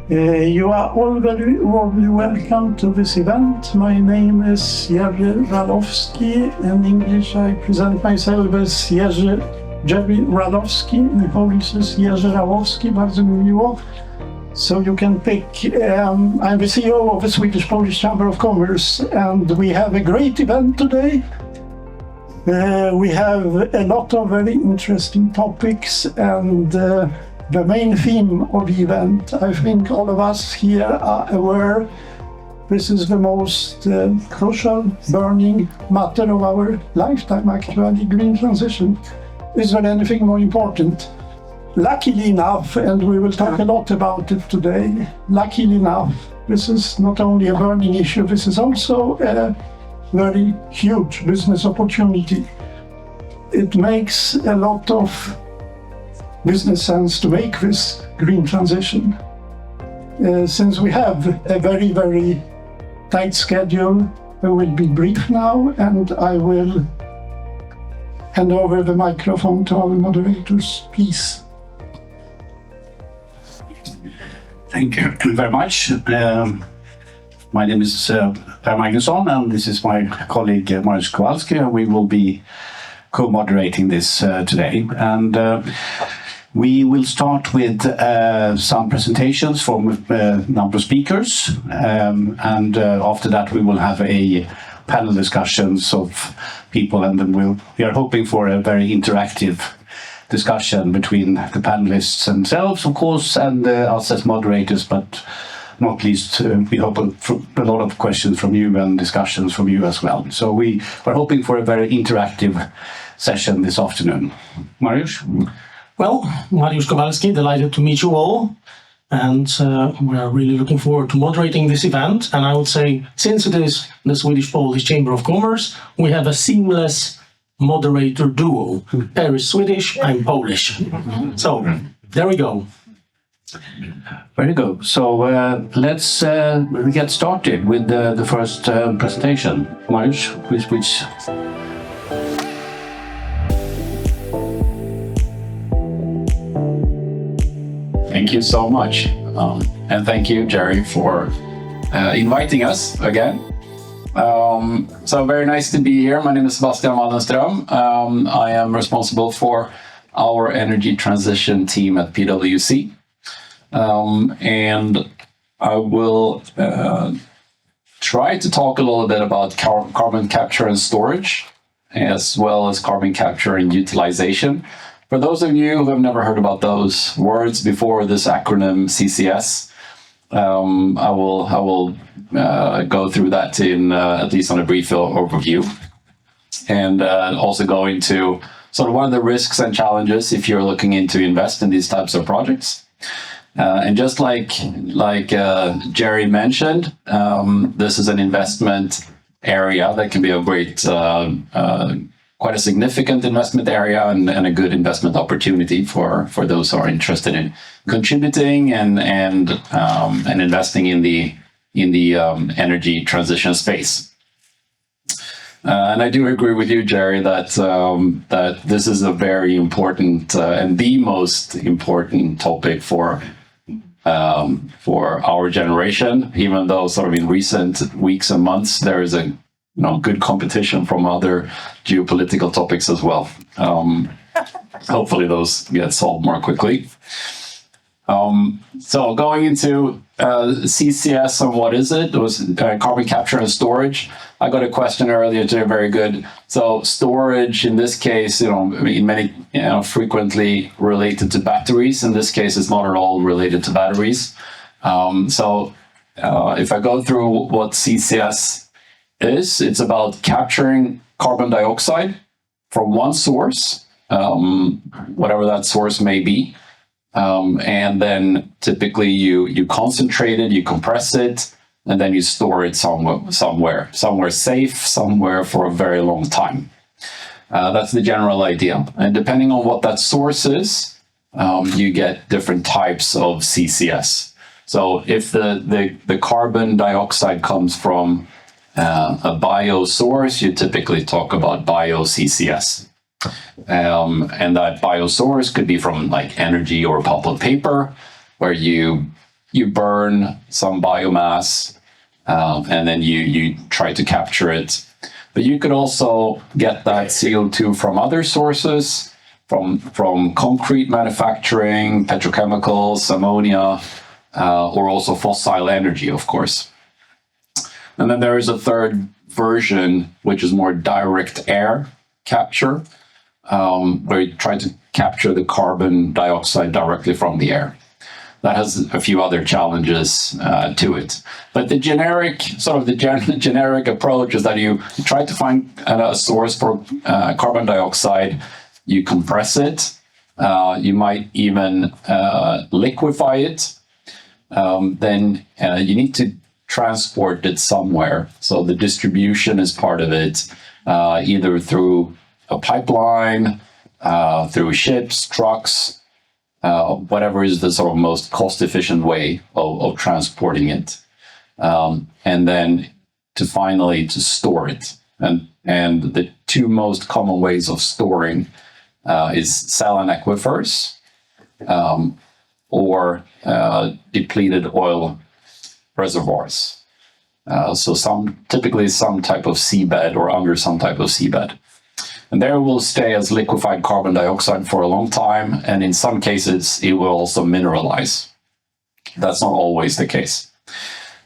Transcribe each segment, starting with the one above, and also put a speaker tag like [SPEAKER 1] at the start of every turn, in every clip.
[SPEAKER 1] You are all very warmly welcome to this event. My name is Jerry Radowski. In English, I present myself as Jerry Radowski. In Polish is Jerzy Rawowski, bardzo mi miło. So you can pick, I'm the CEO of the Swedish-Polish Chamber of Commerce, and we have a great event today. We have a lot of very interesting topics, and the main theme of the event, I think all of us here are aware, this is the most crucial, burning matter of our lifetime, actually, green transition. Is there anything more important? Luckily enough, and we will talk a lot about it today, luckily enough, this is not only a burning issue, this is also a very huge business opportunity. It makes a lot of business sense to make this green transition. Since we have a very, very tight schedule, I will be brief now, and I will hand over the microphone to our moderators, please.
[SPEAKER 2] Thank you very much. My name is Per Magnusson, and this is my colleague Mariusz Kowalski, and we will be co-moderating this today. And we will start with some presentations from a number of speakers, and after that we will have a panel discussions of people, and then we are hoping for a very interactive discussion between the panelists themselves, of course, and us as moderators, but not least, we hope for a lot of questions from you and discussions from you as well. So we are hoping for a very interactive session this afternoon. Mariusz?
[SPEAKER 3] Well, Mariusz Kowalski, delighted to meet you all. And we are really looking forward to moderating this event. And I would say, since it is the Swedish-Polish Chamber of Commerce, we have a seamless moderator duo. Per is Swedish, I'm Polish. So, there we go.
[SPEAKER 2] Very good. So let's get started with the first presentation. Mariusz, which
[SPEAKER 4] Thank you so much. And thank you, Jerry, for inviting us again. So very nice to be here. My name is Sebastian Waldenström. I am responsible for our energy transition team at PwC. And I will try to talk a little bit about carbon capture and storage, as well as carbon capture and utilization. For those of you who have never heard about those words before, this acronym CCS, I will go through that in at least on a brief overview, and also go into sort of one of the risks and challenges if you're looking into invest in these types of projects. And just like Jerry mentioned, this is an investment area that can be a great, quite a significant investment area and a good investment opportunity for those who are interested in contributing and investing in the energy transition space. And I do agree with you, Jerry, that this is a very important and the most important topic for our generation, even though sort of in recent weeks and months there is a good competition from other geopolitical topics as well. Hopefully those get solved more quickly. So going into CCS and what is it? It was carbon capture and storage. I got a question earlier today, very good. So storage in this case, frequently related to batteries. In this case, it's not at all related to batteries. If I go through what CCS is, it's about capturing carbon dioxide from one source, whatever that source may be. And then typically you concentrate it, you compress it, and then you store it somewhere safe, somewhere for a very long time. That's the general idea. And depending on what that source is, you get different types of CCS. So if the carbon dioxide comes from a bio source, you typically talk about bio CCS. And that bio source could be from like energy or pulp and paper, where you you burn some biomass, and then you try to capture it. But you could also get that CO2 from other sources, from concrete manufacturing, petrochemicals, ammonia, or also fossil energy, of course. And then there is a third version, which is more direct air capture, where you try to capture the carbon dioxide directly from the air. That has a few other challenges to it. But the generic approach is that you try to find a source for carbon dioxide, you compress it, you might even liquefy it, then you need to transport it somewhere. So the distribution is part of it, either through a pipeline, through ships, trucks, whatever is the sort of most cost-efficient way of transporting it, and then to store it. And the two most common ways of storing is saline aquifers or depleted oil reservoirs. So typically some type of seabed or under some type of seabed. And there it will stay as liquefied carbon dioxide for a long time, and in some cases it will also mineralize. That's not always the case.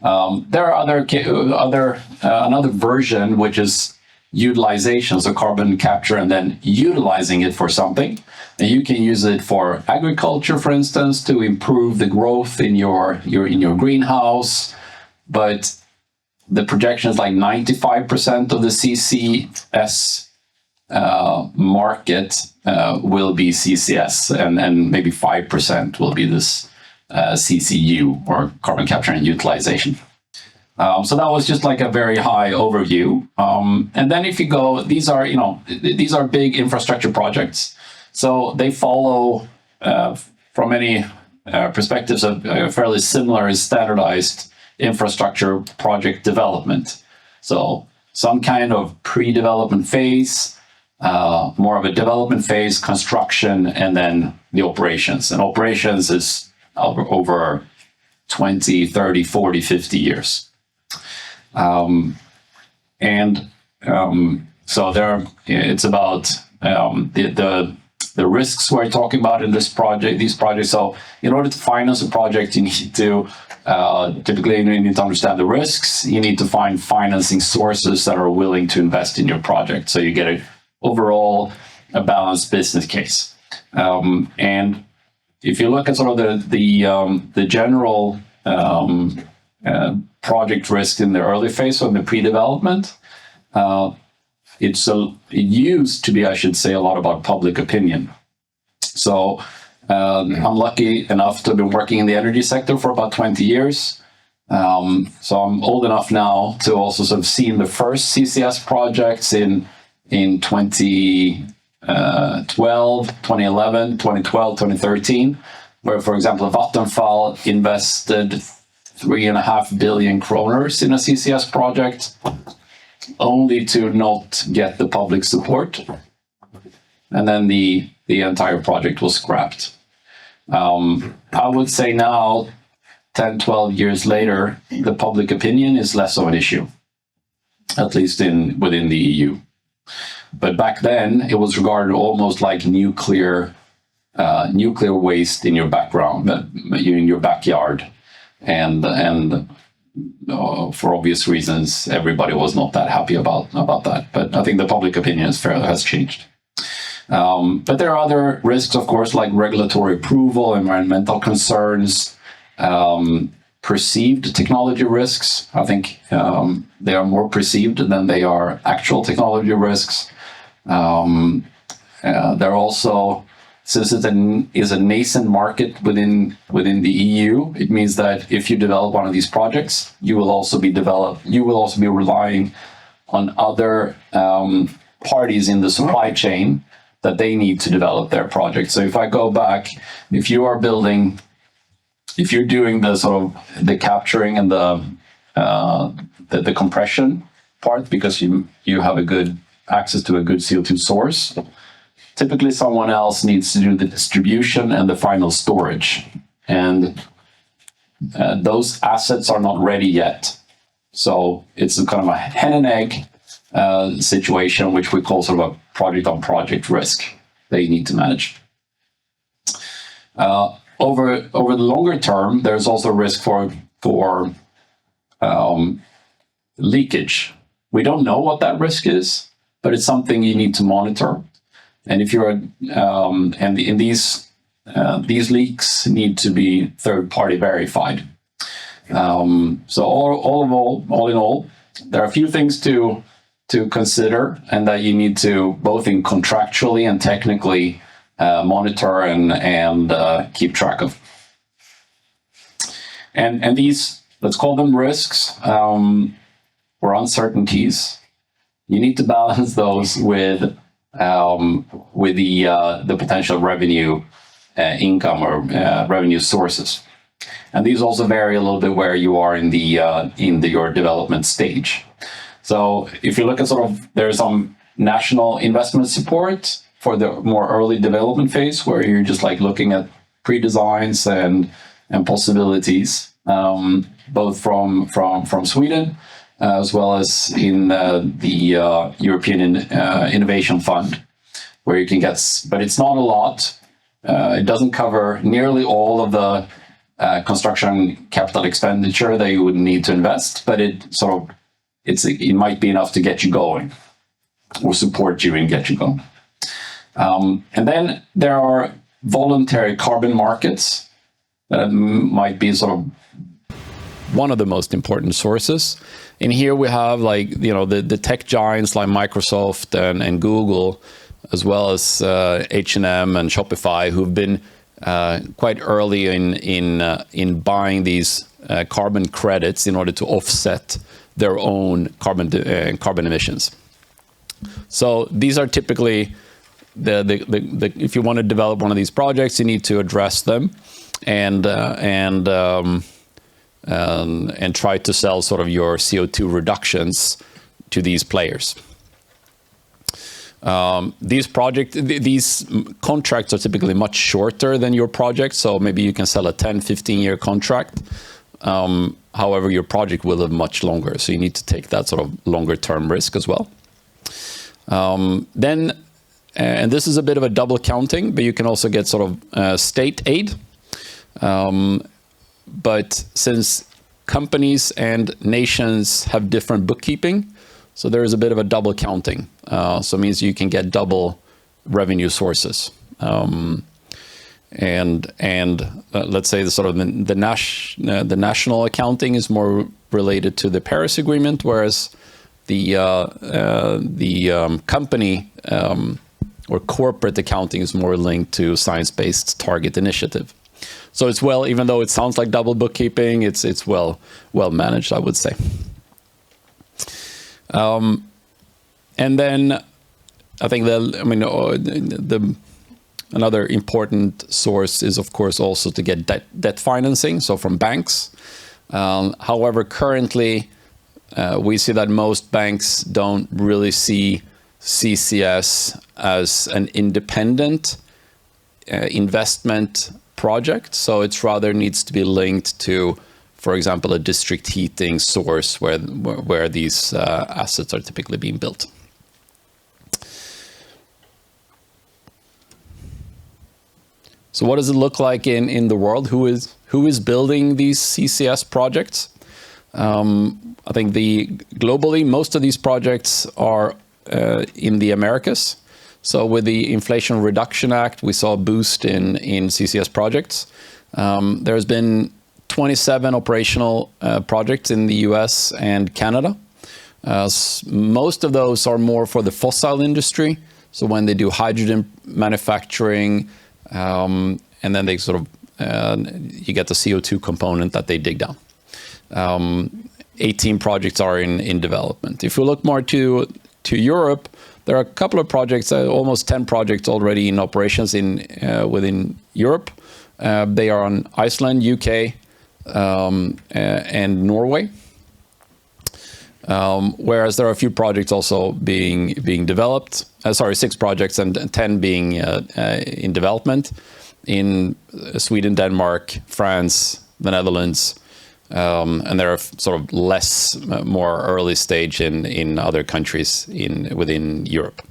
[SPEAKER 4] There are another version, which is utilization, so carbon capture and then utilizing it for something. And you can use it for agriculture, for instance, to improve the growth in your greenhouse. But the projection is like 95% of the CCS market will be CCS, and maybe 5% will be this CCU, or carbon capture and utilization. So that was just like a very high overview. And then if you go, these are big infrastructure projects. So they follow, from many perspectives, a fairly similar and standardized infrastructure project development. So some kind of pre-development phase, more of a development phase, construction, and then the operations. And operations is over 20, 30, 40, 50 years. So it's about the risks we're talking about in these projects. So in order to finance a project, you need to typically you need to understand the risks. You need to find financing sources that are willing to invest in your project, so you get a balanced business case. And if you look at sort of the general project risk in the early phase, so in the pre-development, it used to be, I should say, a lot about public opinion. So I'm lucky enough to have been working in the energy sector for about 20 years. So I'm old enough now to also sort of seen the first CCS projects in 2012, 2011, 2012, 2013, where, for example, Vattenfall invested 3.5 billion kronor in a CCS project, only to not get the public support. And then the entire project was scrapped. I would say now, 10, 12 years later, the public opinion is less of an issue, at least within the EU. But back then, it was regarded almost like nuclear waste in your background, in your backyard. And for obvious reasons, everybody was not that happy about that. But I think the public opinion has changed. But there are other risks, of course, like regulatory approval, environmental concerns, perceived technology risks. I think they are more perceived than they are actual technology risks. There are also, since it is a nascent market within the EU, it means that if you develop one of these projects, you will also be relying on other parties in the supply chain that they need to develop their project. So if I go back, if you're doing the sort of the capturing and the compression part, because you have a good access to a good CO2 source, typically someone else needs to do the distribution and the final storage. And those assets are not ready yet. So it's a kind of a hen and egg situation, which we call sort of a project-on-project risk that you need to manage. Over the longer term, there's also risk for leakage. We don't know what that risk is, but it's something you need to monitor. And if you're these leaks need to be third-party verified. So all in all, there are a few things to consider, and that you need to both in contractually and technically monitor and keep track of. And these, let's call them risks or uncertainties. You need to balance those with the potential revenue income or revenue sources. And these also vary a little bit where you are in your development stage. So if you look at there's some national investment support for the more early development phase, where you're just like looking at pre-designs and possibilities, both from Sweden as well as in the European Innovation Fund, where you can get, but it's not a lot. It doesn't cover nearly all of the construction capital expenditure that you would need to invest, but it might be enough to get you going or support you and get you going. And then there are voluntary carbon markets that might be one of the most important sources. And here we have the tech giants like Microsoft and Google, as well as H&M and Shopify, who've been quite early in buying these carbon credits in order to offset their own carbon emissions. So these are typically if you want to develop one of these projects, you need to address them and try to sell your CO2 reductions to these players. These contracts are typically much shorter than your project, so maybe you can sell a 10-15 year contract. However, your project will live much longer, so you need to take that longer term risk as well. And this is a bit of a double counting, but you can also get state aid. But since companies and nations have different bookkeeping, so there is a bit of a double counting. So it means you can get double revenue sources. And let's say the national accounting is more related to the Paris Agreement, whereas the company or corporate accounting is more linked to Science-Based Target Initiative. So it's even though it sounds like double bookkeeping, it's well managed, I would say. And then I think another important source is, of course, also to get debt financing, so from banks. However, currently we see that most banks don't really see CCS as an independent investment project, so it's rather needs to be linked to, for example, a district heating source where these assets are typically being built. So what does it look like in the world? Who is building these CCS projects? I think globally, most of these projects are in the Americas. So with the Inflation Reduction Act, we saw a boost in CCS projects. There's been 27 operational projects in the US and Canada. Most of those are more for the fossil industry. So when they do hydrogen manufacturing, and then they you get the CO2 component that they dig down. 18 projects are in development. If we look more to Europe, there are a couple of projects, almost 10 projects already in operations within Europe. They are on Iceland, UK, and Norway. Whereas there are a few projects also being developed. 6 projects and 10 being in development in Sweden, Denmark, France, the Netherlands, and there are sort of less, more early stage in other countries within Europe.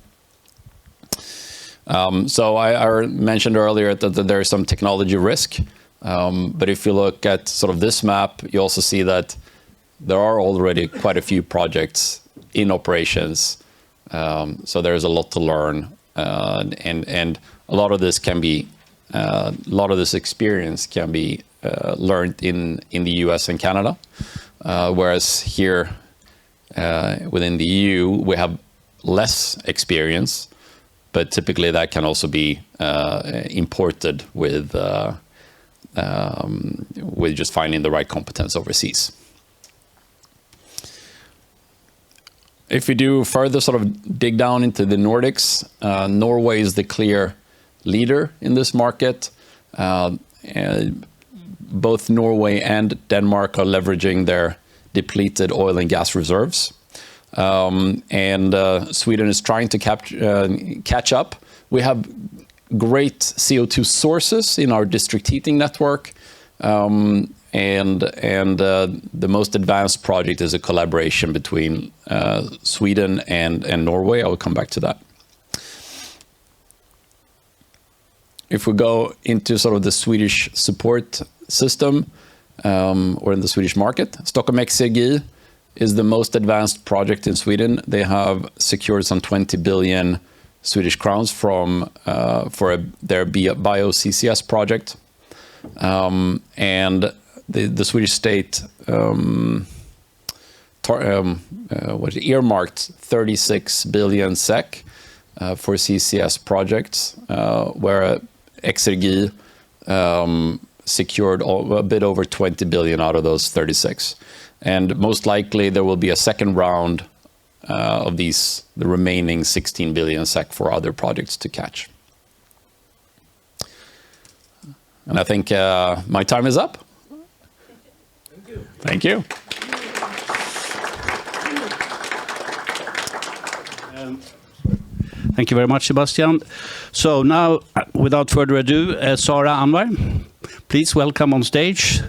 [SPEAKER 4] So I mentioned earlier that there is some technology risk, but if you look at sort of this map, you also see that there are already quite a few projects in operations. So there's a lot to learn, and a lot of this can be, a lot of this experience can be learned in the US and Canada, whereas here within the EU we have less experience, but typically that can also be imported with just finding the right competence overseas. If we do further sort of dig down into the Nordics, Norway is the clear leader in this market. Both Norway and Denmark are leveraging their depleted oil and gas reserves. And Sweden is trying to catch up. We have great CO2 sources in our district heating network. And the most advanced project is a collaboration between Sweden and Norway. I will come back to that. If we go into sort of the Swedish support system, or in the Swedish market, Stockholm Exergi is the most advanced project in Sweden. They have secured some 20 billion Swedish crowns for their bio-CCS project. And the Swedish state earmarked 36 billion SEK for CCS projects, where Exergi secured a bit over 20 billion out of those 36. And most likely there will be a second round of the remaining 16 billion SEK for other projects to catch. And I think my time is up. Thank you.
[SPEAKER 2] Thank you very much, Sebastian. So now, without further ado, Sara Anwar, please welcome on stage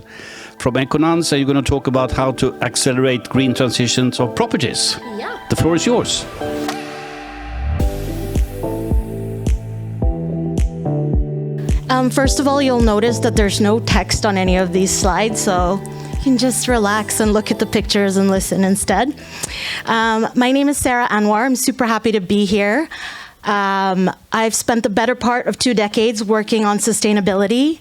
[SPEAKER 2] from Econans. You're going to talk about how to accelerate green transitions of properties.
[SPEAKER 5] Yeah.
[SPEAKER 2] The floor is yours.
[SPEAKER 5] First of all, you'll notice that there's no text on any of these slides, so you can just relax and look at the pictures and listen instead. My name is Sarah Anwar. I'm super happy to be here. I've spent the better part of 2 decades working on sustainability.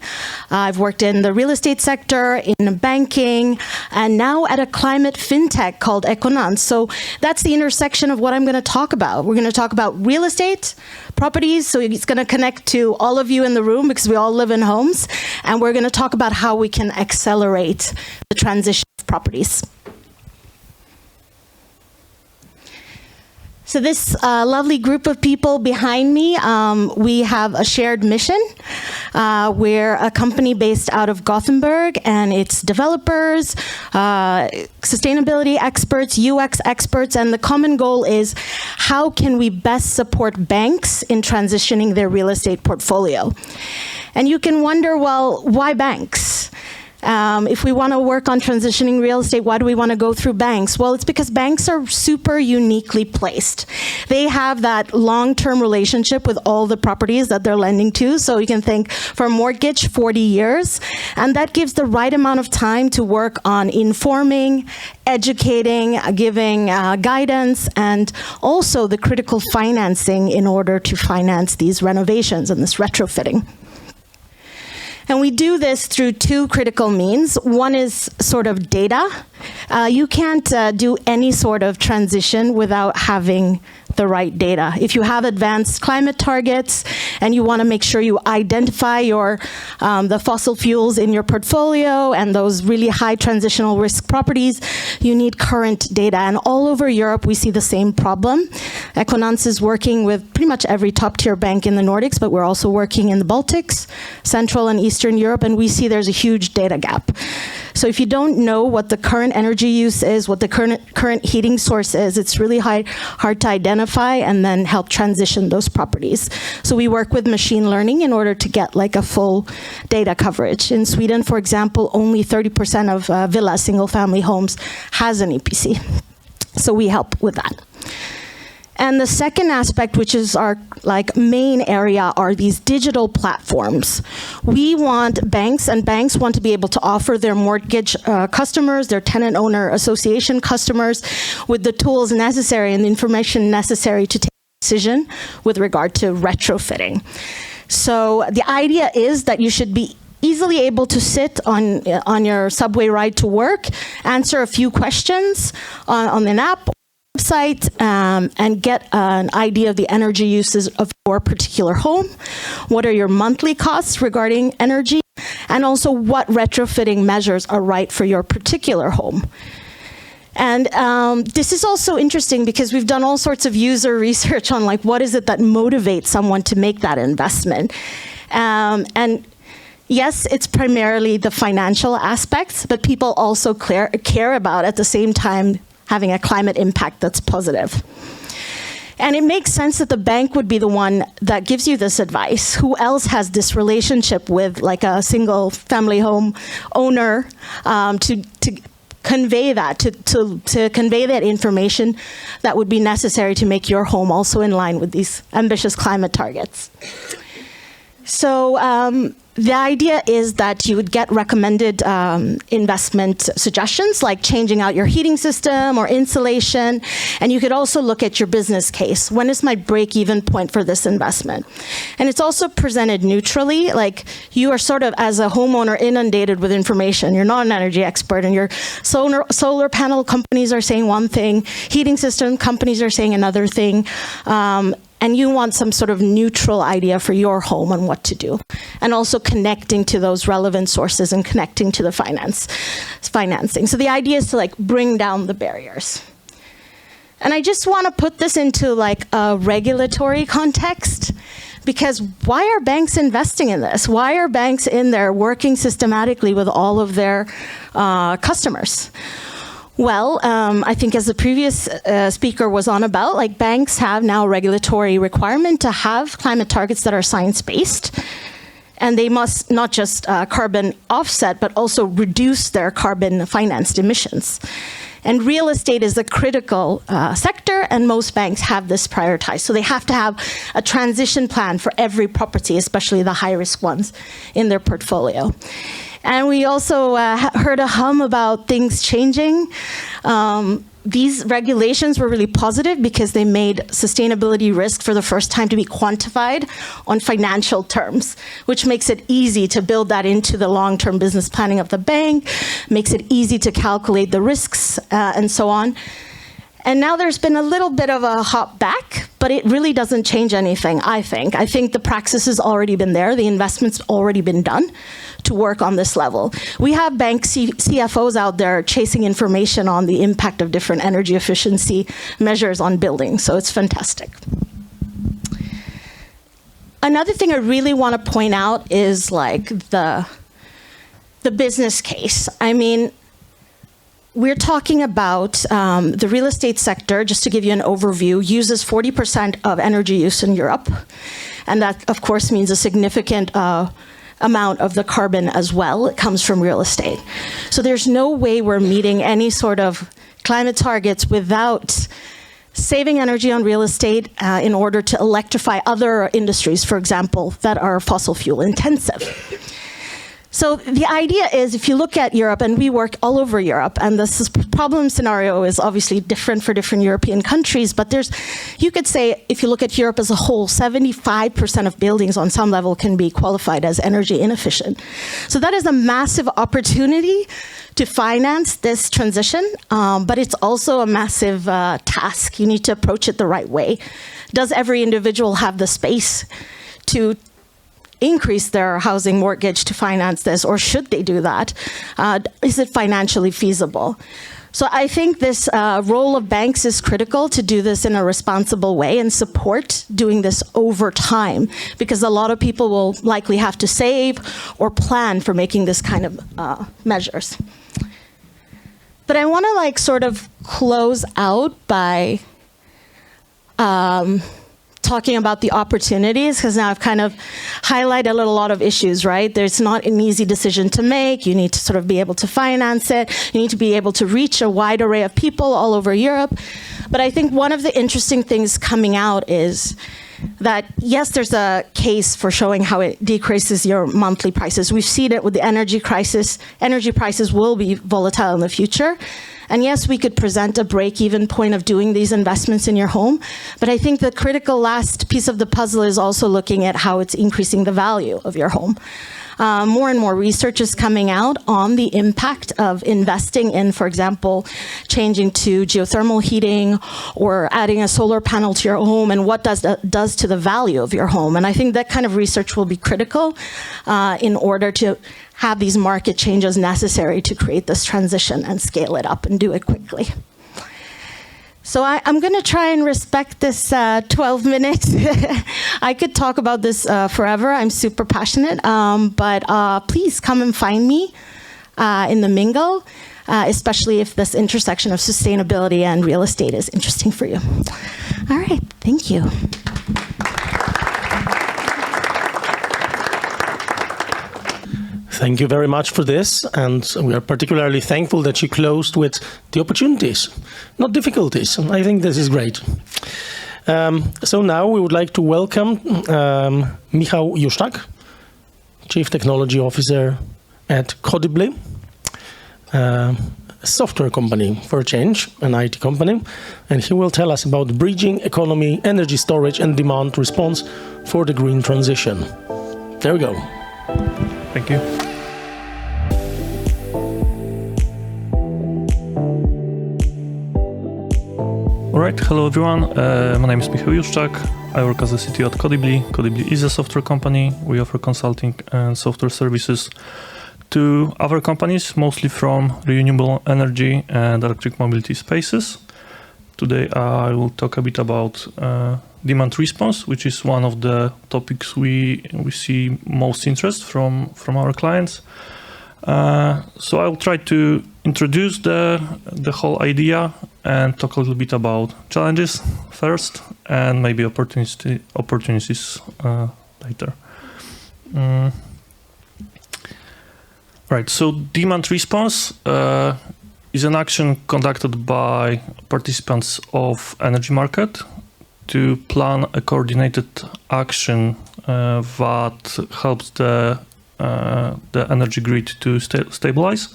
[SPEAKER 5] I've worked in the real estate sector, in banking, and now at a climate fintech called Econans. So that's the intersection of what I'm going to talk about. We're going to talk about real estate, properties, so it's going to connect to all of you in the room because we all live in homes, and we're going to talk about how we can accelerate the transition of properties. So this lovely group of people behind me, we have a shared mission. We're a company based out of Gothenburg, and it's developers, sustainability experts, UX experts, and the common goal is how can we best support banks in transitioning their real estate portfolio? And you can wonder, well, why banks? If we want to work on transitioning real estate, why do we want to go through banks? Well, it's because banks are super uniquely placed. They have that long-term relationship with all the properties that they're lending to. So you can think for a mortgage, 40 years. And that gives the right amount of time to work on informing, educating, giving guidance, and also the critical financing in order to finance these renovations and this retrofitting. And we do this through 2 critical means. One is sort of data. You can't do any sort of transition without having the right data. If you have advanced climate targets and you want to make sure you identify the fossil fuels in your portfolio and those really high transitional risk properties, you need current data. And all over Europe, we see the same problem. Econans is working with pretty much every top tier bank in the Nordics, but we're also working in the Baltics, Central and Eastern Europe, and we see there's a huge data gap. So if you don't know what the current energy use is, what the current heating source is, it's really hard to identify and then help transition those properties. So we work with machine learning in order to get like a full data coverage. In Sweden, for example, only 30% of villa single-family homes has an EPC. So we help with that. And the second aspect, which is our main area, are these digital platforms. We want banks, and banks want to be able to offer their mortgage customers, their tenant owner association customers, with the tools necessary and the information necessary to take a decision with regard to retrofitting. So the idea is that you should be easily able to sit on your subway ride to work, answer a few questions on an app, website, and get an idea of the energy uses of your particular home. What are your monthly costs regarding energy? And also what retrofitting measures are right for your particular home. And this is also interesting because we've done all sorts of user research on what is it that motivates someone to make that investment. And yes, it's primarily the financial aspects, but people also care about, at the same time, having a climate impact that's positive. And it makes sense that the bank would be the one that gives you this advice. Who else has this relationship with a single family home owner to convey that, to convey that information that would be necessary to make your home also in line with these ambitious climate targets. So the idea is that you would get recommended investment suggestions, like changing out your heating system or insulation. And you could also look at your business case. When is my break-even point for this investment? And it's also presented neutrally, like you are sort of, as a homeowner, inundated with information. You're not an energy expert, and your solar panel companies are saying one thing, heating system companies are saying another thing. And you want some sort of neutral idea for your home on what to do. And also connecting to those relevant sources and connecting to the financing. So the idea is to bring down the barriers. And I just want to put this into a regulatory context, because why are banks investing in this? Why are banks in there working systematically with all of their customers? Well, I think as the previous speaker was on about, banks have now a regulatory requirement to have climate targets that are science-based. And they must not just carbon offset, but also reduce their carbon financed emissions. And real estate is a critical sector, and most banks have this prioritized. So they have to have a transition plan for every property, especially the high-risk ones in their portfolio. And we also heard a hum about things changing. These regulations were really positive because they made sustainability risk for the first time to be quantified on financial terms, which makes it easy to build that into the long-term business planning of the bank, makes it easy to calculate the risks, and so on. And now there's been a little bit of a hop back, but it really doesn't change anything, I think. I think the praxis has already been there. The investment's already been done to work on this level. We have bank CFOs out there chasing information on the impact of different energy efficiency measures on buildings, so it's fantastic. Another thing I really want to point out is the business case. I mean, we're talking about the real estate sector, just to give you an overview, uses 40% of energy use in Europe. And that, of course, means a significant amount of the carbon as well. It comes from real estate. So there's no way we're meeting any sort of climate targets without saving energy on real estate in order to electrify other industries, for example, that are fossil fuel intensive. So the idea is, if you look at Europe, and we work all over Europe, and this problem scenario is obviously different for different European countries, but you could say, if you look at Europe as a whole, 75% of buildings on some level can be qualified as energy inefficient. So that is a massive opportunity to finance this transition, but it's also a massive task. You need to approach it the right way. Does every individual have the space to increase their housing mortgage to finance this, or should they do that? Is it financially feasible? So I think this role of banks is critical to do this in a responsible way and support doing this over time, because a lot of people will likely have to save or plan for making this kind of measures. But I want to like sort of close out by talking about the opportunities, because now I've kind of highlighted a lot of issues, right? There's not an easy decision to make. You need to sort of be able to finance it. You need to be able to reach a wide array of people all over Europe. But I think one of the interesting things coming out is that, yes, there's a case for showing how it decreases your monthly prices. We've seen it with the energy crisis. Energy prices will be volatile in the future. And yes, we could present a break-even point of doing these investments in your home, but I think the critical last piece of the puzzle is also looking at how it's increasing the value of your home. More and more research is coming out on the impact of investing in, for example, changing to geothermal heating or adding a solar panel to your home, and what that does to the value of your home. And I think that kind of research will be critical in order to have these market changes necessary to create this transition and scale it up and do it quickly. So I'm going to try and respect this 12 minutes. I could talk about this forever. I'm super passionate. But please come and find me in the Mingle, especially if this intersection of sustainability and real estate is interesting for you. All right. Thank you.
[SPEAKER 3] Thank you very much for this, and we are particularly thankful that you closed with the opportunities, not difficulties. I think this is great. So now we would like to welcome Michal Juszczak, Chief Technology Officer at Codibly, a software company for a change, an IT company, and he will tell us about bridging economy, energy storage and demand response for the green transition. There we go.
[SPEAKER 6] Thank you. All right, hello everyone. My name is Michal Juszczak. I work as a CTO at Codibly. Codibly is a software company. We offer consulting and software services to other companies, mostly from renewable energy and electric mobility spaces. Today I will talk a bit about demand response, which is one of the topics we see most interest from our clients. So I will try to introduce the whole idea and talk a little bit about challenges first, and maybe opportunities later. Right. So demand response is an action conducted by participants of energy market to plan a coordinated action that helps the energy grid to stabilize.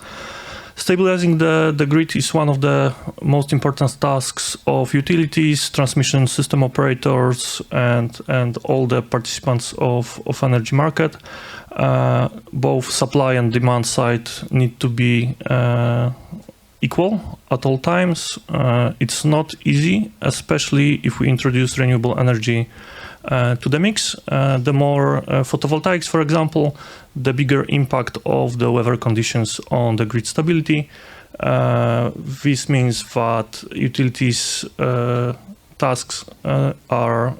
[SPEAKER 6] Stabilizing the grid is one of the most important tasks of utilities, transmission system operators, and all the participants of energy market. Both supply and demand side need to be equal at all times. It's not easy, especially if we introduce renewable energy to the mix. The more photovoltaics, for example, the bigger impact of the weather conditions on the grid stability. This means that utilities tasks are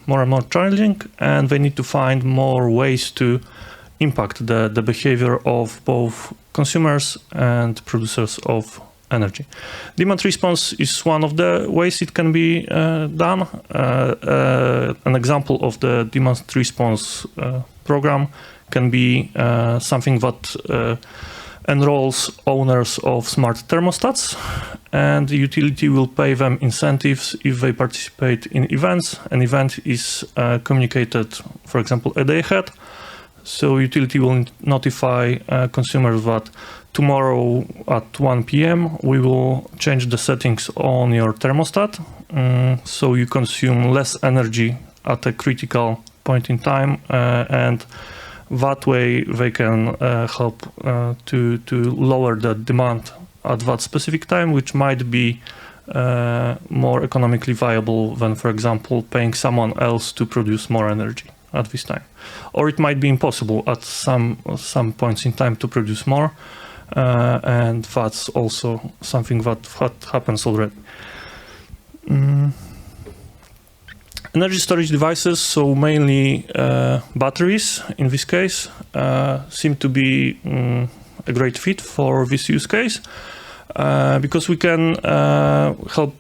[SPEAKER 6] more and more challenging, and they need to find more ways to impact the behavior of both consumers and producers of energy. Demand response is one of the ways it can be done. An example of the demand response program can be something that enrolls owners of smart thermostats, and the utility will pay them incentives if they participate in events. An event is communicated, for example, a day ahead. So utility will notify consumers that tomorrow at 1 p.m. we will change the settings on your thermostat, so you consume less energy at a critical point in time, and that way they can help to lower the demand at that specific time, which might be more economically viable than, for example, paying someone else to produce more energy at this time. Or it might be impossible at some points in time to produce more, and that's also something that happens already. Energy storage devices, so mainly batteries in this case, seem to be a great fit for this use case. because we can help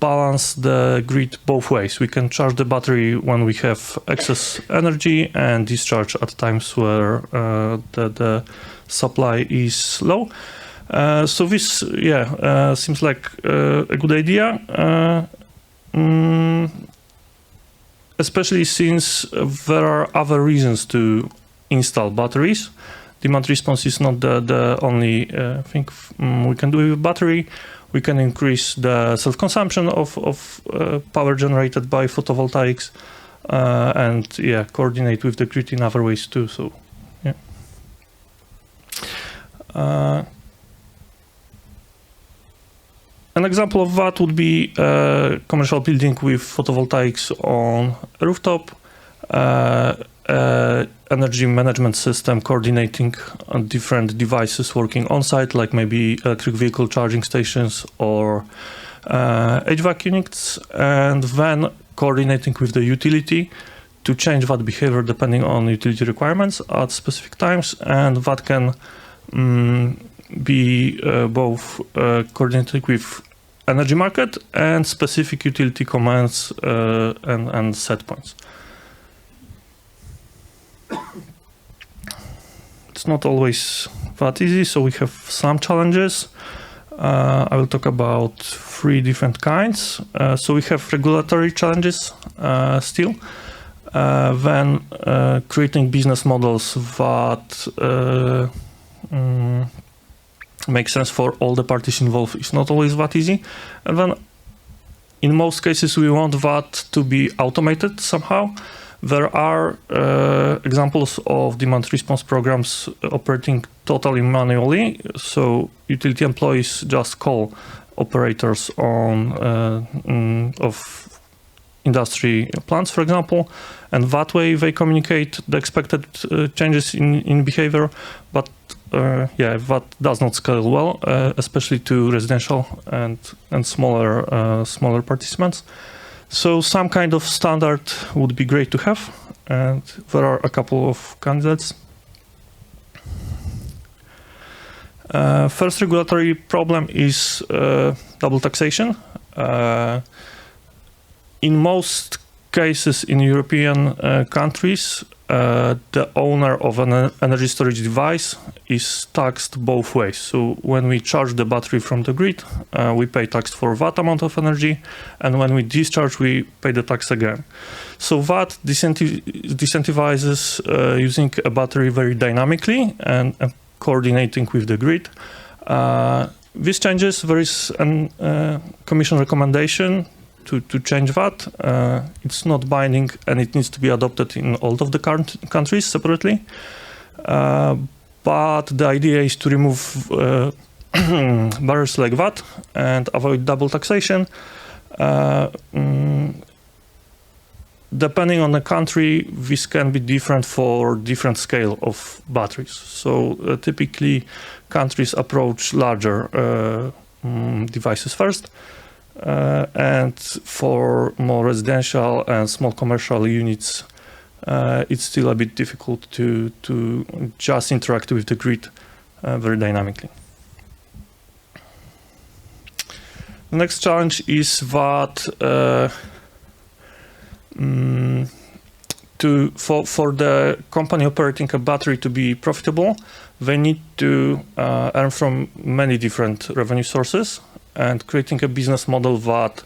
[SPEAKER 6] balance the grid both ways. We can charge the battery when we have excess energy and discharge at times where the supply is low. So this, seems like a good idea, especially since there are other reasons to install batteries. Demand response is not the only thing we can do with a battery. We can increase the self-consumption of power generated by photovoltaics, and coordinate with the grid in other ways too. So, an example of that would be a commercial building with photovoltaics on a rooftop, energy management system coordinating different devices working on site, like maybe electric vehicle charging stations or HVAC units, and then coordinating with the utility to change that behavior depending on utility requirements at specific times. And that can be both coordinated with energy market and specific utility commands and set points. It's not always that easy, so we have some challenges. I will talk about 3 different kinds. So we have regulatory challenges still. Then creating business models that make sense for all the parties involved is not always that easy. And then in most cases we want that to be automated somehow. There are examples of demand response programs operating totally manually. So utility employees just call operators of industry plants, for example, and that way they communicate the expected changes in behavior. But that does not scale well, especially to residential and smaller participants. So some kind of standard would be great to have, and there are a couple of candidates. First regulatory problem is double taxation. In most cases in European countries, the owner of an energy storage device is taxed both ways. So when we charge the battery from the grid, we pay tax for that amount of energy, and when we discharge, we pay the tax again. So that disincentivizes using a battery very dynamically and coordinating with the grid. These changes, there is a Commission recommendation to change that. It's not binding, and it needs to be adopted in all of the countries separately. But the idea is to remove barriers like that and avoid double taxation. Depending on the country, this can be different for different scale of batteries. So typically, countries approach larger devices first. And for more residential and small commercial units, it's still a bit difficult to just interact with the grid very dynamically. The next challenge is that for the company operating a battery to be profitable, they need to earn from many different revenue sources. And creating a business model that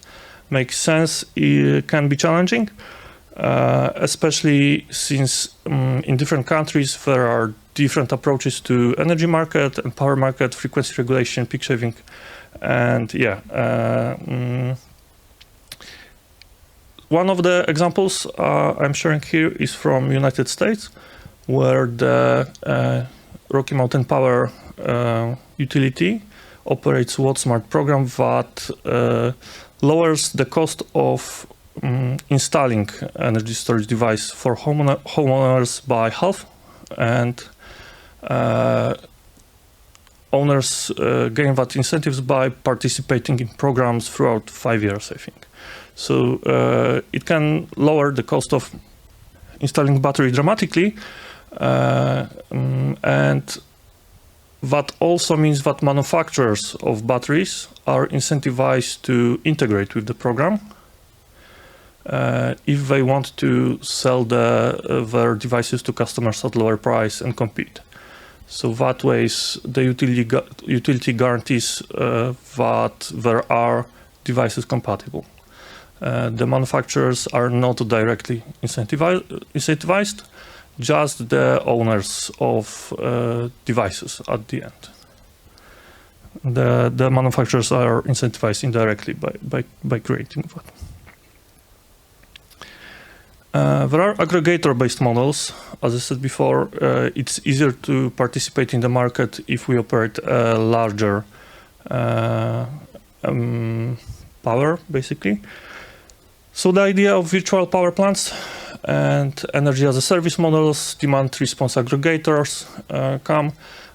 [SPEAKER 6] makes sense can be challenging, especially since in different countries there are different approaches to energy market and power market, frequency regulation, peak shaving, and one of the examples I'm sharing here is from United States, where the Rocky Mountain Power utility operates WattSmart program that lowers the cost of installing energy storage device for homeowners by half, and owners gain that incentives by participating in programs throughout 5 years, I think. So it can lower the cost of installing battery dramatically, and that also means that manufacturers of batteries are incentivized to integrate with the program if they want to sell their devices to customers at lower price and compete. So that ways the utility guarantees that there are devices compatible. The manufacturers are not directly incentivized, just the owners of devices at the end. The manufacturers are incentivized indirectly by creating that. There are aggregator-based models. As I said before, it's easier to participate in the market if we operate a larger power, basically. So the idea of virtual power plants and energy as a service models, demand response aggregators come.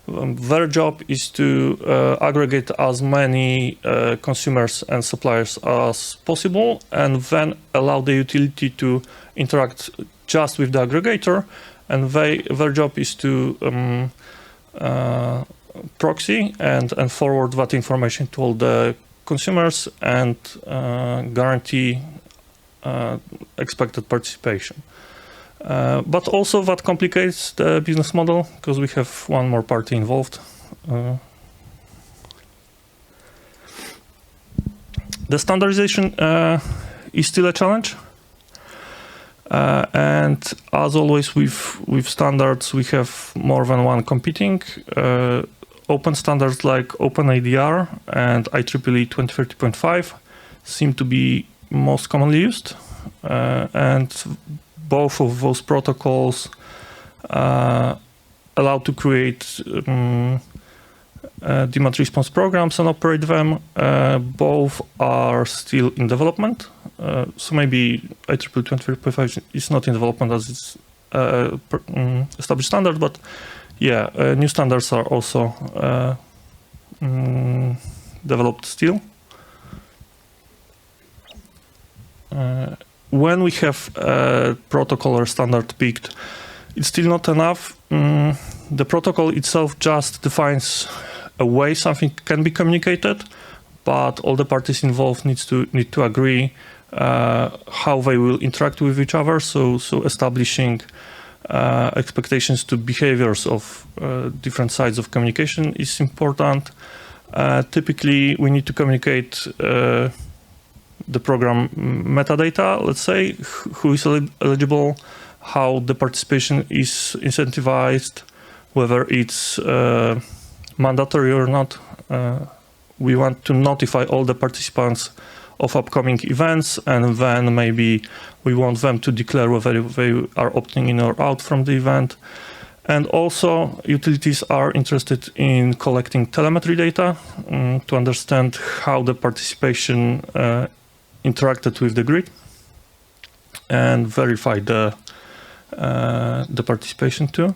[SPEAKER 6] Their job is to aggregate as many consumers and suppliers as possible, and then allow the utility to interact just with the aggregator, and their job is to proxy and forward that information to all the consumers and guarantee expected participation. But also that complicates the business model because we have one more party involved. The standardization is still a challenge. And as always with standards, we have more than one competing. Open standards like OpenADR and IEEE 2030.5 seem to be most commonly used. And both of those protocols allow to create demand response programs and operate them. Both are still in development. So maybe IEEE 2030.5 is not in development as it's established standard, but yeah, new standards are also developed still. When we have a protocol or standard picked, it's still not enough. The protocol itself just defines a way something can be communicated, but all the parties involved need to agree how they will interact with each other. So establishing expectations to behaviors of different sides of communication is important. Typically, we need to communicate the program metadata, let's say, who is eligible, how the participation is incentivized, whether it's mandatory or not. We want to notify all the participants of upcoming events, and then maybe we want them to declare whether they are opting in or out from the event. And also, utilities are interested in collecting telemetry data to understand how the participation interacted with the grid and verify the participation too.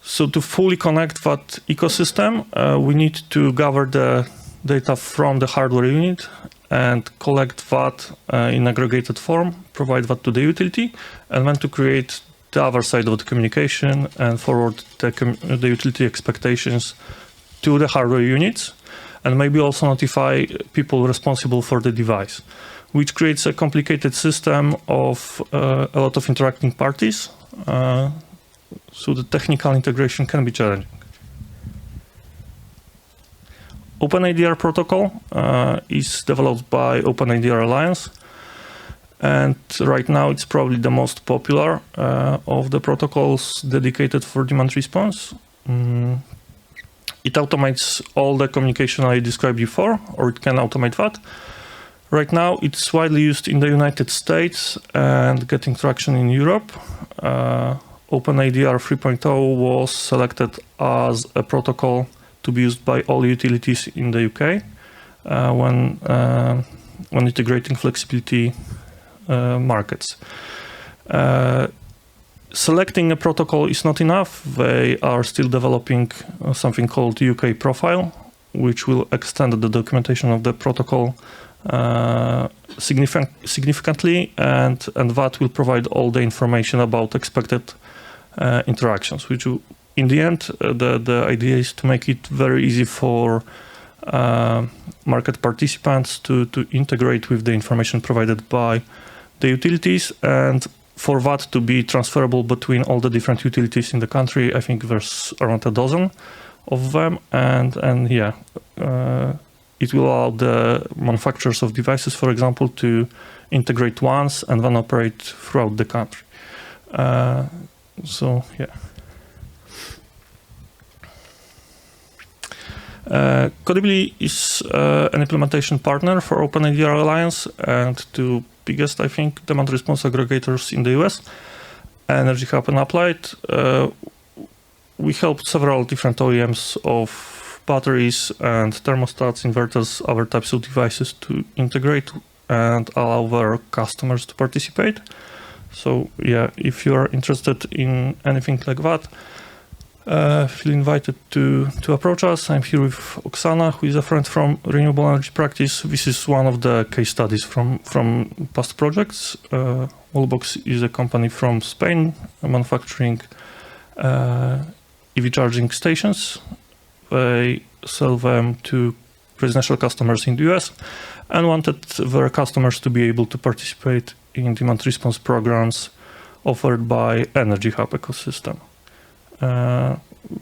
[SPEAKER 6] So to fully connect that ecosystem, we need to gather the data from the hardware unit and collect that in aggregated form, provide that to the utility, and then to create the other side of the communication and forward the utility expectations to the hardware units, and maybe also notify people responsible for the device, which creates a complicated system of a lot of interacting parties. So the technical integration can be challenging. OpenADR protocol is developed by OpenADR Alliance, and right now it's probably the most popular of the protocols dedicated for demand response. It automates all the communication I described before, or it can automate that. Right now it's widely used in the United States and getting traction in Europe. OpenADR 3.0 was selected as a protocol to be used by all utilities in the UK when integrating flexibility markets. Selecting a protocol is not enough. They are still developing something called UK profile, which will extend the documentation of the protocol significantly, and that will provide all the information about expected interactions, which in the end, the idea is to make it very easy for market participants to integrate with the information provided by the utilities, and for that to be transferable between all the different utilities in the country. I think there's around a dozen of them, and it will allow the manufacturers of devices, for example, to integrate once and then operate throughout the country. Codibly is an implementation partner for OpenIDR Alliance and two biggest, I think, demand response aggregators in the US, Energy Hub and Applied. We helped several different OEMs of batteries and thermostats, inverters, other types of devices to integrate and allow their customers to participate. So yeah, if you are interested in anything like that, feel invited to approach us. I'm here with Oksana, who is a friend from Renewable Energy Practice. This is one of the case studies from past projects. Wallbox is a company from Spain manufacturing EV charging stations. They sell them to residential customers in the US and wanted their customers to be able to participate in demand response programs offered by Energy Hub ecosystem.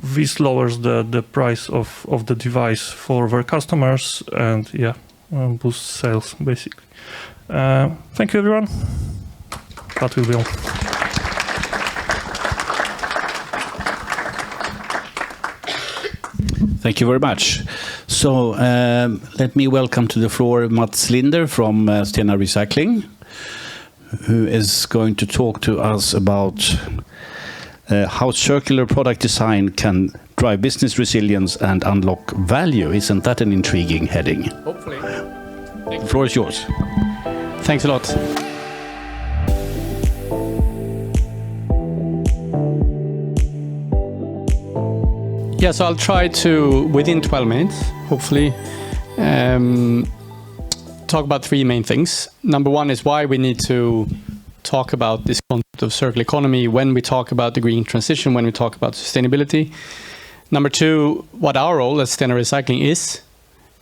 [SPEAKER 6] This lowers the price of the device for their customers and boosts sales basically. Thank you everyone. That will be all.
[SPEAKER 2] Thank you very much. So let me welcome to the floor Mats Linder from Stena Recycling, who is going to talk to us about how circular product design can drive business resilience and unlock value. Isn't that an intriguing heading?
[SPEAKER 7] Hopefully.
[SPEAKER 2] The floor is yours.
[SPEAKER 7] Thanks a lot. Yeah, so I'll try to, within 12 minutes, hopefully, talk about three main things. Number one is why we need to talk about this concept of circular economy when we talk about the green transition, when we talk about sustainability. Number two, what our role as Stena Recycling is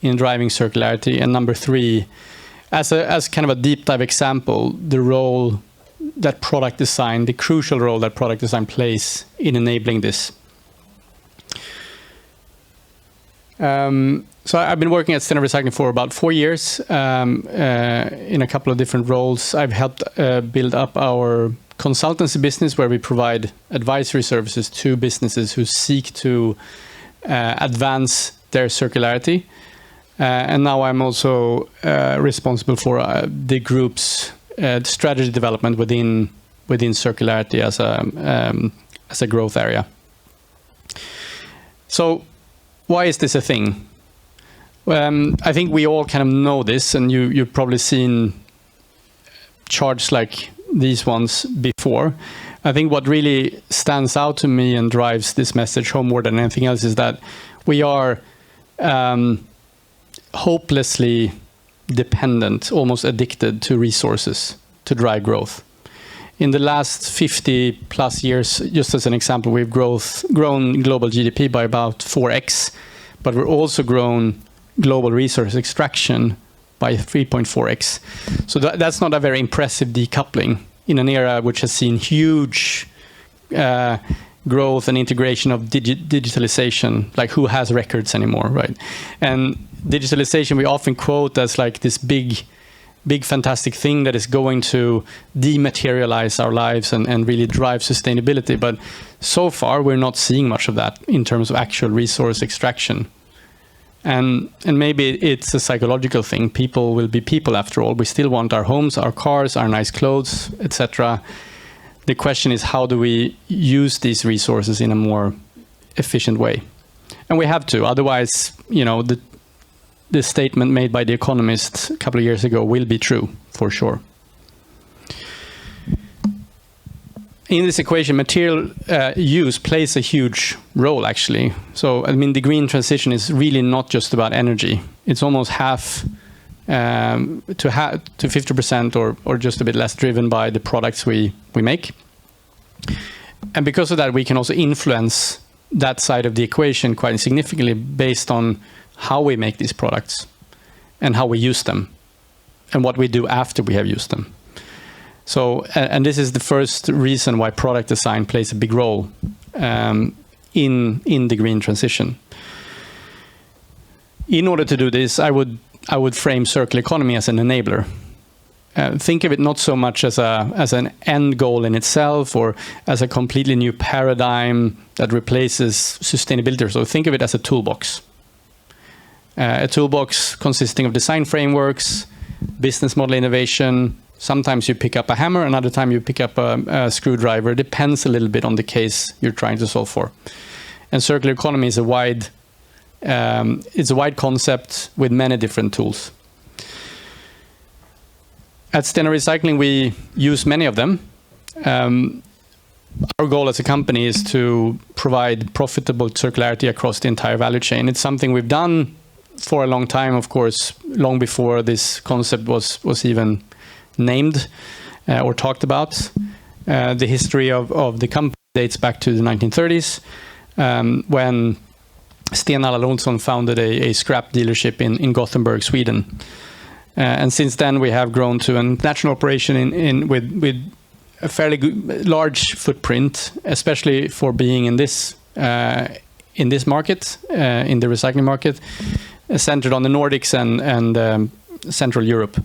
[SPEAKER 7] in driving circularity. And number three, as kind of a deep dive example, the role that product design, the crucial role that product design plays in enabling this. So I've been working at Stena Recycling for about 4 years in a couple of different roles. I've helped build up our consultancy business where we provide advisory services to businesses who seek to advance their circularity. And now I'm also responsible for the group's strategy development within circularity as a growth area. So why is this a thing? I think we all kind of know this, and you've probably seen charts like these ones before. I think what really stands out to me and drives this message home more than anything else is that we are hopelessly dependent, almost addicted to resources to drive growth. In the last 50 plus years, just as an example, we've grown global GDP by about 4x, but we're also grown global resource extraction by 3.4x. So that's not a very impressive decoupling in an era which has seen huge growth and integration of digitalization, like who has records anymore, right? And digitalization we often quote as like this big fantastic thing that is going to dematerialize our lives and really drive sustainability. But so far we're not seeing much of that in terms of actual resource extraction. And maybe it's a psychological thing. People will be people after all. We still want our homes, our cars, our nice clothes, etc. The question is, how do we use these resources in a more efficient way? And we have to. Otherwise, you know, the statement made by The Economist a couple of years ago will be true, for sure. In this equation, material use plays a huge role, actually. So, I mean, the green transition is really not just about energy. It's almost half to 50% or just a bit less driven by the products we make. And because of that, we can also influence that side of the equation quite significantly based on how we make these products and how we use them and what we do after we have used them. So, and this is the first reason why product design plays a big role in the green transition. In order to do this, I would frame circular economy as an enabler. Think of it not so much as an end goal in itself or as a completely new paradigm that replaces sustainability. So think of it as a toolbox. A toolbox consisting of design frameworks, business model innovation. Sometimes you pick up a hammer, another time you pick up a screwdriver. It depends a little bit on the case you're trying to solve for. And circular economy is a wide concept with many different tools. At Stena Recycling, we use many of them. Our goal as a company is to provide profitable circularity across the entire value chain. It's something we've done for a long time, of course, long before this concept was even named or talked about. The history of the company dates back to the 1930s, when Stena Recycling founded a scrap dealership in Gothenburg, Sweden. And since then, we have grown to a national operation with a fairly large footprint, especially for being in this market, in the recycling market, centered on the Nordics and Central Europe.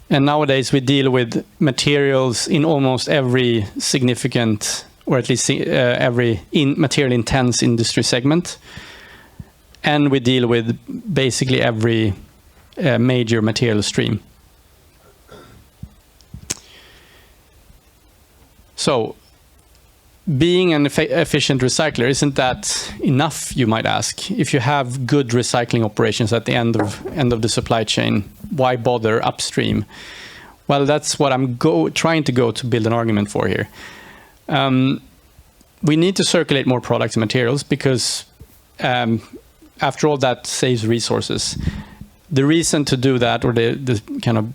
[SPEAKER 7] And nowadays, we deal with materials in almost every significant, or at least every material-intense industry segment. And we deal with basically every major material stream. So, being an efficient recycler, isn't that enough, you might ask? If you have good recycling operations at the end of the supply chain, why bother upstream? Well, that's what I'm trying to build an argument for here. We need to circulate more products and materials because after all, that saves resources. The reason to do that, or the kind of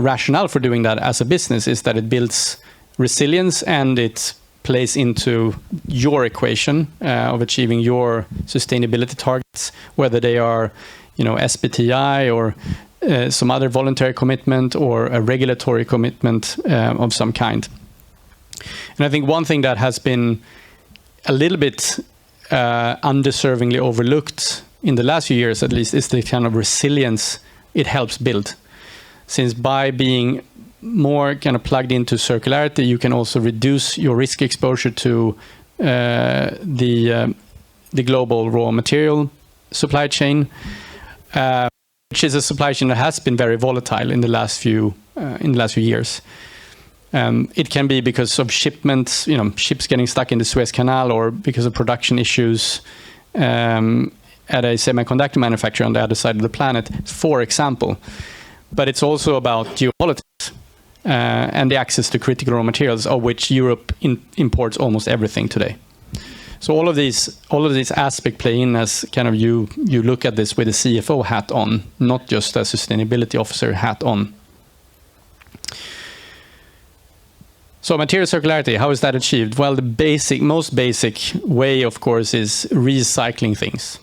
[SPEAKER 7] rationale for doing that as a business, is that it builds resilience and it plays into your equation of achieving your sustainability targets, whether they are, SBTi or some other voluntary commitment or a regulatory commitment of some kind. And I think one thing that has been a little bit undeservingly overlooked in the last few years, at least, is the kind of resilience it helps build. Since by being more kind of plugged into circularity, you can also reduce your risk exposure to the global raw material supply chain, which is a supply chain that has been very volatile in the last few years. It can be because of shipments, ships getting stuck in the Suez Canal, or because of production issues at a semiconductor manufacturer on the other side of the planet, for example. But it's also about geopolitics and the access to critical raw materials, of which Europe imports almost everything today. So all of these aspects play in as kind of you look at this with a CFO hat on, not just a sustainability officer hat on. So material circularity, how is that achieved? Well, the most basic way, of course, is recycling things,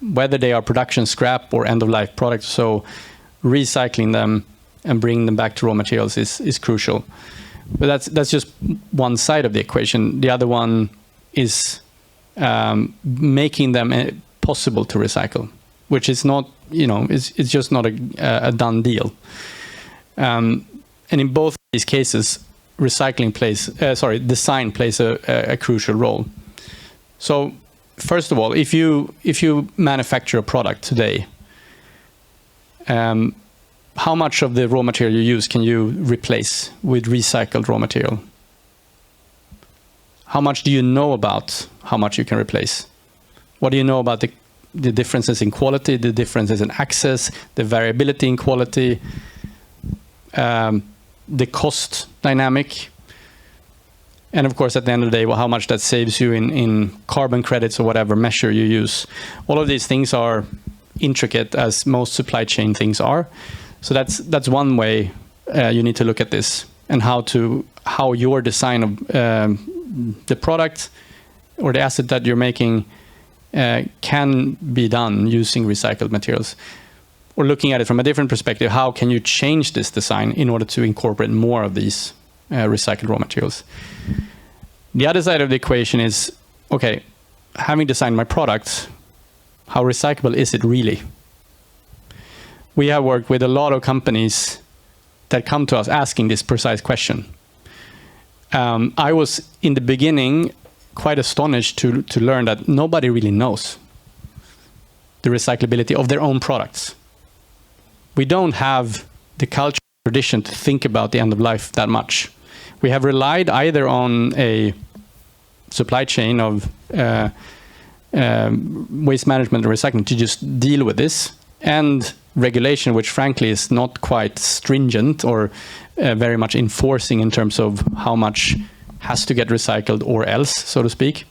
[SPEAKER 7] whether they are production scrap or end-of-life products. So recycling them and bringing them back to raw materials is crucial. But that's just one side of the equation. The other one is making them possible to recycle, which is not, it's just not a done deal. And in both these cases, design plays a crucial role. So first of all, if you manufacture a product today, how much of the raw material you use can you replace with recycled raw material? How much do you know about how much you can replace? What do you know about the differences in quality, the differences in access, the variability in quality, the cost dynamic, and of course, at the end of the day, how much that saves you in carbon credits or whatever measure you use. All of these things are intricate, as most supply chain things are. So that's one way you need to look at this, and how your design of the product or the asset that you're making can be done using recycled materials. Or looking at it from a different perspective, how can you change this design in order to incorporate more of these recycled raw materials? The other side of the equation is, okay, having designed my product, how recyclable is it really? We have worked with a lot of companies that come to us asking this precise question. I was, in the beginning, quite astonished to learn that nobody really knows the recyclability of their own products. We don't have the culture tradition to think about the end of life that much. We have relied either on a supply chain of waste management and recycling to just deal with this, and regulation, which frankly is not quite stringent or very much enforcing in terms of how much has to get recycled or else, so to speak.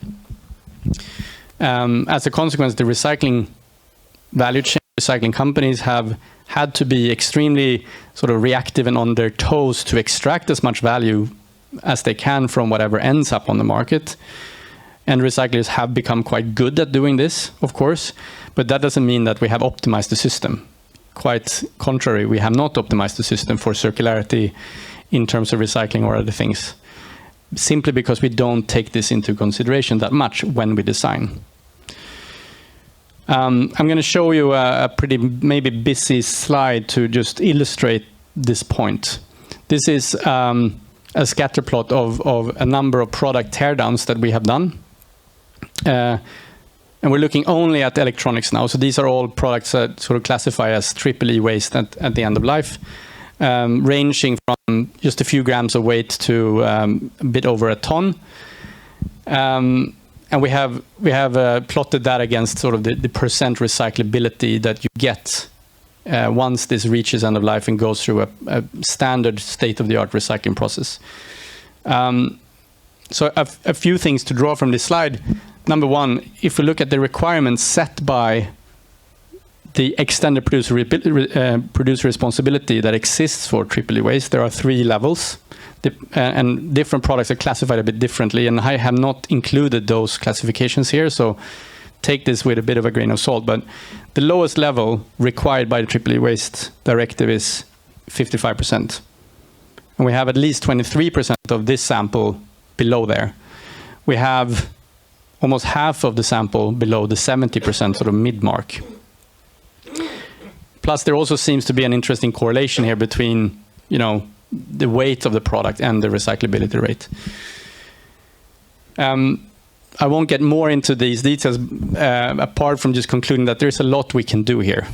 [SPEAKER 7] As a consequence, the recycling value chain, recycling companies have had to be extremely sort of reactive and on their toes to extract as much value as they can from whatever ends up on the market. And recyclers have become quite good at doing this, of course, but that doesn't mean that we have optimized the system. Quite contrary, we have not optimized the system for circularity in terms of recycling or other things, simply because we don't take this into consideration that much when we design. I'm going to show you a pretty maybe busy slide to just illustrate this point. This is a scatter plot of a number of product teardowns that we have done. And we're looking only at electronics now. So these are all products that sort of classify as EEE waste at the end of life, ranging from just a few grams of weight to a bit over a ton. And we have plotted that against sort of the percent recyclability that you get once this reaches end of life and goes through a standard state-of-the-art recycling process. So a few things to draw from this slide. Number one, if we look at the requirements set by the extended producer responsibility that exists for EEE waste, there are 3 levels. And different products are classified a bit differently, and I have not included those classifications here, so take this with a bit of a grain of salt. But the lowest level required by the EEE waste directive is 55%. And we have at least 23% of this sample below there. We have almost half of the sample below the 70% sort of mid-mark. Plus, there also seems to be an interesting correlation here between, the weight of the product and the recyclability rate. I won't get more into these details apart from just concluding that there's a lot we can do here,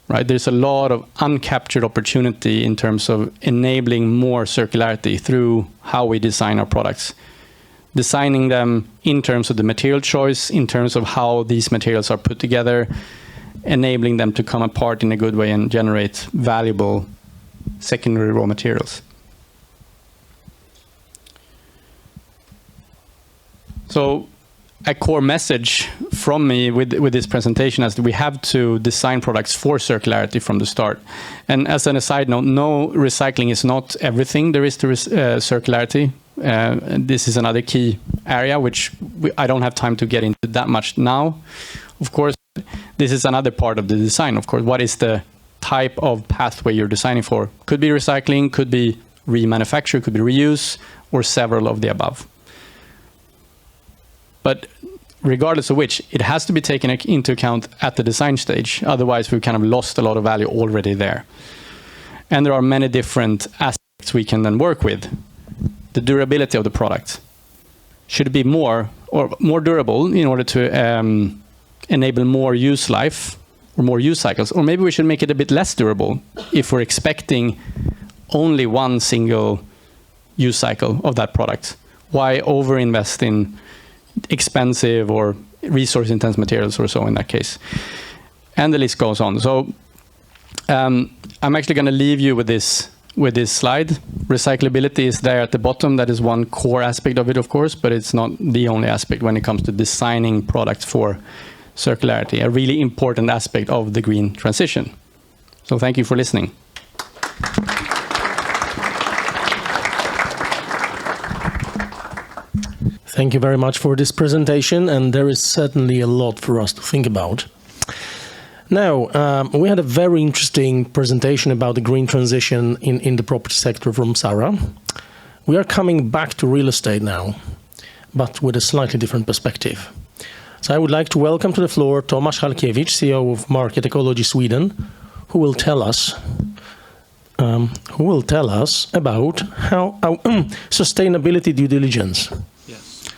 [SPEAKER 7] right? There's a lot of uncaptured opportunity in terms of enabling more circularity through how we design our products. Designing them in terms of the material choice, in terms of how these materials are put together, enabling them to come apart in a good way and generate valuable secondary raw materials. So a core message from me with this presentation is that we have to design products for circularity from the start. And as an aside note, no, recycling is not everything there is to circularity. This is another key area which I don't have time to get into that much now. Of course, this is another part of the design. Of course, what is the type of pathway you're designing for? Could be recycling, could be remanufacture, could be reuse, or several of the above. But regardless of which, it has to be taken into account at the design stage. Otherwise, we've kind of lost a lot of value already there. And there are many different aspects we can then work with. The durability of the product. Should it be more durable in order to enable more use life or more use cycles? Or maybe we should make it a bit less durable if we're expecting only one single use cycle of that product. Why overinvest in expensive or resource-intense materials or so in that case? And the list goes on. So I'm actually going to leave you with this slide. Recyclability is there at the bottom. That is one core aspect of it, of course, but it's not the only aspect when it comes to designing products for circularity, a really important aspect of the green transition. So thank you for listening.
[SPEAKER 3] Thank you very much for this presentation, and there is certainly a lot for us to think about. Now, we had a very interesting presentation about the green transition in the property sector from Sarah. We are coming back to real estate now, but with a slightly different perspective. So I would like to welcome to the floor Tomasz Halkiewicz, CEO of Market Ecology Sweden, who will tell us about how sustainability due diligence. Yes.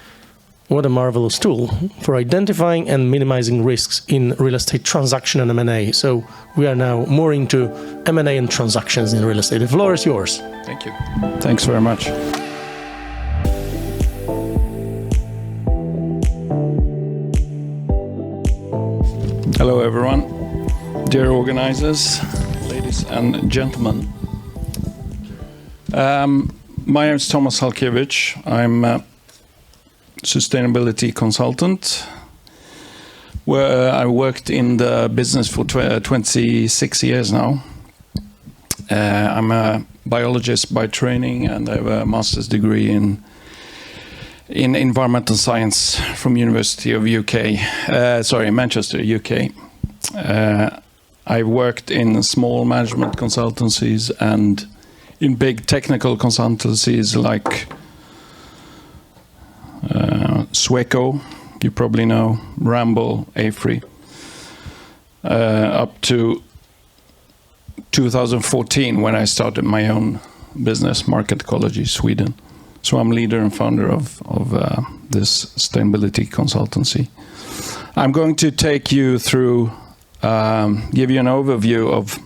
[SPEAKER 3] What a marvelous tool for identifying and minimizing risks in real estate transaction and M&A. So we are now more into M&A and transactions in real estate. The floor is yours.
[SPEAKER 8] Thank you. Thanks very much. Hello everyone, dear organizers, ladies and gentlemen. My name is Tomasz Halkiewicz. I'm a sustainability consultant. Where I worked in the business for 26 years now. I'm a biologist by training, and I have a master's degree in environmental science from University of Manchester, UK. I worked in small management consultancies and in big technical consultancies like Sweco, you probably know, Rambo, AFRY, up to 2014 when I started my own business, Market Ecology Sweden. So I'm leader and founder of this sustainability consultancy. I'm going to take you through, give you an overview of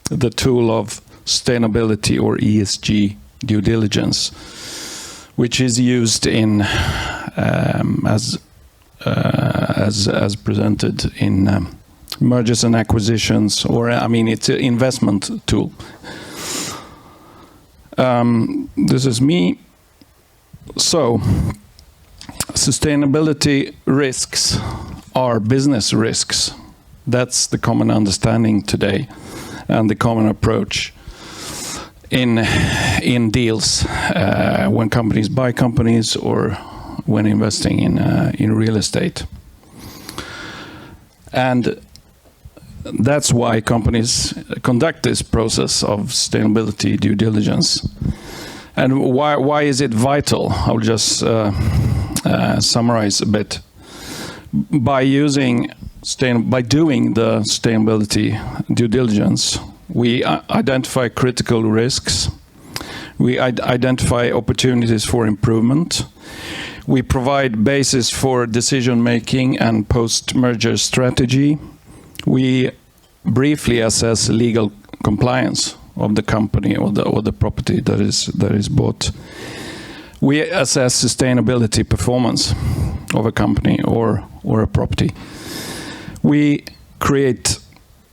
[SPEAKER 8] the tool of sustainability or ESG due diligence, which is used in as presented in mergers and acquisitions, or it's an investment tool. This is me. So, sustainability risks are business risks. That's the common understanding today, and the common approach in deals when companies buy companies or when investing in real estate. And that's why companies conduct this process of sustainability due diligence. And why is it vital? I'll just summarize a bit. By doing the sustainability due diligence, we identify critical risks. We identify opportunities for improvement. We provide basis for decision making and post-merger strategy. We briefly assess legal compliance of the company or the property that is bought. We assess sustainability performance of a company or a property. We create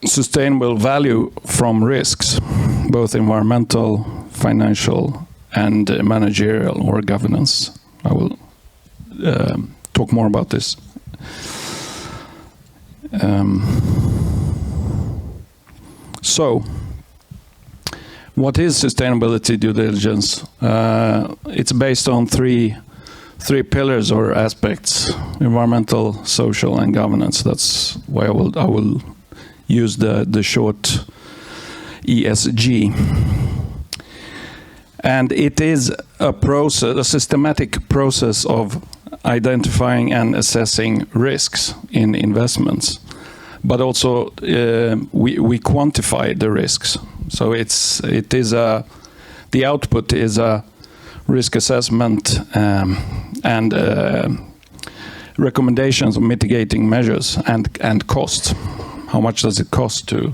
[SPEAKER 8] sustainable value from risks, both environmental, financial, and managerial or governance. I will talk more about this. So, what is sustainability due diligence? It's based on three pillars or aspects: environmental, social, and governance. That's why I will use the short ESG. And it is a systematic process of identifying and assessing risks in investments, but also we quantify the risks. So the output is a risk assessment and recommendations of mitigating measures and cost. How much does it cost to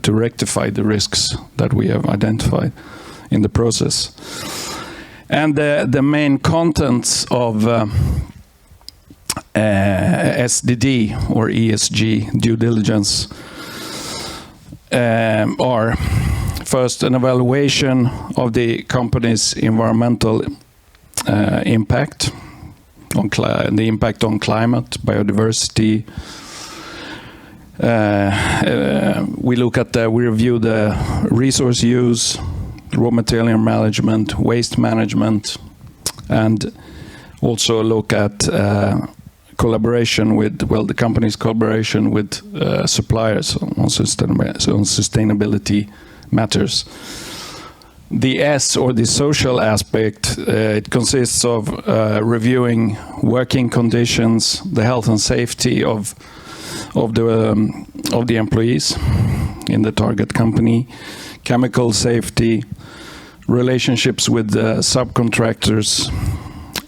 [SPEAKER 8] rectify the risks that we have identified in the process? And the main contents of SDD or ESG due diligence are first an evaluation of the company's environmental impact, the impact on climate, biodiversity. We review the resource use, raw material management, waste management, and also look at collaboration with, well, the company's collaboration with suppliers on sustainability matters. The S, or the social aspect, it consists of reviewing working conditions, the health and safety of the employees in the target company, chemical safety, relationships with subcontractors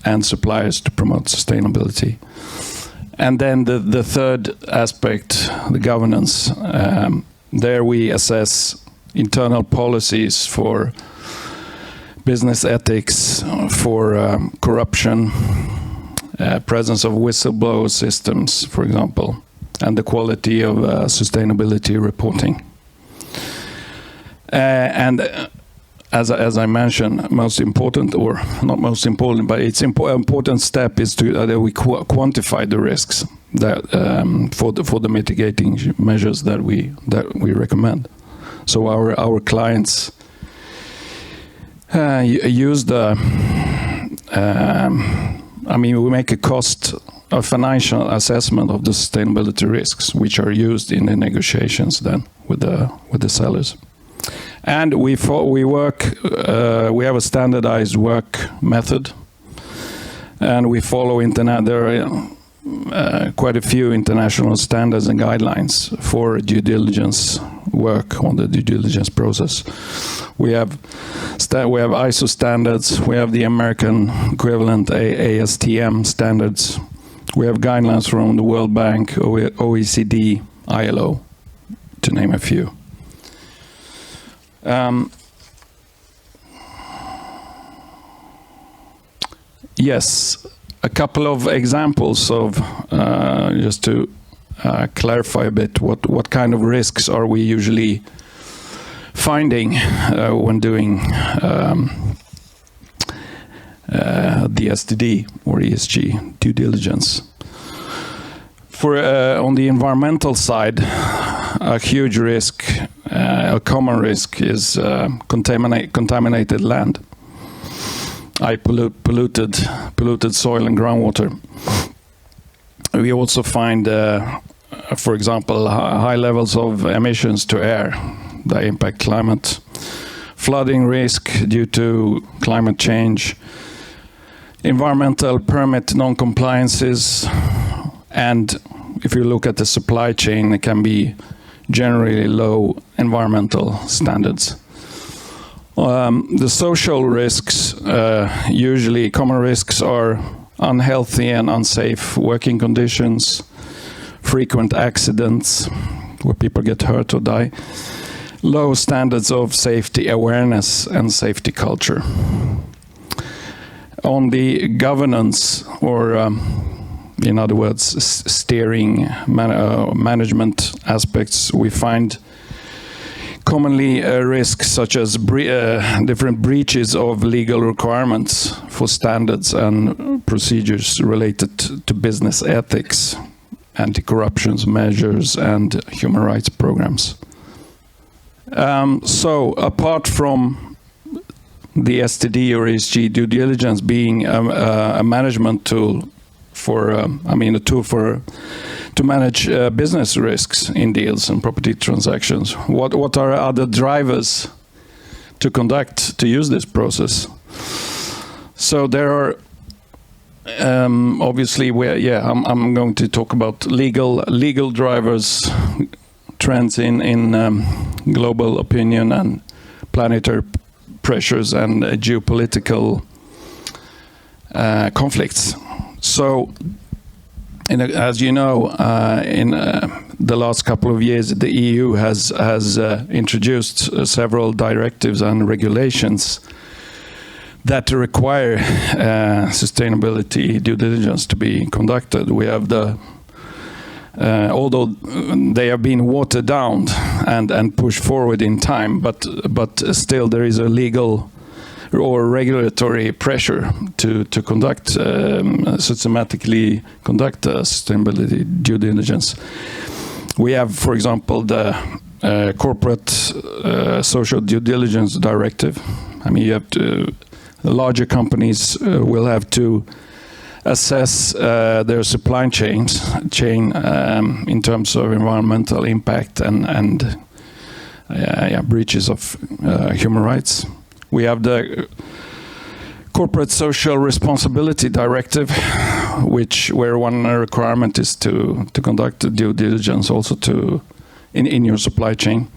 [SPEAKER 8] and suppliers to promote sustainability. And then the third aspect, the governance. There we assess internal policies for business ethics, for corruption, presence of whistleblower systems, for example, and the quality of sustainability reporting. And as I mentioned, most important, or not most important, but it's important step is to that we quantify the risks that for the mitigating measures that we recommend. So our clients use the. I mean, we make a financial assessment of the sustainability risks, which are used in the negotiations then with the sellers. And we work. We have a standardized work method, and we follow internet. There are quite a few international standards and guidelines for due diligence work on the due diligence process. We have ISO standards. We have the American equivalent ASTM standards. We have guidelines from the World Bank, OECD, ILO, to name a few. Yes, a couple of examples of just to clarify a bit what kind of risks are we usually finding when doing the SDD or ESG due diligence. For on the environmental side, a huge risk, a common risk is contaminated land, polluted soil and groundwater. We also find, for example, high levels of emissions to air that impact climate, flooding risk due to climate change, environmental permit non-compliances, and if you look at the supply chain, it can be generally low environmental standards. The social risks, usually common risks, are unhealthy and unsafe working conditions, frequent accidents where people get hurt or die, low standards of safety awareness and safety culture. On the governance, or in other words, steering management aspects, we find commonly risks such as different breaches of legal requirements for standards and procedures related to business ethics, anti-corruption measures, and human rights programs. So apart from the STD or ESG due diligence being a management tool for, a tool to manage business risks in deals and property transactions, what are other drivers to use this process? So there are obviously I'm going to talk about legal drivers, trends in global opinion and planetary pressures and geopolitical conflicts. So, as you know, in the last couple of years, the EU has introduced several directives and regulations that require sustainability due diligence to be conducted. We have although they have been watered down and pushed forward in time, but still there is a legal or regulatory pressure to conduct systematically conduct sustainability due diligence. We have, for example, the corporate social due diligence directive. I mean, you have to, the larger companies will have to assess their supply chain in terms of environmental impact and breaches of human rights. We have the Corporate Social Responsibility Directive, where one requirement is to conduct a due diligence also in your supply chain.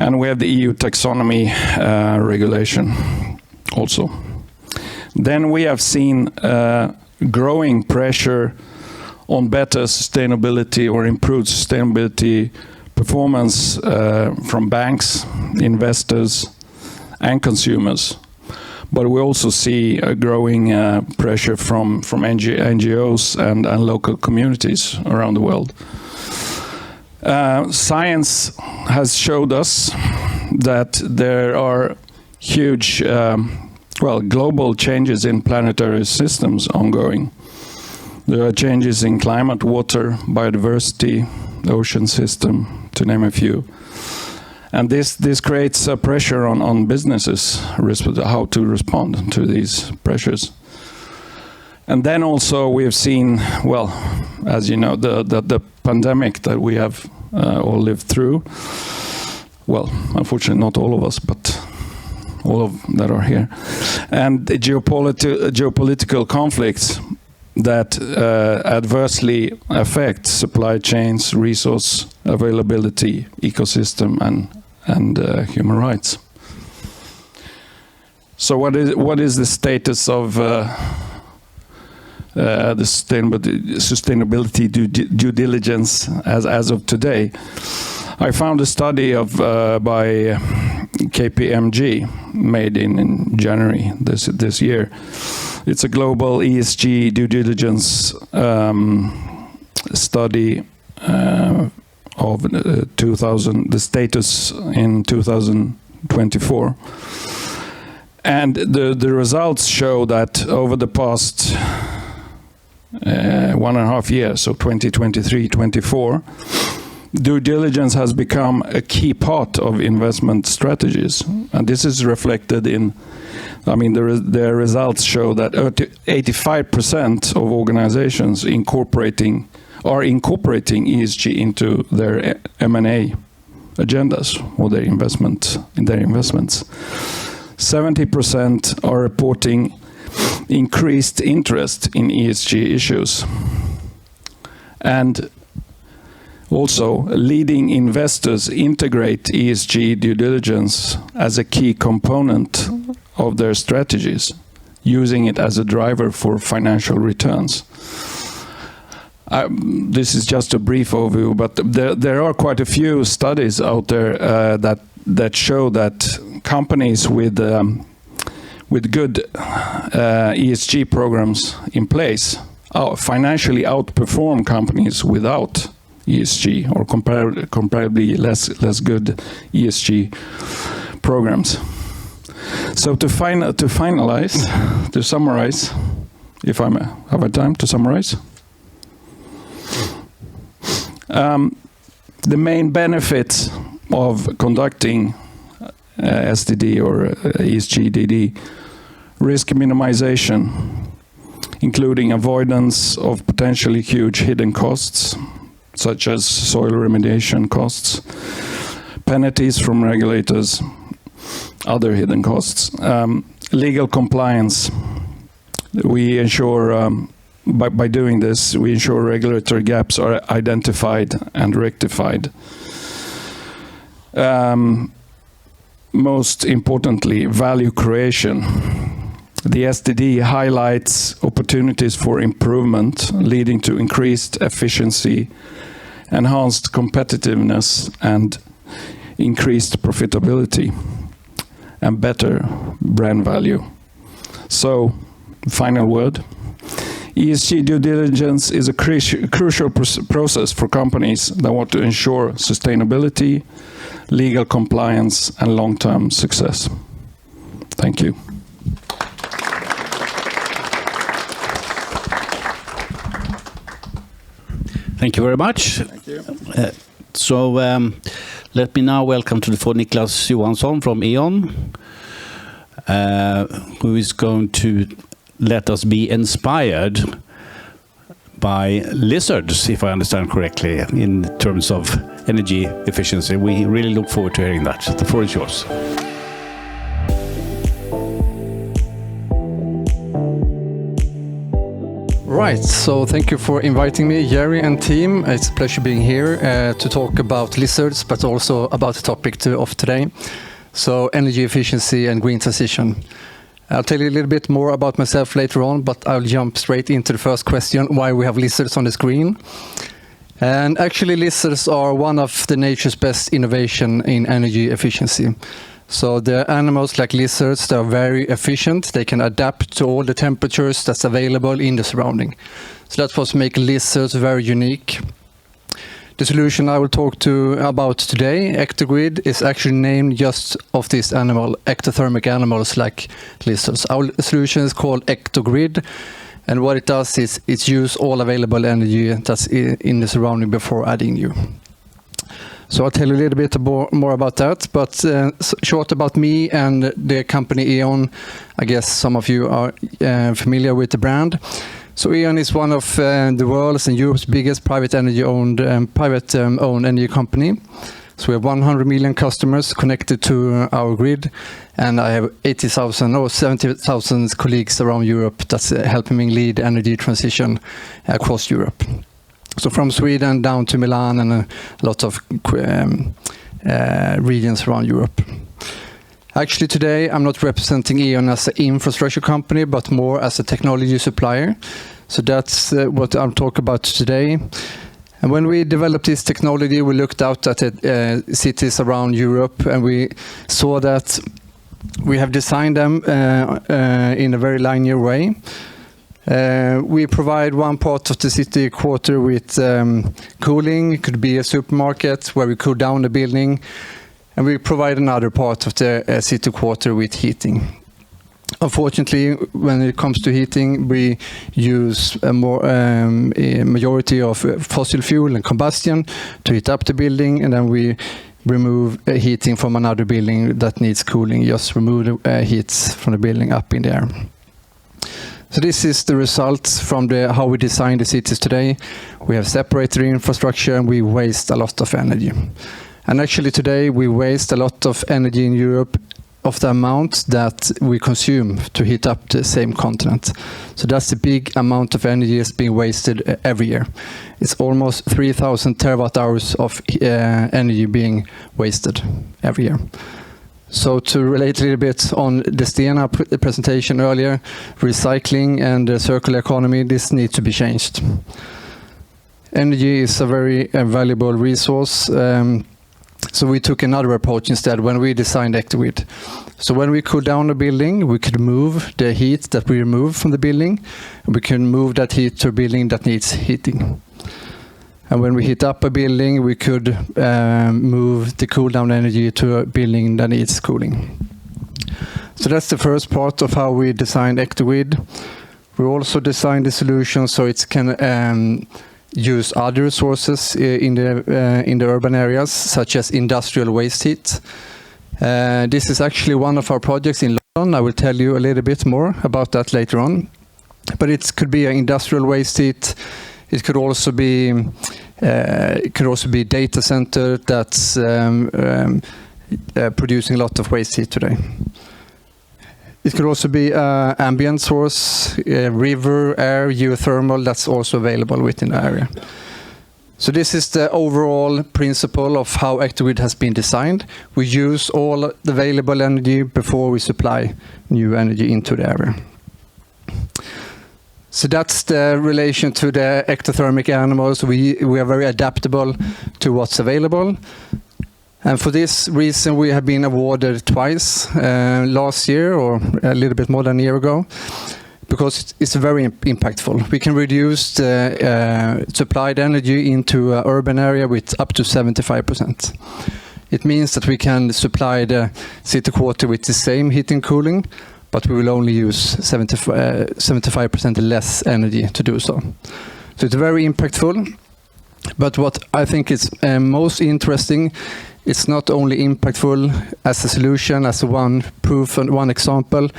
[SPEAKER 8] And we have the EU taxonomy regulation also. Then we have seen growing pressure on better sustainability or improved sustainability performance from banks, investors, and consumers. But we also see a growing pressure from NGOs and local communities around the world. Science has showed us that there are huge global changes in planetary systems ongoing. There are changes in climate, water, biodiversity, the ocean system, to name a few. And this creates a pressure on businesses how to respond to these pressures. And then also we have seen, well, as you know, the pandemic that we have all lived through. Well, unfortunately not all of us, but all of that are here. And the geopolitical conflicts that adversely affect supply chains, resource availability, ecosystem, and human rights. So what is the status of the sustainability due diligence as of today? I found a study by KPMG made in January this year. It's a global ESG due diligence study of the status in 2024. And the results show that over the past 1.5 years, so 2023-24, due diligence has become a key part of investment strategies. And this is reflected in, the results show that 85% of organizations are incorporating ESG into their M&A agendas or their investments. 70% are reporting increased interest in ESG issues. And also, leading investors integrate ESG due diligence as a key component of their strategies, using it as a driver for financial returns. This is just a brief overview, but there are quite a few studies out there that show that companies with good ESG programs in place financially outperform companies without ESG or comparably less good ESG programs. So to summarize, if I have time to summarize, the main benefits of conducting SDD or ESG DD: risk minimization, including avoidance of potentially huge hidden costs, such as soil remediation costs, penalties from regulators, other hidden costs. Legal compliance. We ensure, by doing this, we ensure regulatory gaps are identified and rectified. Most importantly, value creation. The SDD highlights opportunities for improvement, leading to increased efficiency, enhanced competitiveness, and increased profitability, and better brand value. So, final word. ESG due diligence is a crucial process for companies that want to ensure sustainability, legal compliance, and long-term success. Thank you.
[SPEAKER 2] Thank you very much.
[SPEAKER 8] Thank you.
[SPEAKER 2] Let me now welcome to the floor Niklas Johansson from Eon, who is going to let us be inspired by lizards, if I understand correctly, in terms of energy efficiency. We really look forward to hearing that. The floor is yours.
[SPEAKER 9] Right, so thank you for inviting me, Jerry and team. It's a pleasure being here to talk about lizards, but also about the topic of today. So energy efficiency and green transition. I'll tell you a little bit more about myself later on, but I'll jump straight into the first question, why we have lizards on the screen. And actually lizards are one of the nature's best innovation in energy efficiency. So the animals like lizards, they're very efficient. They can adapt to all the temperatures that's available in the surrounding. So that's what makes lizards very unique. The solution I will talk about today, Ectogrid, is actually named just of this animal, ectothermic animals like lizards. Our solution is called Ectogrid, and what it does is it uses all available energy that's in the surrounding before adding new. So I'll tell you a little bit more about that, but short about me and the company Eon. I guess some of you are familiar with the brand. So Eon is one of the world's and Europe's biggest private-owned energy company. So we have 100 million customers connected to our grid, and I have 80,000 or 70,000 colleagues around Europe that's helping me lead energy transition across Europe. So from Sweden down to Milan and a lot of regions around Europe. Actually today I'm not representing Eon as an infrastructure company, but more as a technology supplier. So that's what I'm talking about today. And when we developed this technology, we looked out at cities around Europe, and we saw that we have designed them in a very linear way. We provide one part of the city quarter with cooling. It could be a supermarket where we cool down the building. And we provide another part of the city quarter with heating. Unfortunately, when it comes to heating, we use a majority of fossil fuel and combustion to heat up the building, and then we remove heating from another building that needs cooling, just remove the heat from the building up in the air. So this is the results from how we design the cities today. We have separated infrastructure and we waste a lot of energy. And actually today we waste a lot of energy in Europe of the amount that we consume to heat up the same continent. So that's a big amount of energy that's being wasted every year. It's almost 3,000 terawatt hours of energy being wasted every year. So to relate a little bit on the Stena presentation earlier, recycling and the circular economy, this needs to be changed. Energy is a very valuable resource. So we took another approach instead when we designed Ectogrid. So when we cool down a building, we could move the heat that we remove from the building, and we can move that heat to a building that needs heating. And when we heat up a building, we could move the cool down energy to a building that needs cooling. So that's the first part of how we designed Ectogrid. We also designed the solution so it can use other resources in the urban areas, such as industrial waste heat. This is actually one of our projects in London. I will tell you a little bit more about that later on. But it could be an industrial waste heat. It could also be data center that's producing a lot of waste heat today. It could also be ambient source, river, air, geothermal, that's also available within the area. So this is the overall principle of how Ectogrid has been designed. We use all the available energy before we supply new energy into the area. So that's the relation to the ectothermic animals. We are very adaptable to what's available. And for this reason, we have been awarded twice last year, or a little bit more than a year ago, because it's very impactful. We can reduce the supplied energy into an urban area with up to 75%. It means that we can supply the city quarter with the same heating and cooling, but we will only use 75% less energy to do so. So it's very impactful. But what I think is most interesting it's not only impactful as a solution, as one proof and one example,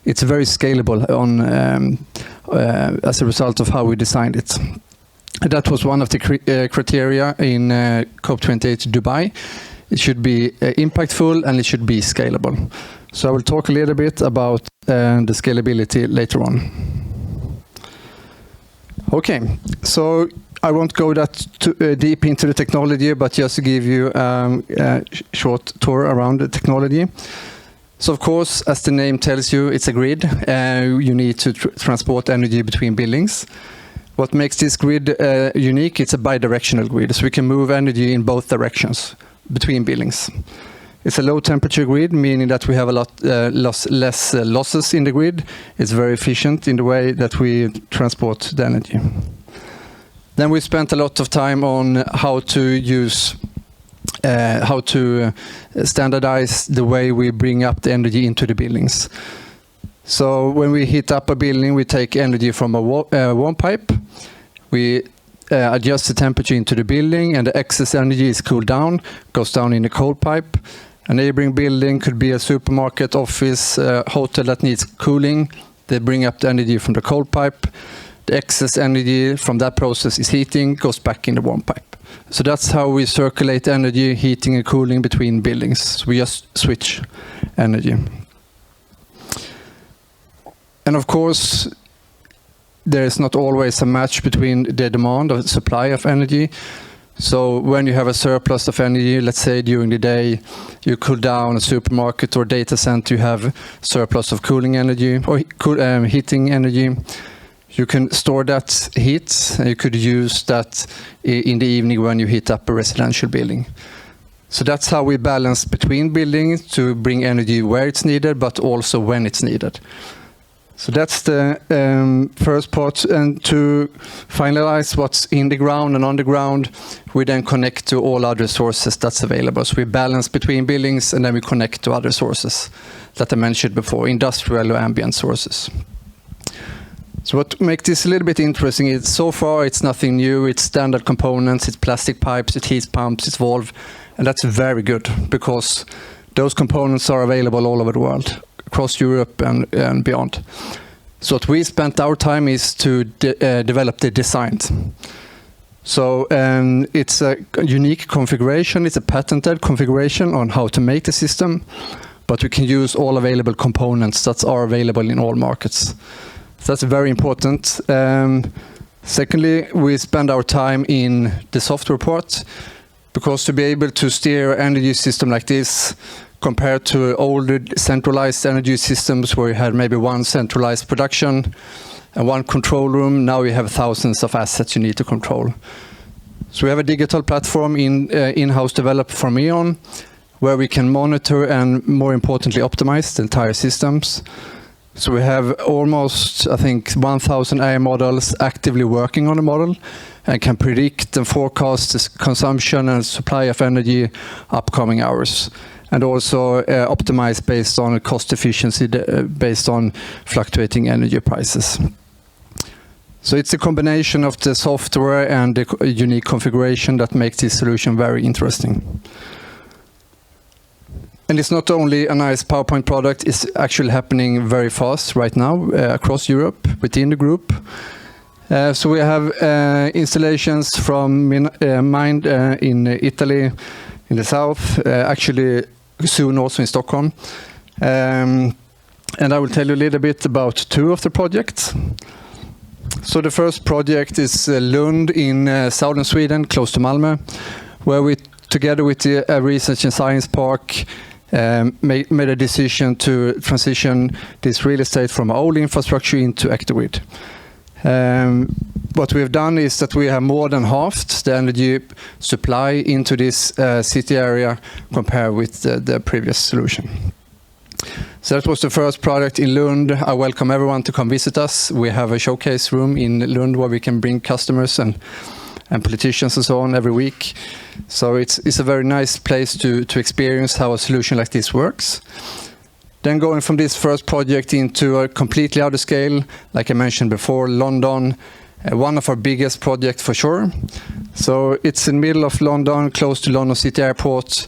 [SPEAKER 9] it's very scalable as a result of how we designed it. That was one of the criteria in COP28 Dubai. It should be impactful and it should be scalable. So I will talk a little bit about the scalability later on. Okay, so I won't go that deep into the technology, but just to give you a short tour around the technology. So of course, as the name tells you, it's a grid. You need to transport energy between buildings. What makes this grid unique, it's a bidirectional grid, so we can move energy in both directions between buildings. It's a low temperature grid, meaning that we have a lot less losses in the grid. It's very efficient in the way that we transport the energy. Then we spent a lot of time on how to standardize the way we bring up the energy into the buildings. So when we heat up a building, we take energy from a warm pipe. We adjust the temperature into the building, and the excess energy is cooled down, goes down in the cold pipe. A neighboring building could be a supermarket, office, hotel that needs cooling. They bring up the energy from the cold pipe. The excess energy from that process is heating, goes back in the warm pipe. So that's how we circulate energy, heating and cooling between buildings. So we just switch energy. And of course, there is not always a match between the demand or supply of energy. So when you have a surplus of energy, let's say during the day, you cool down a supermarket or data center, you have surplus of cooling energy or heating energy. You can store that heat, and you could use that in the evening when you heat up a residential building. So that's how we balance between buildings to bring energy where it's needed, but also when it's needed. So that's the first part. And to finalize what's in the ground and on the ground, we then connect to all other sources that's available. So we balance between buildings, and then we connect to other sources that I mentioned before, industrial or ambient sources. So what makes this a little bit interesting is so far it's nothing new. It's standard components, it's plastic pipes, it's heat pumps, it's valve, and that's very good because those components are available all over the world, across Europe and beyond. So what we spent our time is to develop the design. So it's a unique configuration, it's a patented configuration on how to make the system, but we can use all available components that are available in all markets. So that's very important. Secondly, we spend our time in the software part, because to be able to steer an energy system like this, compared to older centralized energy systems where you had maybe one centralized production and one control room, now you have thousands of assets you need to control. So we have a digital platform in-house developed from Eon, where we can monitor and, more importantly, optimize the entire systems. So we have almost, I think, 1,000 AI models actively working on a model and can predict and forecast the consumption and supply of energy upcoming hours, and also optimize based on cost efficiency based on fluctuating energy prices. So it's a combination of the software and the unique configuration that makes this solution very interesting. And it's not only a nice PowerPoint product, it's actually happening very fast right now across Europe within the group. So we have installations from Mind in Italy, in the south, actually soon also in Stockholm. And I will tell you a little bit about two of the projects. So the first project is Lund in southern Sweden, close to Malmö, where we, together with the Research and Science Park, made a decision to transition this real estate from our old infrastructure into EctoGrid. What we have done is that we have more than halved the energy supply into this city area compared with the previous solution. So that was the first project in Lund. I welcome everyone to come visit us. We have a showcase room in Lund where we can bring customers and politicians and so on every week. So it's a very nice place to experience how a solution like this works. Then going from this first project into a completely other scale, like I mentioned before, London, one of our biggest projects for sure. So it's in the middle of London, close to London City Airport,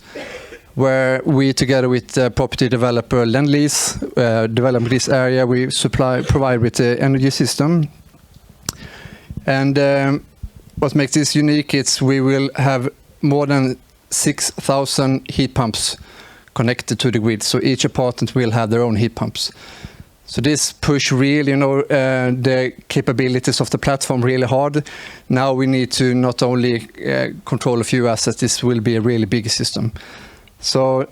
[SPEAKER 9] where we, together with the property developer Lendlease, develop this area. We provide with the energy system. And what makes this unique is we will have more than 6,000 heat pumps connected to the grid. So each apartment will have their own heat pumps. So this push really, the capabilities of the platform really hard. Now we need to not only control a few assets, this will be a really big system. So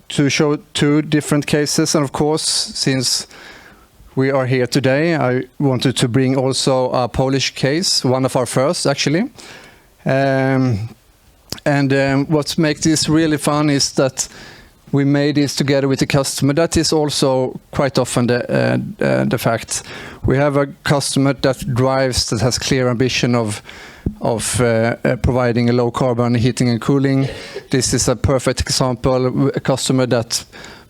[SPEAKER 9] to show 2 different cases, and of course, since we are here today, I wanted to bring also a Polish case, one of our first actually. What makes this really fun is that we made this together with the customer. That is also quite often the fact. We have a customer that has clear ambition of providing a low carbon heating and cooling. This is a perfect example, a customer that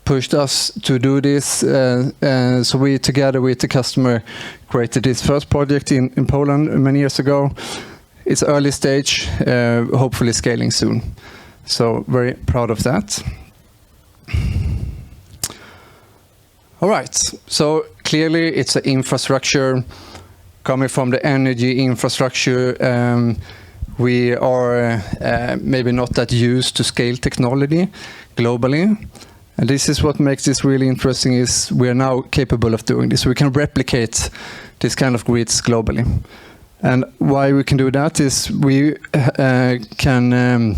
[SPEAKER 9] pushed us to do this. So we, together with the customer, created this first project in Poland many years ago. It's early stage, hopefully scaling soon. So very proud of that. All right, so clearly it's an infrastructure coming from the energy infrastructure. We are maybe not that used to scale technology globally. And this is what makes this really interesting, is we are now capable of doing this. We can replicate this kind of grids globally. And why we can do that is we can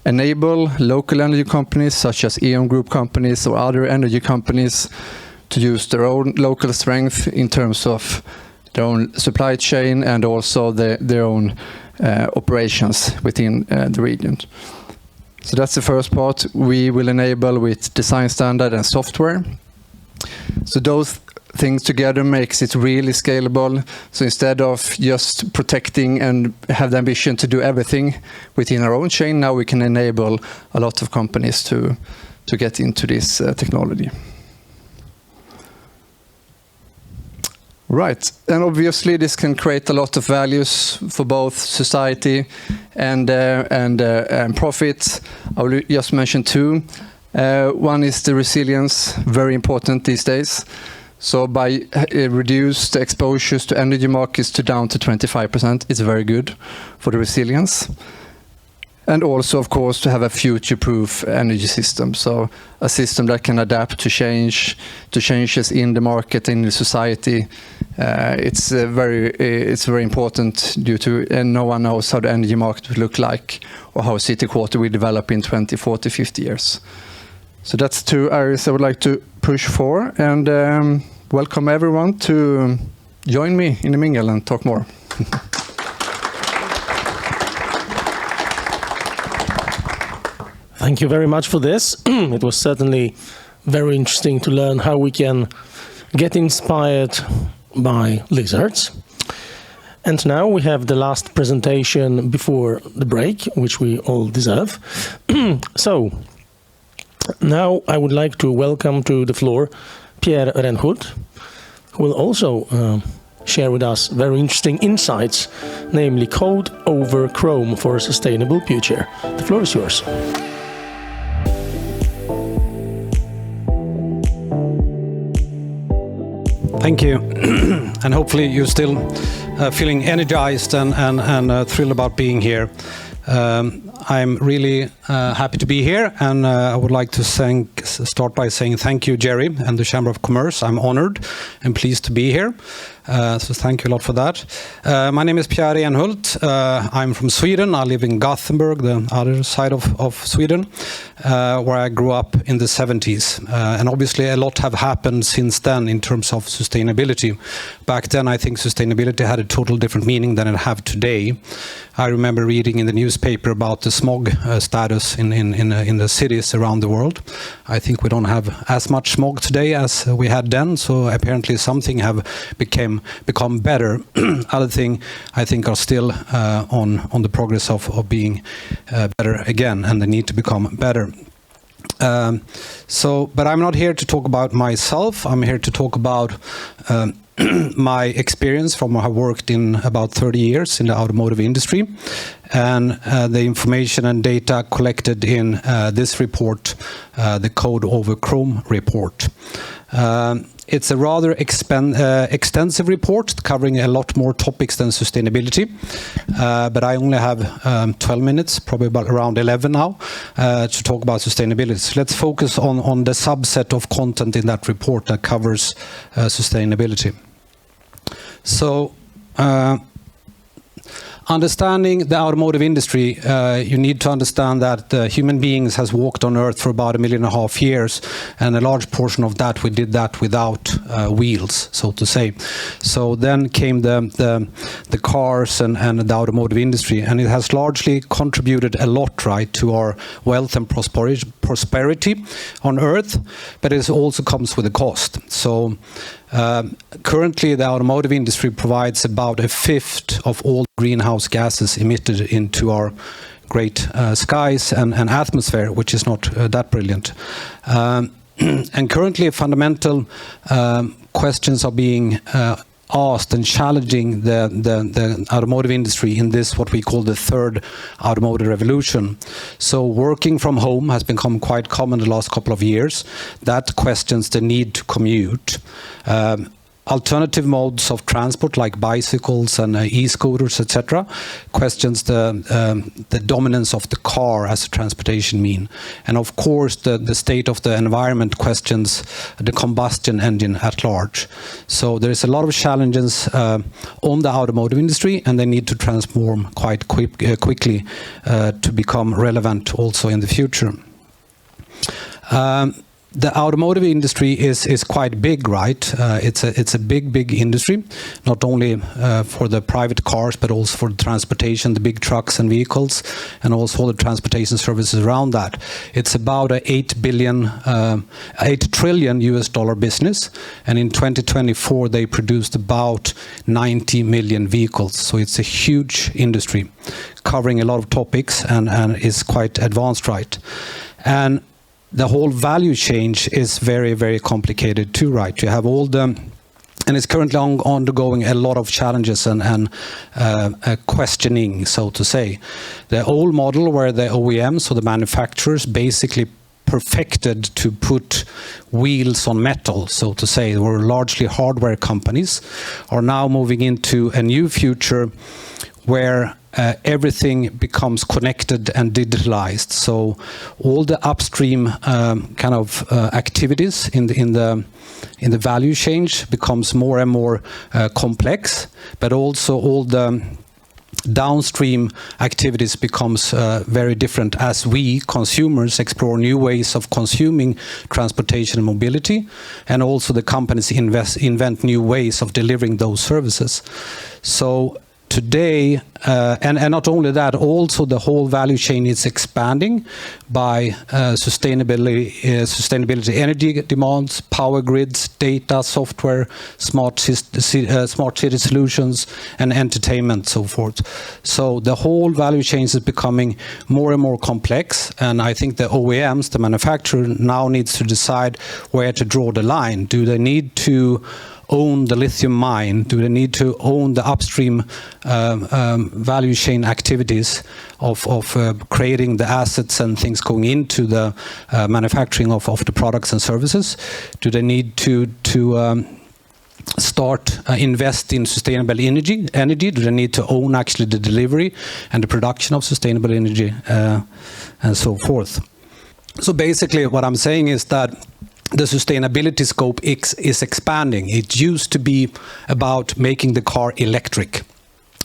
[SPEAKER 9] enable local energy companies such as Eon Group companies or other energy companies to use their own local strength in terms of their own supply chain and also their own operations within the region. So that's the first part. We will enable with design standard and software. So those things together makes it really scalable. So instead of just protecting and have the ambition to do everything within our own chain, now we can enable a lot of companies to get into this technology. Right, and obviously this can create a lot of values for both society and profit. I will just mention 2. One is the resilience, very important these days. So by reduce the exposures to energy markets down to 25%, it's very good for the resilience. And also, of course, to have a future-proof energy system. So a system that can adapt to changes in the market, in the society. It's very important due to, and no one knows how the energy market will look like or how city quarter will develop in 20, 40, 50 years. So that's 2 areas I would like to push for, and welcome everyone to join me in the mingle and talk more.
[SPEAKER 3] Thank you very much for this. It was certainly very interesting to learn how we can get inspired by lizards. And now we have the last presentation before the break, which we all deserve. So now I would like to welcome to the floor Pierre Renhult, who will also share with us very interesting insights, namely code over Chrome for a sustainable future. The floor is yours.
[SPEAKER 10] Thank you. And hopefully you're still feeling energized and thrilled about being here. I'm really happy to be here, and I would like to start by saying thank you, Jerry, and the Chamber of Commerce. I'm honored and pleased to be here. So thank you a lot for that. My name is Pierre Renhult. I'm from Sweden. I live in Gothenburg, the other side of Sweden, where I grew up in the 70s. And obviously a lot have happened since then in terms of sustainability. Back then, I think sustainability had a total different meaning than it have today. I remember reading in the newspaper about the smog status in the cities around the world. I think we don't have as much smog today as we had then, so apparently something have become better. Other things I think are still on the progress of being better again, and they need to become better. But I'm not here to talk about myself. I'm here to talk about my experience from I have worked in about 30 years in the automotive industry, and the information and data collected in this report, the Code over Chrome report. It's a rather extensive report covering a lot more topics than sustainability, but I only have 12 minutes, probably about around 11 now, to talk about sustainability. So let's focus on the subset of content in that report that covers sustainability. So, understanding the automotive industry, you need to understand that human beings has walked on Earth for about 1.5 million years, and a large portion of that we did that without wheels, so to say. So then came the cars and the automotive industry, and it has largely contributed a lot, right, to our wealth and prosperity on Earth, but it also comes with a cost. So currently, the automotive industry provides about 1/5 of all greenhouse gases emitted into our great skies and atmosphere, which is not that brilliant. And currently, fundamental questions are being asked and challenging the automotive industry in this, what we call the third automotive revolution. So working from home has become quite common the last couple of years. That questions the need to commute. Alternative modes of transport like bicycles and e-scooters, etc., questions the dominance of the car as a transportation mean. And of course, the state of the environment questions the combustion engine at large. So there is a lot of challenges on the automotive industry, and they need to transform quite quickly to become relevant also in the future. The automotive industry is quite big, right? It's a big industry, not only for the private cars, but also for the transportation, the big trucks and vehicles, and also all the transportation services around that. It's about a $8 trillion US business, and in 2024 they produced about 90 million vehicles. So it's a huge industry covering a lot of topics and is quite advanced, right? And the whole value chain is very, very complicated too, right? You have all the, and it's currently undergoing a lot of challenges and questioning, so to say. The old model where the OEMs, or the manufacturers, basically perfected to put wheels on metal, so to say, they were largely hardware companies, are now moving into a new future where everything becomes connected and digitalized. So all the upstream kind of activities in the value chain becomes more and more complex, but also all the downstream activities becomes very different as we consumers explore new ways of consuming transportation and mobility, and also the companies invent new ways of delivering those services. So today, and not only that, also the whole value chain is expanding by sustainability energy demands, power grids, data, software, smart city solutions, and entertainment, so forth. So the whole value chain is becoming more and more complex, and I think the OEMs, the manufacturer, now needs to decide where to draw the line. Do they need to own the lithium mine? Do they need to own the upstream value chain activities of creating the assets and things going into the manufacturing of the products and services? Do they need to start invest in sustainable energy? Do they need to own actually the delivery and the production of sustainable energy and so forth? So basically what I'm saying is that the sustainability scope is expanding. It used to be about making the car electric.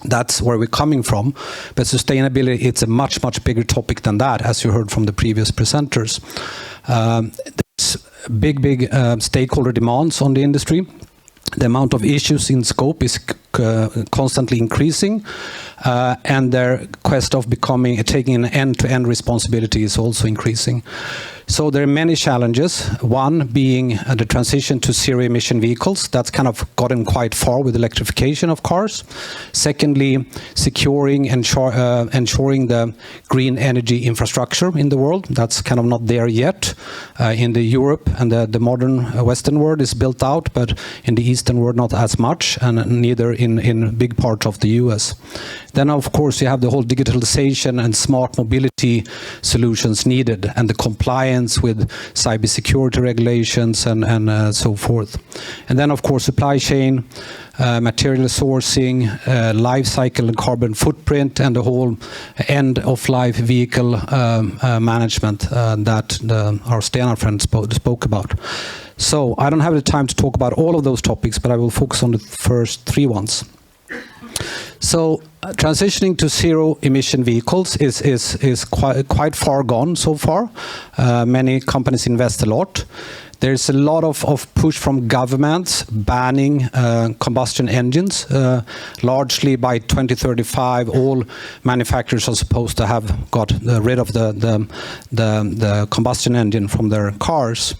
[SPEAKER 10] That's where we're coming from. But sustainability, it's a much bigger topic than that, as you heard from the previous presenters. There's big stakeholder demands on the industry. The amount of issues in scope is constantly increasing, and their quest of taking an end-to-end responsibility is also increasing. So there are many challenges, one being the transition to zero-emission vehicles. That's kind of gotten quite far with electrification of cars. Secondly, securing and ensuring the green energy infrastructure in the world. That's kind of not there yet. In the Europe and the modern Western world is built out, but in the Eastern world not as much, and neither in big parts of the US. Then, of course, you have the whole digitalization and smart mobility solutions needed, and the compliance with cybersecurity regulations and so forth. And then, of course, supply chain, material sourcing, life cycle and carbon footprint, and the whole end-of-life vehicle management that our Stena friends spoke about. So I don't have the time to talk about all of those topics, but I will focus on the first three ones. So transitioning to zero-emission vehicles is quite far gone so far. Many companies invest a lot. There's a lot of push from governments banning combustion engines. Largely by 2035, all manufacturers are supposed to have got rid of the combustion engine from their cars.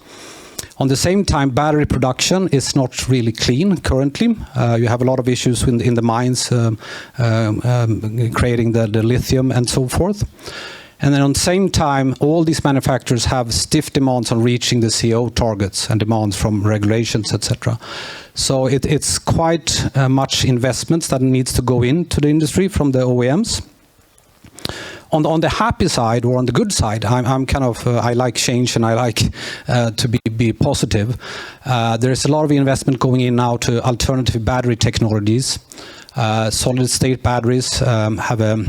[SPEAKER 10] On the same time, battery production is not really clean currently. You have a lot of issues in the mines creating the lithium and so forth. And then on the same time, all these manufacturers have stiff demands on reaching the CO targets and demands from regulations, etc. So it's quite much investments that needs to go into the industry from the OEMs. On the happy side, or on the good side, I'm kind of I like change and I like to be positive. There's a lot of investment going in now to alternative battery technologies. Solid state batteries have a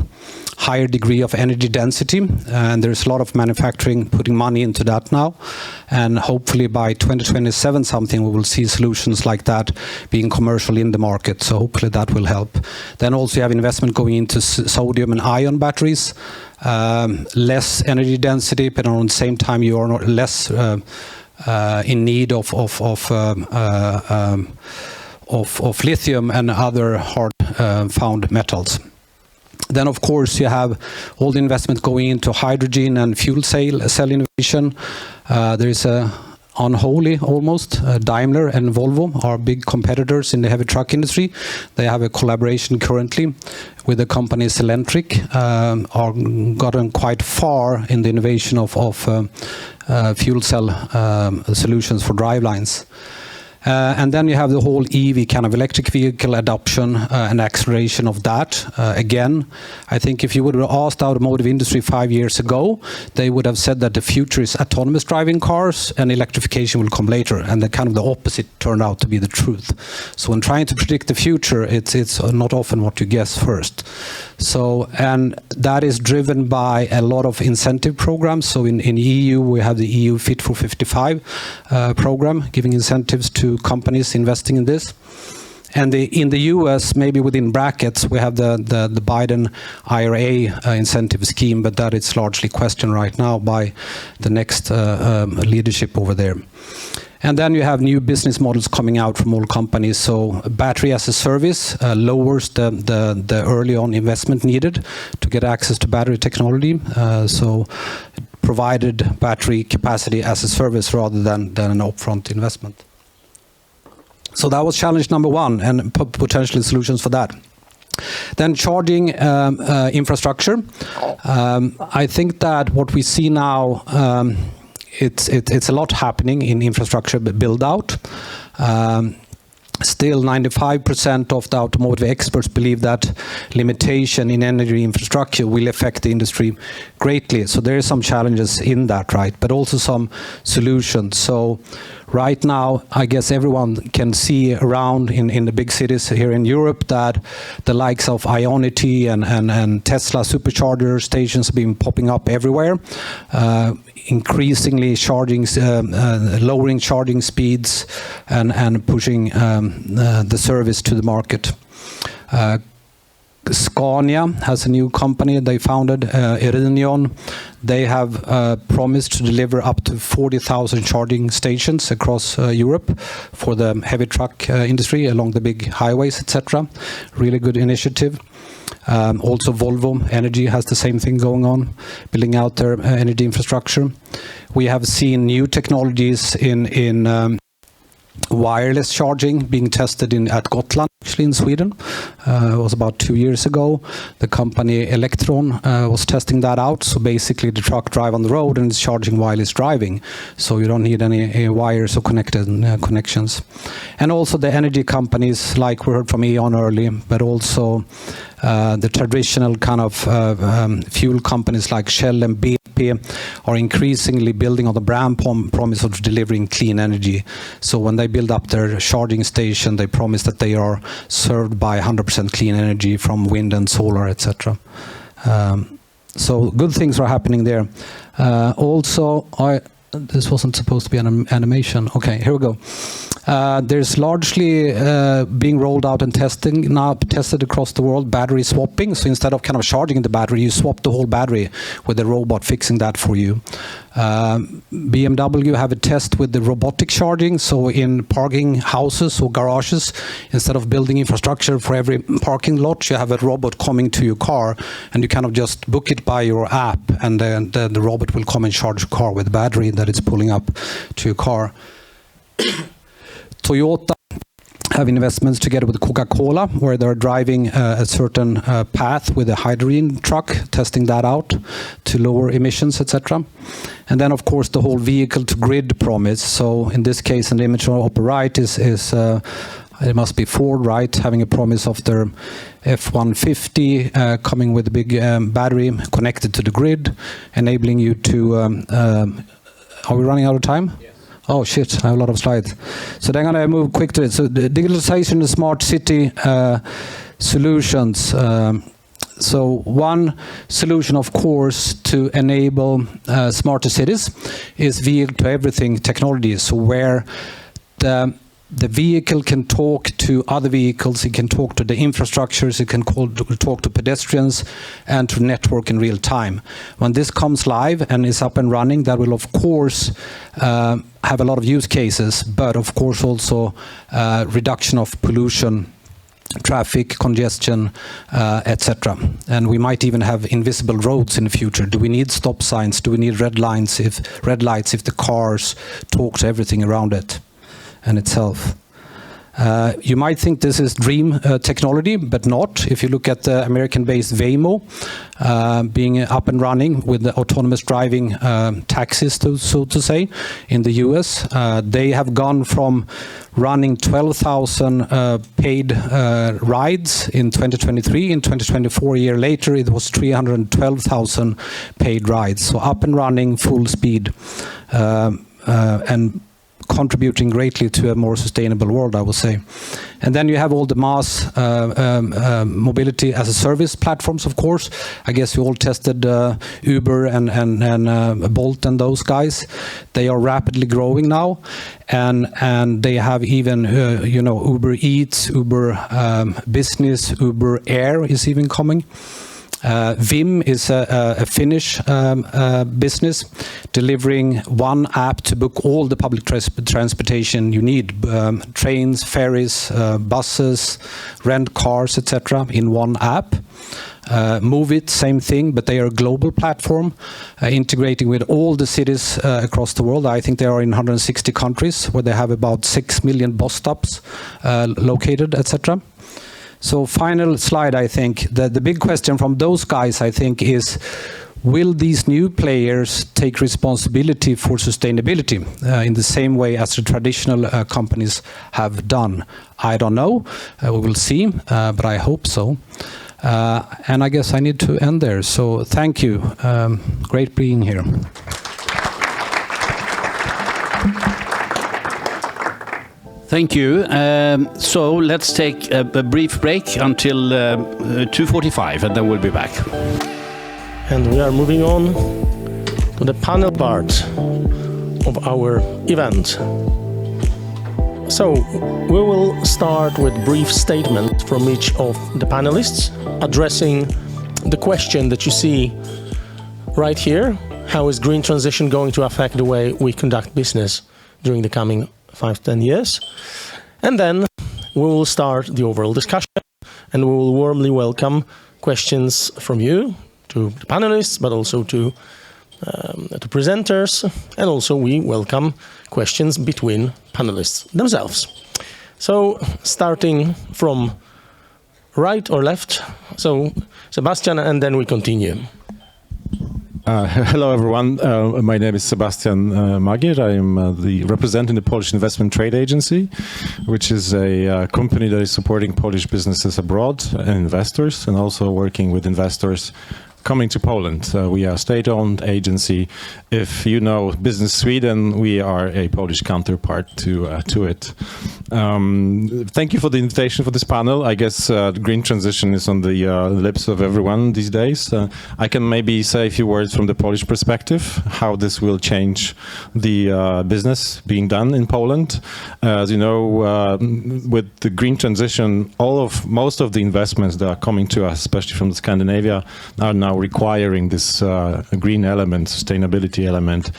[SPEAKER 10] higher degree of energy density, and there's a lot of manufacturing putting money into that now, and hopefully by 2027 something we will see solutions like that being commercial in the market, so hopefully that will help. Then also you have investment going into sodium and ion batteries, less energy density, but at the same time you are not less in need of lithium and other hard found metals. Then, of course, you have all the investment going into hydrogen and fuel cell innovation. There is a unholy, almost, Daimler and Volvo are big competitors in the heavy truck industry. They have a collaboration currently with the company Cellentrik, are gotten quite far in the innovation of fuel cell solutions for drivelines. And then you have the whole EV kind of electric vehicle adoption and acceleration of that. Again, I think if you would have asked the automotive industry 5 years ago, they would have said that the future is autonomous driving cars and electrification will come later. And the kind of the opposite turned out to be the truth. So when trying to predict the future, it's not often what you guess first. So, and that is driven by a lot of incentive programs. So in EU, we have the EU Fit for 55 program, giving incentives to companies investing in this. And in the US, maybe within brackets, we have the Biden IRA incentive scheme, but that is largely questioned right now by the next leadership over there. And then you have new business models coming out from all companies. So battery as a service lowers the early on investment needed to get access to battery technology. So provided battery capacity as a service rather than an upfront investment. So that was challenge number one, and potentially solutions for that. Then charging infrastructure. I think that what we see now, it's a lot happening in infrastructure build out. Still 95% of the automotive experts believe that limitation in energy infrastructure will affect the industry greatly. So there are some challenges in that, right? But also some solutions. So right now, I guess everyone can see around in the big cities here in Europe that the likes of Ionity and Tesla supercharger stations have been popping up everywhere. Increasingly lowering charging speeds and pushing the service to the market. Scania has a new company they founded, Eon. They have promised to deliver up to 40,000 charging stations across Europe for the heavy truck industry along the big highways, etc. Really good initiative. Also Volvo Energy has the same thing going on, building out their energy infrastructure. We have seen new technologies in wireless charging being tested at Gotland, actually in Sweden. It was about 2 years ago. The company Electron was testing that out. So basically the truck drive on the road and it's charging while it's driving. So you don't need any wires or connections. And also the energy companies, like we heard from Eon earlier, but also the traditional kind of fuel companies like Shell and BP are increasingly building on the brand promise of delivering clean energy. So when they build up their charging station, they promise that they are served by 100% clean energy from wind and solar, etc. So good things are happening there. Also, this wasn't supposed to be an animation. Okay, here we go. There's largely being rolled out and tested across the world, battery swapping. So instead of kind of charging the battery, you swap the whole battery with a robot fixing that for you. BMW have a test with the robotic charging. So in parking houses or garages, instead of building infrastructure for every parking lot, you have a robot coming to your car and you kind of just book it by your app, and then the robot will come and charge your car with the battery that it's pulling up to your car. Toyota have investments together with Coca-Cola, where they're driving a certain path with a hydrogen truck, testing that out to lower emissions, etc. And then, of course, the whole vehicle-to-grid promise. So in this case, an image on the upper right is it must be Ford, right, having a promise of their F-150 coming with a big battery connected to the grid, enabling you to... are we running out of time? Yes. Oh shit, I have a lot of slides. So then I'm going to move quick to it. So the digitalization and smart city solutions. So one solution, of course, to enable smarter cities is vehicle-to-everything technology. So where the vehicle can talk to other vehicles, it can talk to the infrastructures, it can talk to pedestrians and to network in real time. When this comes live and is up and running, that will of course have a lot of use cases, but of course also reduction of pollution, traffic, congestion, etc. And we might even have invisible roads in the future. Do we need stop signs? Do we need red lights if the cars talk to everything around it and itself? You might think this is dream technology, but not. If you look at the American-based Waymo being up and running with the autonomous driving taxis, so to say, in the US, they have gone from running 12,000 paid rides in 2023. In 2024, a year later, it was 312,000 paid rides. So up and running, full speed, and contributing greatly to a more sustainable world, I would say. And then you have all the mass mobility as a service platforms, of course. I guess you all tested Uber and Bolt and those guys. They are rapidly growing now, and they have even Uber Eats, Uber Business, Uber Air is even coming. Vim is a Finnish business delivering one app to book all the public transportation you need, trains, ferries, buses, rent cars, etc. in one app. Moveit, same thing, but they are a global platform integrating with all the cities across the world. I think they are in 160 countries where they have about 6 million bus stops located, etc. So final slide, I think, the big question from those guys, I think, is will these new players take responsibility for sustainability in the same way as the traditional companies have done? I don't know. We will see, but I hope so. And I guess I need to end there. So thank you. Great being here.
[SPEAKER 11] Thank you. So let's take a brief break until 2:45 and then we'll be back.
[SPEAKER 3] And we are moving on to the panel part of our event. So, we will start with brief statement from each of the panelists, addressing the question that you see right here. How is green transition going to affect the way we conduct business during the coming 5 to 10 years? And then we will start the overall discussion, and we will warmly welcome questions from you to the panelists, but also to presenters, and also we welcome questions between panelists themselves. So, starting from right or left, so Sebastian, and then we continue.
[SPEAKER 12] Hello, everyone. My name is Sebastian Magier. I am representing the Polish Investment Trade Agency, which is a company that is supporting Polish businesses abroad and investors, and also working with investors coming to Poland. We are a state-owned agency. If you know Business Sweden, we are a Polish counterpart to it. Thank you for the invitation for this panel. I guess green transition is on the lips of everyone these days. I can maybe say a few words from the Polish perspective, how this will change the business being done in Poland. As you know, with the green transition, most of the investments that are coming to us, especially from Scandinavia, are now requiring this green element, sustainability element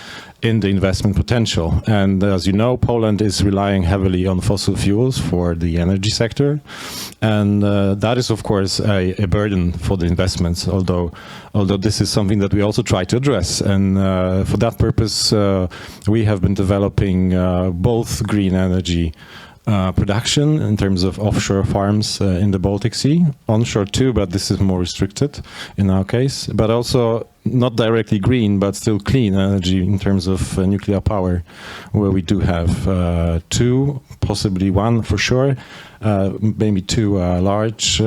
[SPEAKER 12] in the investment potential. And as you know, Poland is relying heavily on fossil fuels for the energy sector. And that is, of course, a burden for the investments, although this is something that we also try to address. And for that purpose, we have been developing both green energy production in terms of offshore farms in the Baltic Sea, onshore too, but this is more restricted in our case, but also not directly green, but still clean energy in terms of nuclear power, where we do have 2, possibly 1 for sure, maybe 2 large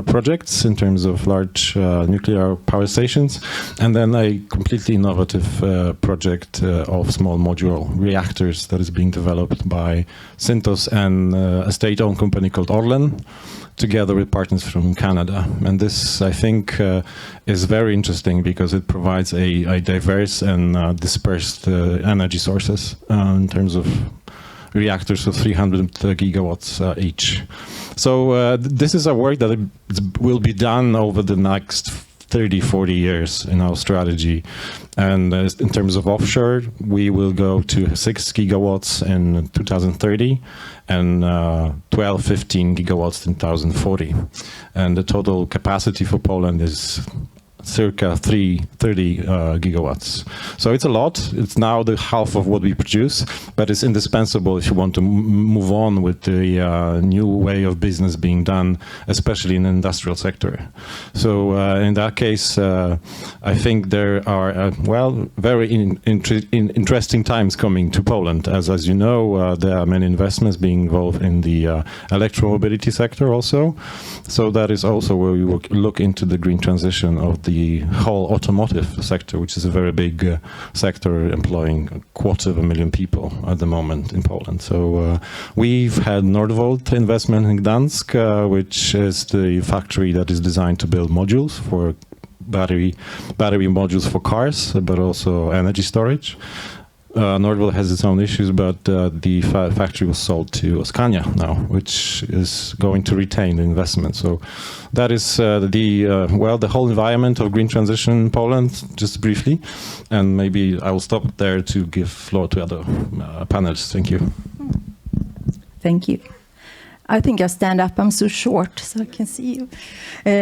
[SPEAKER 12] projects in terms of large nuclear power stations, and then a completely innovative project of small modular reactors that is being developed by Synthos and a state-owned company called Orlen, together with partners from Canada. And this, I think, is very interesting because it provides a diverse and dispersed energy sources in terms of reactors of 300 gigawatts each. So this is a work that will be done over the next 30, 40 years in our strategy. And in terms of offshore, we will go to 6 gigawatts in 2030 and 12, 15 gigawatts in 2040. And the total capacity for Poland is circa 330 gigawatts. So it's a lot. It's now the half of what we produce, but it's indispensable if you want to move on with the new way of business being done, especially in the industrial sector. So in that case, I think there are, very interesting times coming to Poland. As you know, there are many investments being involved in the electromobility sector also. So that is also where we will look into the green transition of the whole automotive sector, which is a very big sector employing 250,000 people at the moment in Poland. So we've had Nordvolt investment in Gdansk, which is the factory that is designed to build modules for battery modules for cars, but also energy storage. Nordvolt has its own issues, but the factory was sold to Scania now, which is going to retain the investment. So that is the whole environment of green transition in Poland, just briefly. And maybe I will stop there to give floor to other panelists. Thank you.
[SPEAKER 13] Thank you. I think I'll stand up. I'm so short, so I can see you.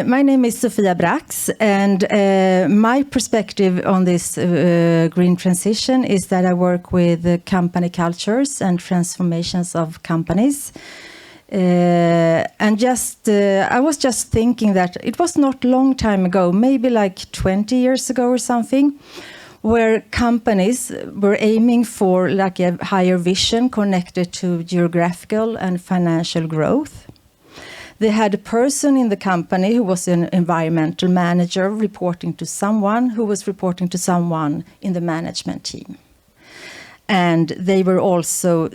[SPEAKER 13] My name is Sofia Brax, and my perspective on this green transition is that I work with company cultures and transformations of companies. And I was just thinking that it was not a long time ago, maybe like 20 years ago or something, where companies were aiming for like a higher vision connected to geographical and financial growth. They had a person in the company who was an environmental manager reporting to someone who was reporting to someone in the management team. And they were also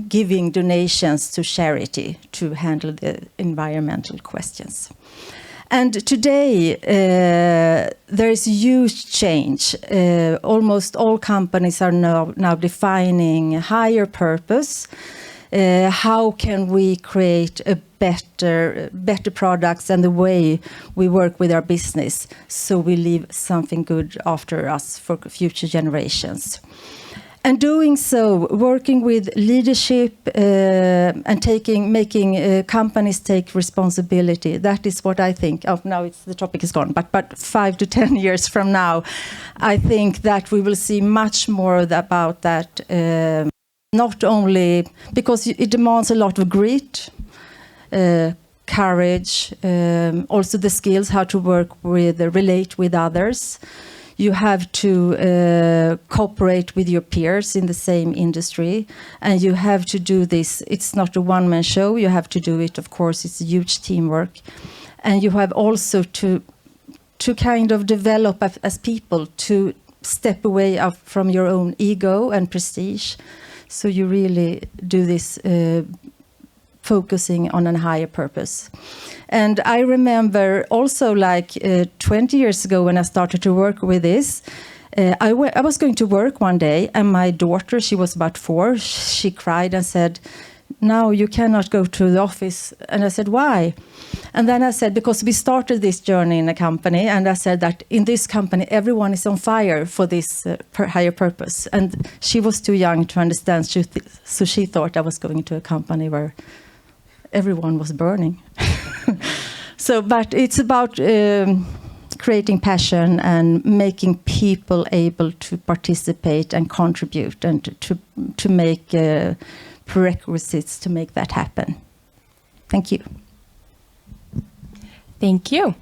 [SPEAKER 13] giving donations to charity to handle the environmental questions. And today, there is a huge change. Almost all companies are now defining higher purpose, how can we create a better products and the way we work with our business so we leave something good after us for future generations. And doing so, working with leadership and making companies take responsibility. That is what I think. Oh, now the topic is gone. But 5 to 10 years from now, I think that we will see much more about that. Not only because it demands a lot of grit, courage, also the skills how to relate with others. You have to cooperate with your peers in the same industry, and you have to do this. It's not a one-man show. You have to do it. Of course, it's a huge teamwork, and you have also to kind of develop as people, to step away from your own ego and prestige. So you really do this focusing on a higher purpose. And I remember also 20 years ago when I started to work with this, I was going to work one day and my daughter, she was about 4, she cried and said, "No, you cannot go to the office." And I said, "Why?" And then I said, because we started this journey in a company, and I said that in this company, everyone is on fire for this higher purpose. And she was too young to understand, so she thought I was going to a company where everyone was burning. But it's about creating passion and making people able to participate and contribute, and to make prerequisites to make that happen. Thank you.
[SPEAKER 14] Thank you.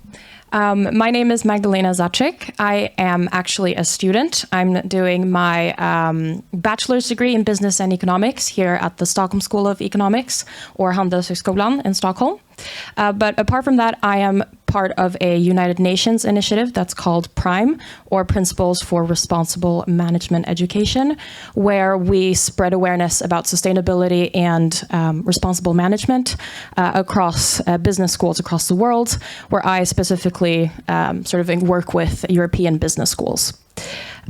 [SPEAKER 14] My name is Magdalena Zaczyk. I am actually a student. I'm doing my bachelor's degree in business and economics here at the Stockholm School of Economics, or Handelshögskolan in Stockholm. But apart from that, I am part of a United Nations initiative that's called PRIME, or Principles for Responsible Management Education, where we spread awareness about sustainability and responsible management across business schools across the world, where I specifically work with European business schools.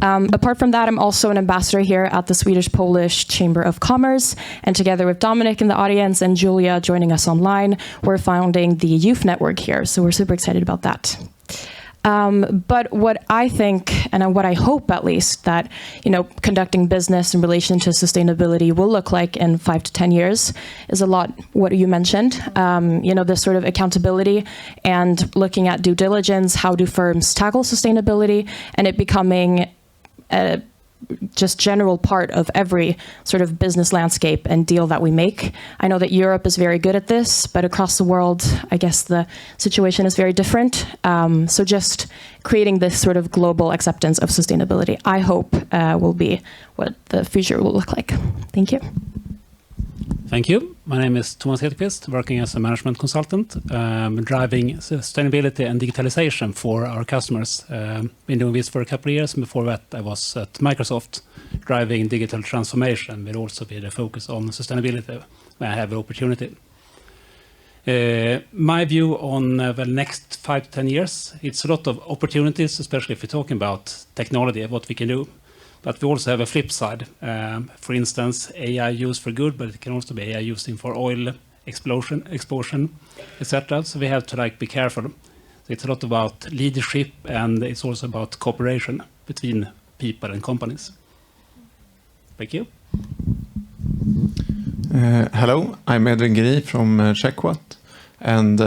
[SPEAKER 14] Apart from that, I'm also an ambassador here at the Swedish-Polish Chamber of Commerce, and together with Dominic in the audience and Julia joining us online, we're founding the Youth Network here, so we're super excited about that. But what I think, and what I hope at least, that conducting business in relation to sustainability will look like in 5 to 10 years is a lot what you mentioned. This sort of accountability and looking at due diligence, how do firms tackle sustainability, and it becoming a just general part of every sort of business landscape and deal that we make. I know that Europe is very good at this, but across the world, I guess the situation is very different. So just creating this sort of global acceptance of sustainability, I hope will be what the future will look like. Thank you.
[SPEAKER 15] Thank you. My name is Thomas Hedqvist, working as a management consultant, driving sustainability and digitalization for our customers. Been doing this for a couple of years. Before that, I was at Microsoft, driving digital transformation, but also with a focus on sustainability when I have the opportunity. My view on the next 5 to 10 years, it's a lot of opportunities, especially if we're talking about technology, what we can do. But we also have a flip side. For instance, AI used for good, but it can also be AI used for oil explosion, etc. So we have to be careful. So it's a lot about leadership, and it's also about cooperation between people and companies. Thank you.
[SPEAKER 16] Hello, I'm Edwin Giri from Czechwatt, and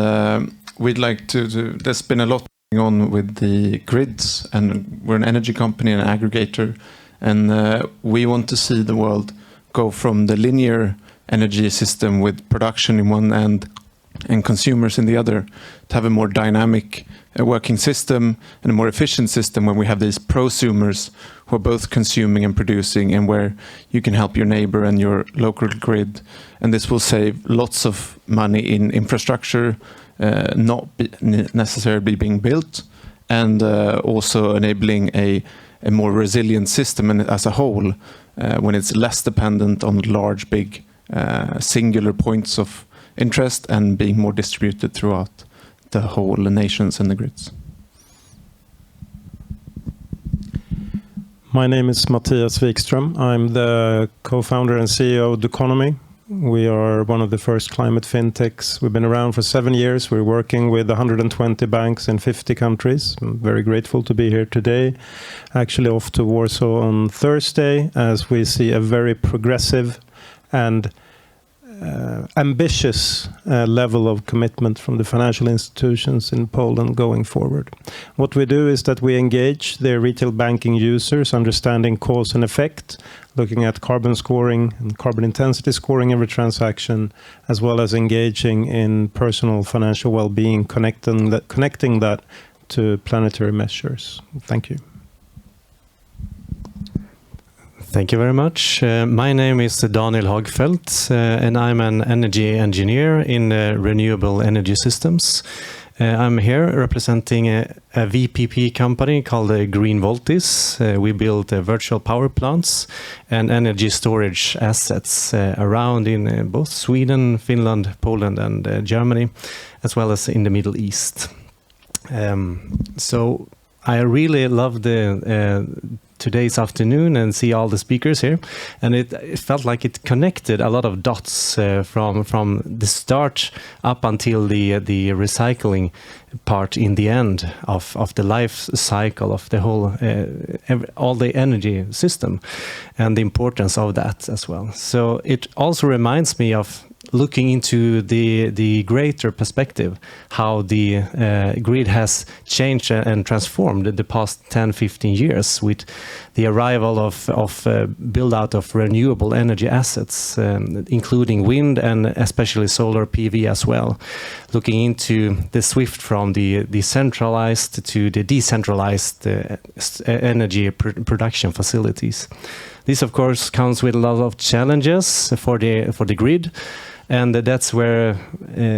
[SPEAKER 16] we'd like to. There's been a lot going on with the grids, and we're an energy company and an aggregator. And we want to see the world go from the linear energy system with production in one end and consumers in the other, to have a more dynamic working system and a more efficient system when we have these prosumers who are both consuming and producing, and where you can help your neighbor and your local grid. And this will save lots of money in infrastructure, not necessarily being built, and also enabling a more resilient system and as a whole, when it's less dependent on large, big, singular points of interest, and being more distributed throughout the whole nations and the grids.
[SPEAKER 12] My name is Mattias Wikström. I'm the co-founder and CEO of Economy, We are one of the first climate fintechs. We've been around for 7 years. We're working with 120 banks in 50 countries. I'm very grateful to be here today. Actually off to Warsaw on Thursday, as we see a very progressive and ambitious level of commitment from the financial institutions in Poland going forward. What we do is that we engage their retail banking users, understanding cause and effect, looking at carbon scoring and carbon intensity scoring every transaction, as well as engaging in personal financial well-being, connecting that to planetary measures. Thank you.
[SPEAKER 17] Thank you very much. My name is Daniel Hagfeldt, and I'm an energy engineer in renewable energy systems. I'm here representing a VPP company called Green Voltis. We build virtual power plants and energy storage assets around in both Sweden, Finland, Poland, and Germany, as well as in the Middle East. So I really love today's afternoon and see all the speakers here, and it felt like it connected a lot of dots from the start up until the recycling part in the end of the life cycle of the whole all the energy system, and the importance of that as well. So it also reminds me of looking into the greater perspective, how the grid has changed and transformed the past 10-15 years with the arrival of build out of renewable energy assets, including wind and especially solar PV as well. Looking into the shift from the centralized to the decentralized energy production facilities. This, of course, comes with a lot of challenges for the grid. And that's where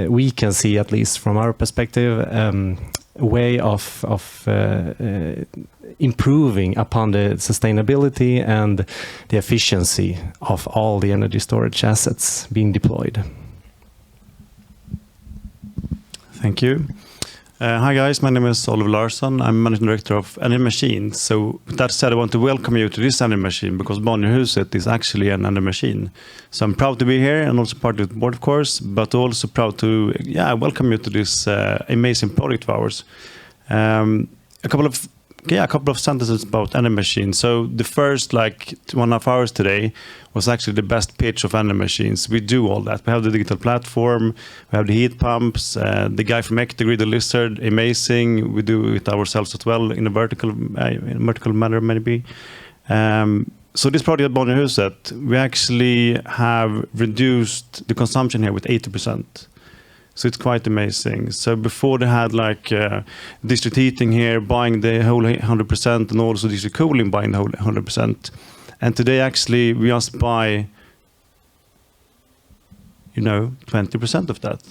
[SPEAKER 17] we can see, at least from our perspective, a way of improving upon the sustainability and the efficiency of all the energy storage assets being deployed.
[SPEAKER 18] Thank you. Hi guys, my name is Oliver Larsson. I'm Managing Director of Energy Machine. So with that said, I want to welcome you to this Energy Machine because Bonnierhuset is actually an Energy Machine. So I'm proud to be here and also part of the board, of course, but also proud to welcome you to this amazing project of ours. A couple of sentences about Energy Machine. So the first 1.5 hours today was actually the best pitch of Energy Machines. We do all that. We have the digital platform, we have the heat pumps, the guy from Ecology, the lizard, amazing. We do it ourselves as well in a vertical manner maybe. So this project at Bonnierhuset, we actually have reduced the consumption here with 80%. So it's quite amazing. So before they had district heating here, buying the whole 100%, and also district cooling buying the whole 100%. And today actually we just buy, 20% of that.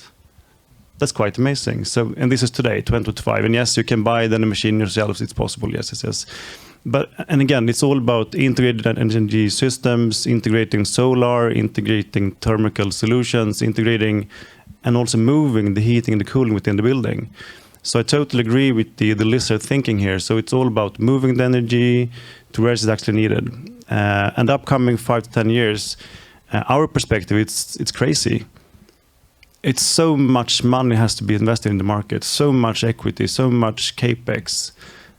[SPEAKER 18] That's quite amazing. So, and this is today, 2025. And yes, you can buy the machine yourselves. It's possible. Yes. But, and again, it's all about integrated energy systems, integrating solar, integrating thermal solutions, integrating and also moving the heating and the cooling within the building. So I totally agree with the lizard thinking here. So it's all about moving the energy to where it's actually needed. And upcoming 5 to 10 years, our perspective, it's crazy. It's so much money has to be invested in the market, so much equity, so much capex.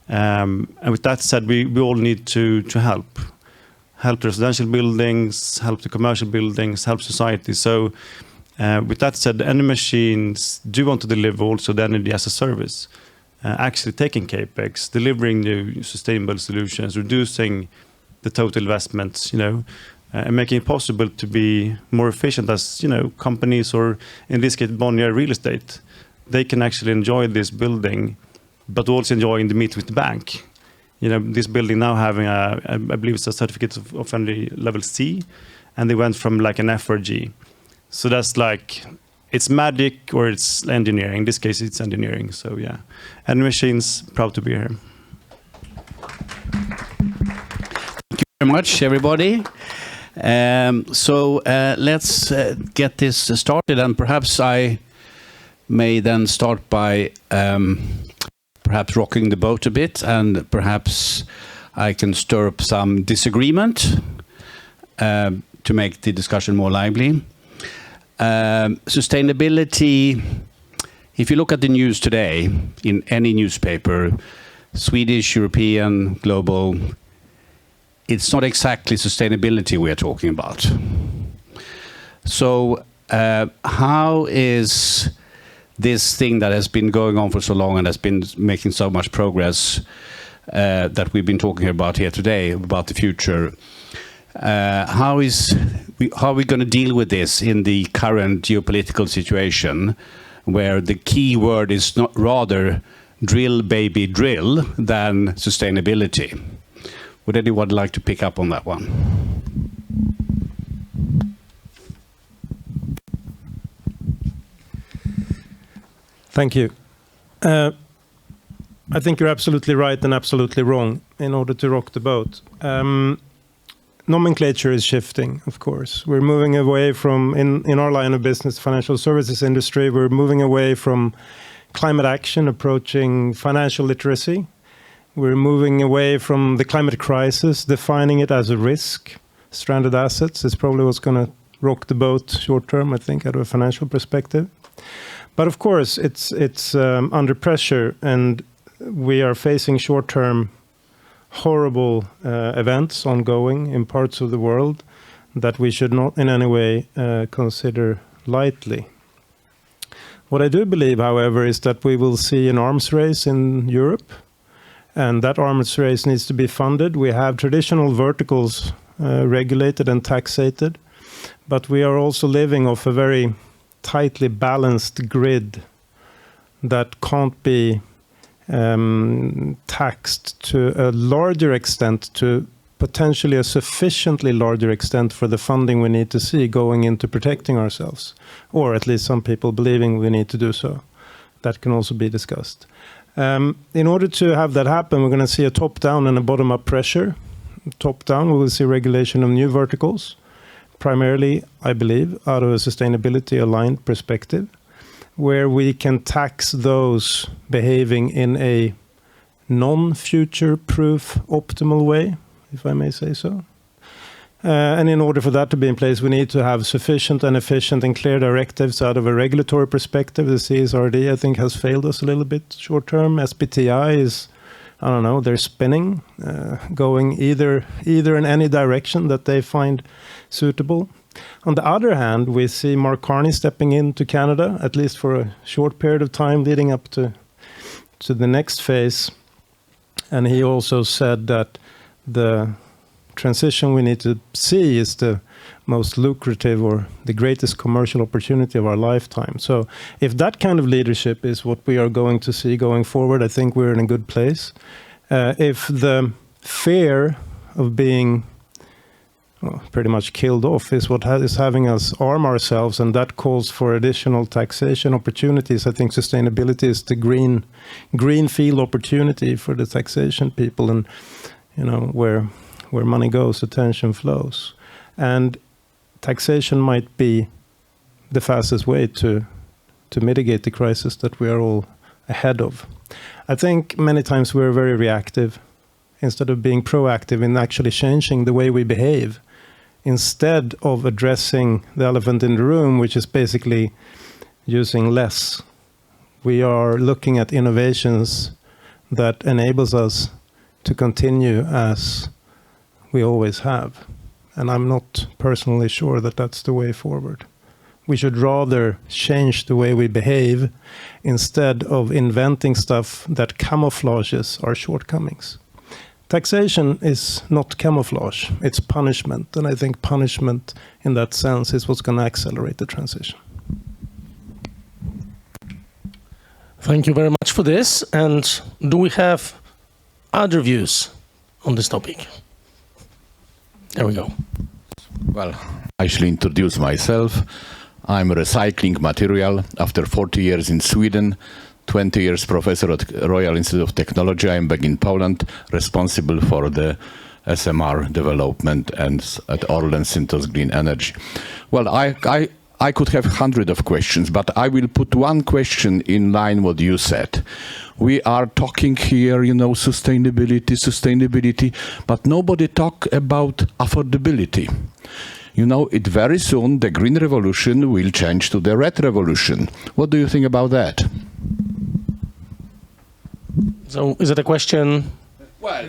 [SPEAKER 18] And with that said, we all need to help the residential buildings, help the commercial buildings, help society. So with that said, the Energy Machines do want to deliver also the energy as a service, actually taking capex, delivering new sustainable solutions, reducing the total investments, and making it possible to be more efficient as, companies, or in this case, Bonnier Real Estate, they can actually enjoy this building, but also enjoying the meet with the bank. This building now having I believe it's a certificate of energy level C, and they went from an FRG. So that's it's magic or it's engineering. In this case, it's engineering. So yeah, Energy Machines, proud to be here.
[SPEAKER 11] Thank you very much, everybody. So let's get this started, and perhaps I may then start by perhaps rocking the boat a bit, and perhaps I can stir up some disagreement to make the discussion more lively. sustainability, if you look at the news today, in any newspaper, Swedish, European, global, it's not exactly sustainability we are talking about. So how is this thing that has been going on for so long and has been making so much progress that we've been talking about here today, about the future, how are we going to deal with this in the current geopolitical situation, where the key word is not rather drill baby drill than sustainability? Would anyone like to pick up on that one?
[SPEAKER 19] Thank you. I think you're absolutely right and absolutely wrong in order to rock the boat. Nomenclature is shifting, of course. We're moving away from, in our line of business, financial services industry, we're moving away from climate action approaching financial literacy. We're moving away from the climate crisis, defining it as a risk. Stranded assets is probably what's going to rock the boat short term, I think, out of a financial perspective. But of course, it's under pressure, and we are facing short-term horrible events ongoing in parts of the world that we should not in any way consider lightly. What I do believe, however, is that we will see an arms race in Europe, and that arms race needs to be funded. We have traditional verticals regulated and taxated, but we are also living off a very tightly balanced grid that can't be taxed to a larger extent, to potentially a sufficiently larger extent for the funding we need to see going into protecting ourselves, or at least some people believing we need to do so. That can also be discussed. In order to have that happen, we're going to see a top-down and a bottom-up pressure. Top-down, we will see regulation of new verticals, primarily, I believe, out of a sustainability-aligned perspective, where we can tax those behaving in a non-future-proof optimal way, if I may say so. And in order for that to be in place, we need to have sufficient and efficient and clear directives out of a regulatory perspective. The CSRD, I think, has failed us a little bit short-term. SBTi is, I don't know, they're spinning, going either in any direction that they find suitable. On the other hand, we see Mark Carney stepping into Canada, at least for a short period of time leading up to the next phase. And he also said that the transition we need to see is the most lucrative or the greatest commercial opportunity of our lifetime. So if that kind of leadership is what we are going to see going forward, I think we're in a good place. If the fear of being pretty much killed off is what is having us arm ourselves, and that calls for additional taxation opportunities, I think sustainability is the green field opportunity for the taxation people, and where money goes, attention flows. And taxation might be the fastest way to mitigate the crisis that we are all ahead of. I think many times we're very reactive instead of being proactive in actually changing the way we behave, instead of addressing the elephant in the room, which is basically using less. We are looking at innovations that enables us to continue as we always have. And I'm not personally sure that that's the way forward. We should rather change the way we behave instead of inventing stuff that camouflages our shortcomings. Taxation is not camouflage, it's punishment. And I think punishment in that sense is what's going to accelerate the transition.
[SPEAKER 3] Thank you very much for this. And do we have other views on this topic? There we go.
[SPEAKER 20] Well, I shall introduce myself. I'm a recycling material. After 40 years in Sweden, 20 years professor at Royal Institute of Technology. I'm back in Poland, responsible for the SMR development and at Orlen Synthos Green Energy. Well, I could have 100 of questions, but I will put one question in line what you said. We are talking here, sustainability, but nobody talk about affordability. You know, it very soon the green revolution will change to the red revolution. What do you think about that?
[SPEAKER 3] So, is it a question?
[SPEAKER 20] Well,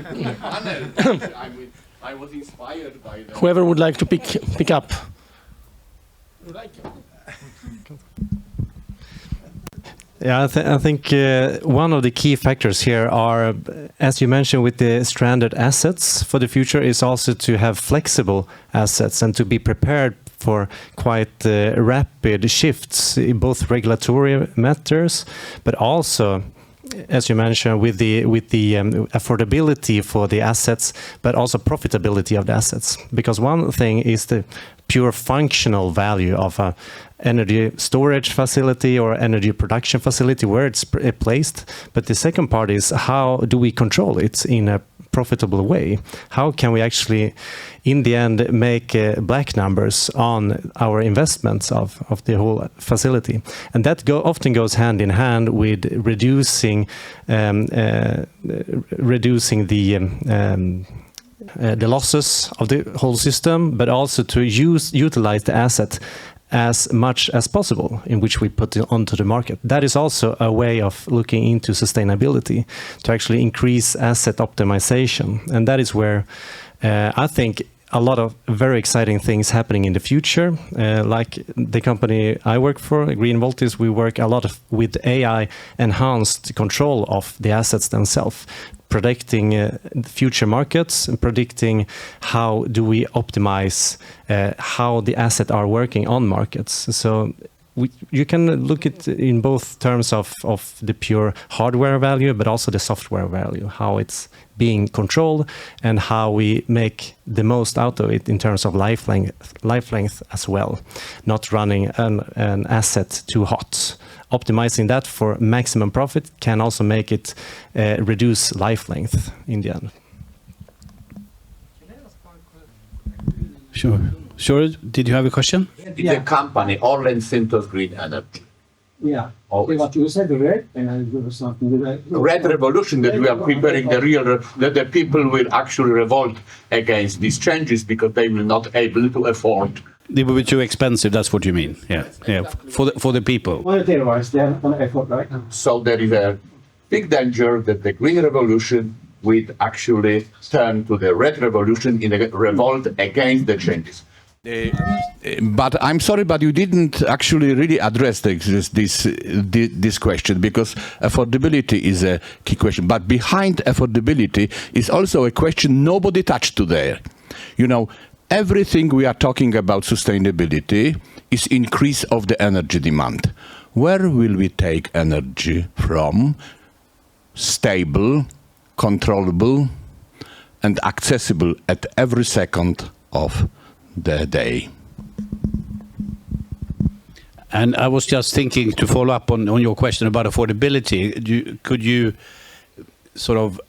[SPEAKER 20] I was inspired by that.
[SPEAKER 3] Whoever would like to pick up.
[SPEAKER 17] Yeah, I think one of the key factors here are, as you mentioned, with the stranded assets for the future, is also to have flexible assets and to be prepared for quite rapid shifts in both regulatory matters, but also, as you mentioned, with the affordability for the assets, but also profitability of the assets. Because one thing is the pure functional value of a energy storage facility or energy production facility, where it's placed. But the second part is, how do we control it in a profitable way? How can we actually, in the end, make black numbers on our investments of the whole facility? And that often goes hand in hand with reducing the losses of the whole system, but also to utilize the asset as much as possible in which we put it onto the market. That is also a way of looking into sustainability, to actually increase asset optimization. And that is where I think a lot of very exciting things happening in the future. Like the company I work for, Green Voltis, we work a lot with AI-enhanced control of the assets themselves, predicting future markets and predicting how do we optimize how the assets are working on markets. So you can look at in both terms of the pure hardware value, but also the software value, how it's being controlled and how we make the most out of it in terms of life length as well, not running an asset too hot. Optimizing that for maximum profit can also make it reduce life length in the end.
[SPEAKER 11] Sure. Did you have a question?
[SPEAKER 20] The company, Orlen Synthos Green Energy.
[SPEAKER 21] Yeah. What you said, red, and there was something with that.
[SPEAKER 20] Red revolution, that we are preparing that the people will actually revolt against these changes because they will not able to afford.
[SPEAKER 11] They will be too expensive. That's what you mean. Yeah. For the people.
[SPEAKER 21] Monetary-wise, they are not going to afford, right?
[SPEAKER 20] So there is a big danger that the green revolution will actually turn to the red revolution in a revolt against the changes. But I'm sorry, but you didn't actually really address this question, because affordability is a key question. But behind affordability is also a question nobody touched today. You know, everything we are talking about sustainability is increase of the energy demand. Where will we take energy from? Stable, controllable, and accessible at every second of the day.
[SPEAKER 11] And I was just thinking, to follow up on your question about affordability, could you sort of,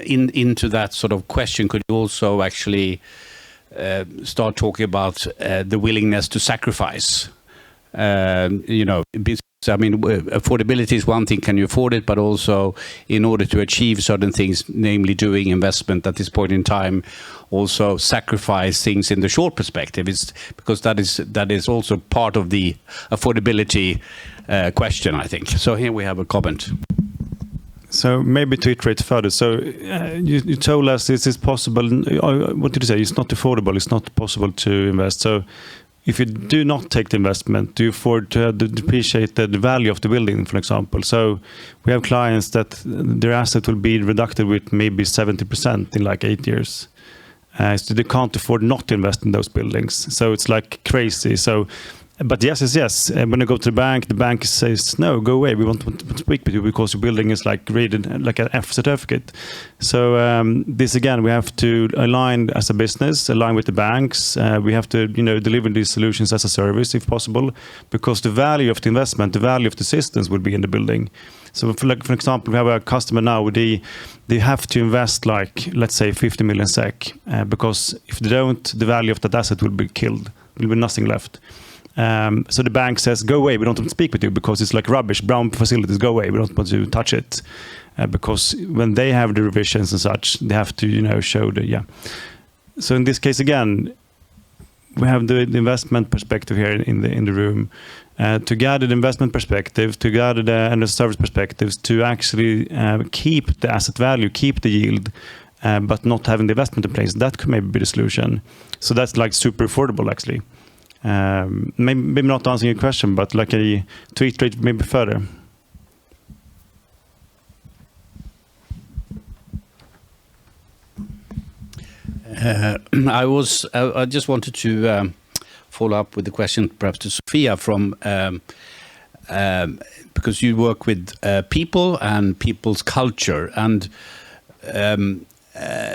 [SPEAKER 11] into that sort of question, could you also actually start talking about the willingness to sacrifice? You know, I mean, affordability is one thing, can you afford it? But also, in order to achieve certain things, namely doing investment at this point in time, also sacrifice things in the short perspective. It's because that is also part of the affordability question, I think. So here we have a comment.
[SPEAKER 18] So maybe to iterate further. So you told us this is possible. What did you say? It's not affordable. It's not possible to invest. So if you do not take the investment, do you afford to depreciate the value of the building, for example? So we have clients that their asset will be reduced with maybe 70% in like 8 years. So they can't afford not to invest in those buildings. So it's like crazy. So, but yes is yes. When I go to the bank says, no, go away. We want to speak with you because your building is like graded like an F certificate. So this again, we have to align as a business, align with the banks. We have to, deliver these solutions as a service if possible, because the value of the investment, the value of the systems will be in the building. So for example, we have a customer now, they have to invest like, let's say 50 million SEK, because if they don't, the value of that asset will be killed. There will be nothing left. So the bank says, go away, we don't want to speak with you because it's like rubbish, brown facilities, go away, we don't want to touch it. Because when they have the revisions and such, they have to, show the, So in this case, again, we have the investment perspective here in the room. To gather the investment perspective, to gather the service perspectives, to actually keep the asset value, keep the yield, but not having the investment in place, that could maybe be the solution. So that's like super affordable, actually. Maybe not answering your question, but like to iterate maybe further.
[SPEAKER 11] I just wanted to follow up with the question, perhaps to Sofia, from because you work with people and people's culture, and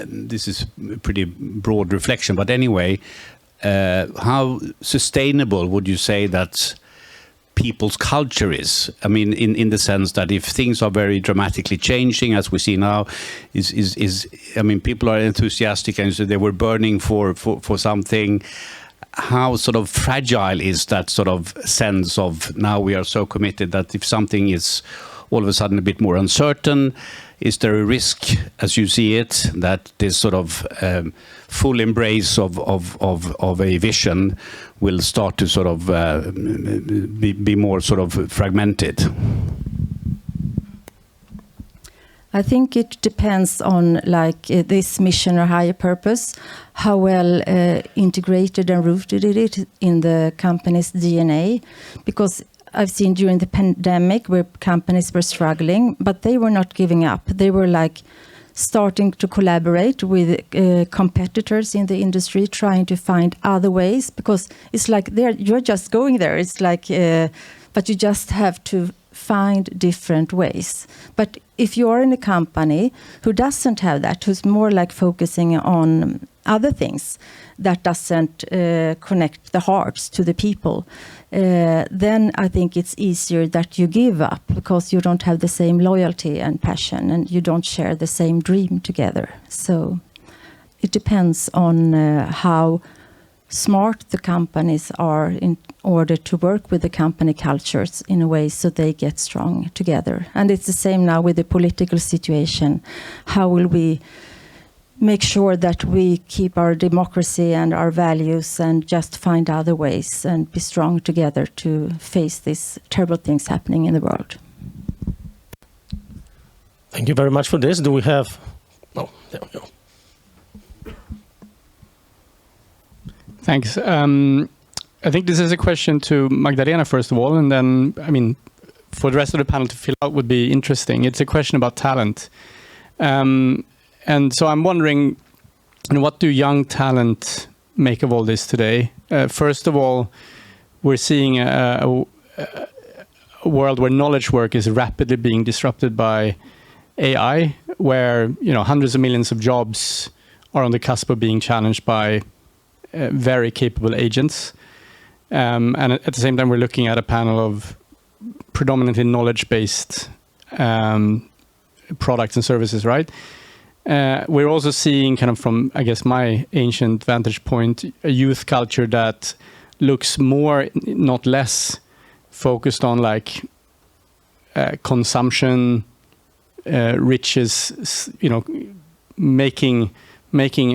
[SPEAKER 11] this is a pretty broad reflection, but anyway, how sustainable would you say that people's culture is? I mean, in the sense that if things are very dramatically changing, as we see now, I mean, people are enthusiastic and so they were burning for something. How sort of fragile is that sort of sense of now we are so committed that if something is all of a sudden a bit more uncertain, is there a risk, as you see it, that this sort of full embrace of a vision will start to sort of be more sort of fragmented?
[SPEAKER 13] I think it depends on this mission or higher purpose, how well integrated and rooted it is in the company's DNA. Because I've seen during the pandemic where companies were struggling, but they were not giving up. They were starting to collaborate with competitors in the industry, trying to find other ways, because it's like you're just going there. It's but you just have to find different ways. But if you're in a company who doesn't have that, who's more focusing on other things that doesn't connect the hearts to the people, then I think it's easier that you give up because you don't have the same loyalty and passion and you don't share the same dream together. So it depends on how smart the companies are in order to work with the company cultures in a way so they get strong together. And it's the same now with the political situation. How will we make sure that we keep our democracy and our values and just find other ways and be strong together to face these terrible things happening in the world?
[SPEAKER 3] Thank you very much for this. Do we have... Oh, there we go.
[SPEAKER 7] Thanks. I think this is a question to Magdalena, first of all, and then, I mean, for the rest of the panel to fill out would be interesting. It's a question about talent. And so I'm wondering, what do young talent make of all this today? First of all, we're seeing a world where knowledge work is rapidly being disrupted by AI, where hundreds of millions of jobs are on the cusp of being challenged by very capable agents. And at the same time, we're looking at a panel of predominantly knowledge-based products and services, right? We're also seeing, kind of from, I guess, my ancient vantage point, a youth culture that looks more, not less, focused on consumption, riches, making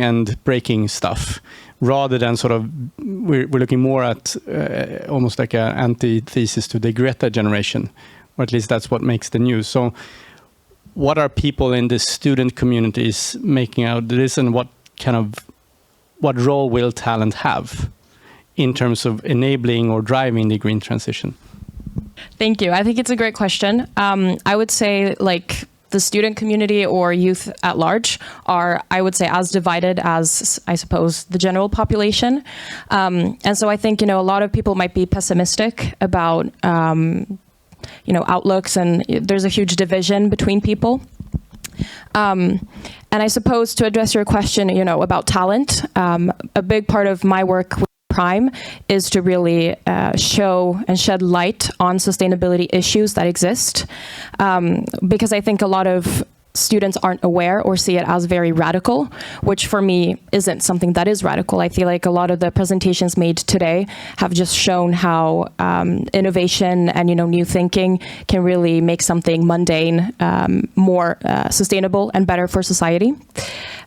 [SPEAKER 7] and breaking stuff, rather than sort of we're looking more at almost like an antithesis to the Greta generation, or at least that's what makes the news. So what are people in the student communities making out of this, and what role will talent have in terms of enabling or driving the green transition?
[SPEAKER 14] Thank you. I think it's a great question. I would say the student community or youth at large are, I would say, as divided as, I suppose, the general population. And so I think, a lot of people might be pessimistic about, outlooks, and there's a huge division between people. And I suppose to address your question, about talent, a big part of my work with Prime is to really show and shed light on sustainability issues that exist, because I think a lot of students aren't aware or see it as very radical, which for me isn't something that is radical. I feel like a lot of the presentations made today have just shown how innovation and new thinking can really make something mundane more sustainable and better for society.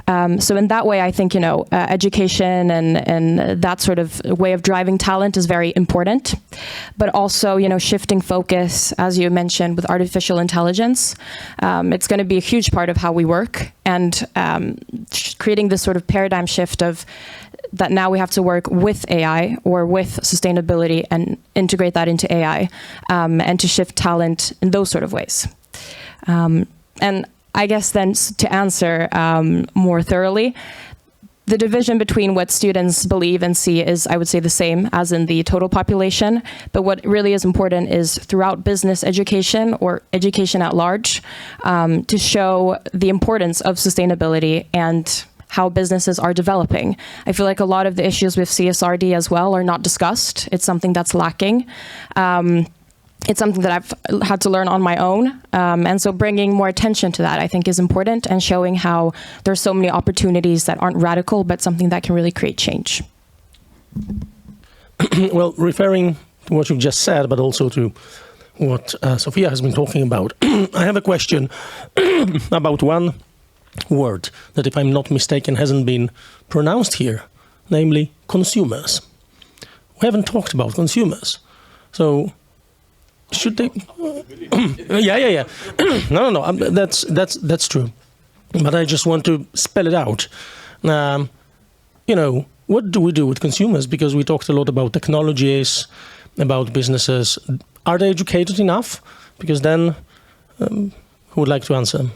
[SPEAKER 14] So in that way, I think, education and that sort of way of driving talent is very important. But also, shifting focus, as you mentioned, with artificial intelligence, it's going to be a huge part of how we work, and creating this sort of paradigm shift of that now we have to work with AI or with sustainability and integrate that into AI, and to shift talent in those sort of ways. And I guess then to answer more thoroughly, the division between what students believe and see is, I would say, the same as in the total population. But what really is important is throughout business education or education at large, to show the importance of sustainability and how businesses are developing. I feel like a lot of the issues with CSRD as well are not discussed. It's something that's lacking. It's something that I've had to learn on my own. And so bringing more attention to that, I think, is important, and showing how there's so many opportunities that aren't radical, but something that can really create change.
[SPEAKER 3] Well, referring to what you've just said, but also to what Sophia has been talking about, I have a question about one word that, if I'm not mistaken, hasn't been pronounced here, namely consumers. We haven't talked about consumers. So should they? Yeah. No. That's true. But I just want to spell it out. What do we do with consumers? Because we talked a lot about technologies, about businesses. Are they educated enough? Because then, who would like to answer?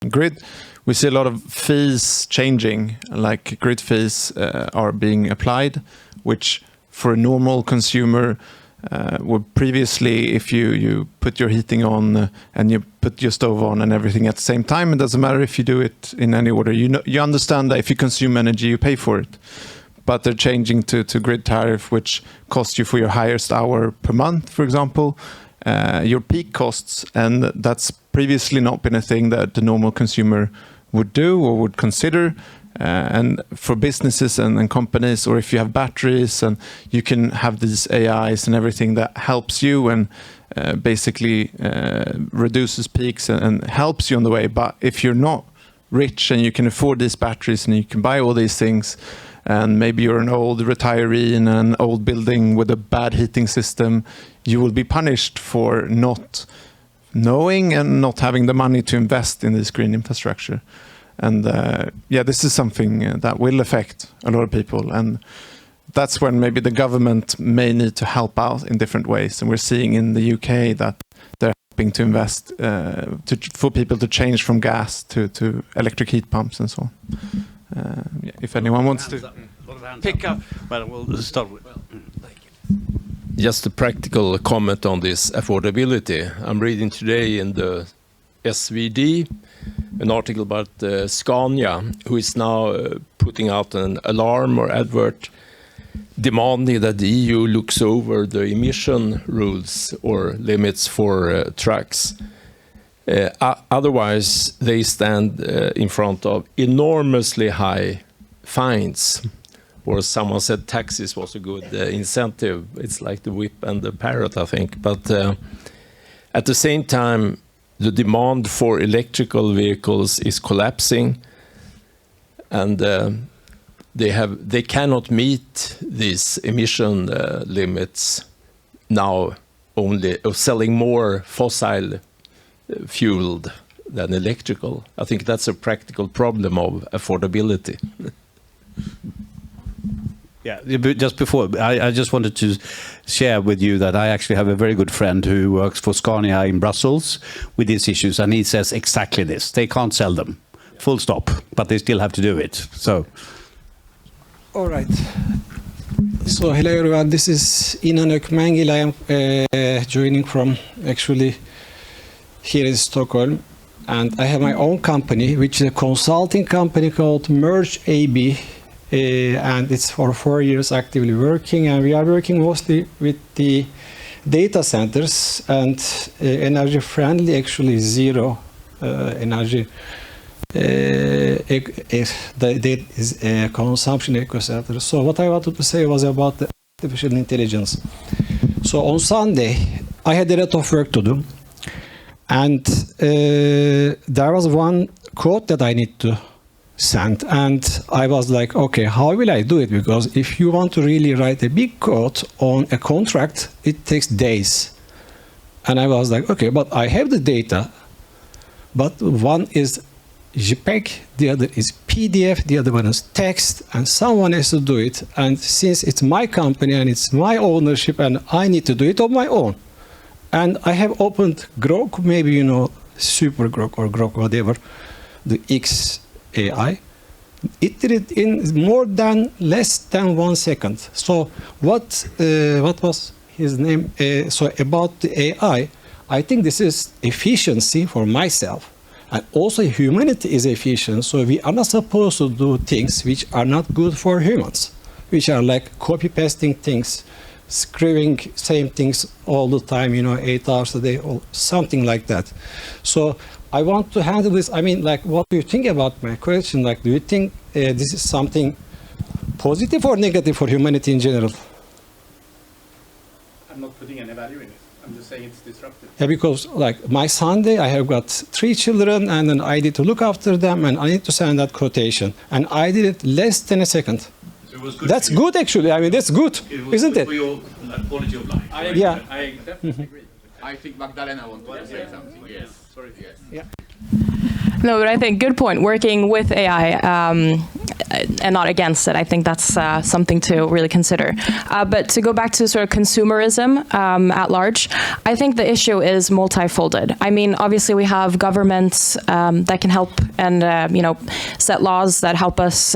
[SPEAKER 16] Grid, we see a lot of fees changing, like grid fees are being applied, which for a normal consumer would previously, if you put your heating on and you put your stove on and everything at the same time, it doesn't matter if you do it in any order. You understand that if you consume energy, you pay for it. But they're changing to grid tariff, which costs you for your highest hour per month, for example, your peak costs, and that's previously not been a thing that the normal consumer would do or would consider. And for businesses and companies, or if you have batteries, and you can have these AIs and everything that helps you and basically reduces peaks and helps you on the way. But if you're not rich and you can afford these batteries and you can buy all these things, and maybe you're an old retiree in an old building with a bad heating system, you will be punished for not knowing and not having the money to invest in this green infrastructure. And this is something that will affect a lot of people. And that's when maybe the government may need to help out in different ways. And we're seeing in the UK that they're helping to invest for people to change from gas to electric heat pumps and so on. If anyone wants to
[SPEAKER 1] pick up, well, we'll start with. Just a practical comment on this affordability. I'm reading today in the SVD an article about Scania, who is now putting out an alarm or advert demanding that the EU looks over the emission rules or limits for trucks. Otherwise, they stand in front of enormously high fines. Or someone said taxes was a good incentive. It's like the whip and the parrot, I think. But at the same time, the demand for electrical vehicles is collapsing, and they cannot meet these emission limits now. Only selling more fossil fueled than electrical. I think that's a practical problem of affordability.
[SPEAKER 11] Yeah, just before, I just wanted to share with you that I actually have a very good friend who works for Scania in Brussels with these issues, and he says exactly this. They can't sell them, full stop, but they still have to do it. So,
[SPEAKER 22] all right. So, hello everyone, this is Inan Ökmangil. I am joining from actually here in Stockholm, and I have my own company, which is a consulting company called Merge AB. And it's for 4 years actively working, and we are working mostly with the data centers and energy friendly, actually zero energy consumption ecosystem. So what I wanted to say was about the artificial intelligence. So on Sunday, I had a lot of work to do. And there was one code that I need to send. And I was like, okay, how will I do it? Because if you want to really write a big code on a contract, it takes days. And I was like, okay, but I have the data. But one is JPEG, the other is PDF, the other one is text, and someone has to do it. And since it's my company and it's my ownership and I need to do it on my own. And I have opened Grok, maybe you know Super Grok or Grok, whatever, the X AI. It did it in less than 1 second. So what was his name? So about the AI, I think this is efficiency for myself. And also humanity is efficient. So we are not supposed to do things which are not good for humans, which are like copy-pasting things, scribbling same things all the time, 8 hours a day or something like that. So I want to handle this. I mean, like, what do you think about my question? Like, do you think this is something positive or negative for humanity in general?
[SPEAKER 11] I'm not putting any value in it. I'm just saying it's disruptive.
[SPEAKER 22] Yeah, because like my Sunday, I have got 3 children and then I need to look after them and I need to send that quotation. And I did it less than a second.
[SPEAKER 11] So it was good.
[SPEAKER 22] That's good, actually. I mean, that's good, isn't it?
[SPEAKER 11] For your quality of life.
[SPEAKER 22] I agree. Yeah.
[SPEAKER 11] I definitely agree.
[SPEAKER 20] I think Magdalena wants to say something. Yes. Sorry. Yes.
[SPEAKER 22] Yeah.
[SPEAKER 14] No, but I think good point. Working with AI and not against it. I think that's something to really consider. But to go back to sort of consumerism at large, I think the issue is multifolded. I mean, obviously we have governments that can help and set laws that help us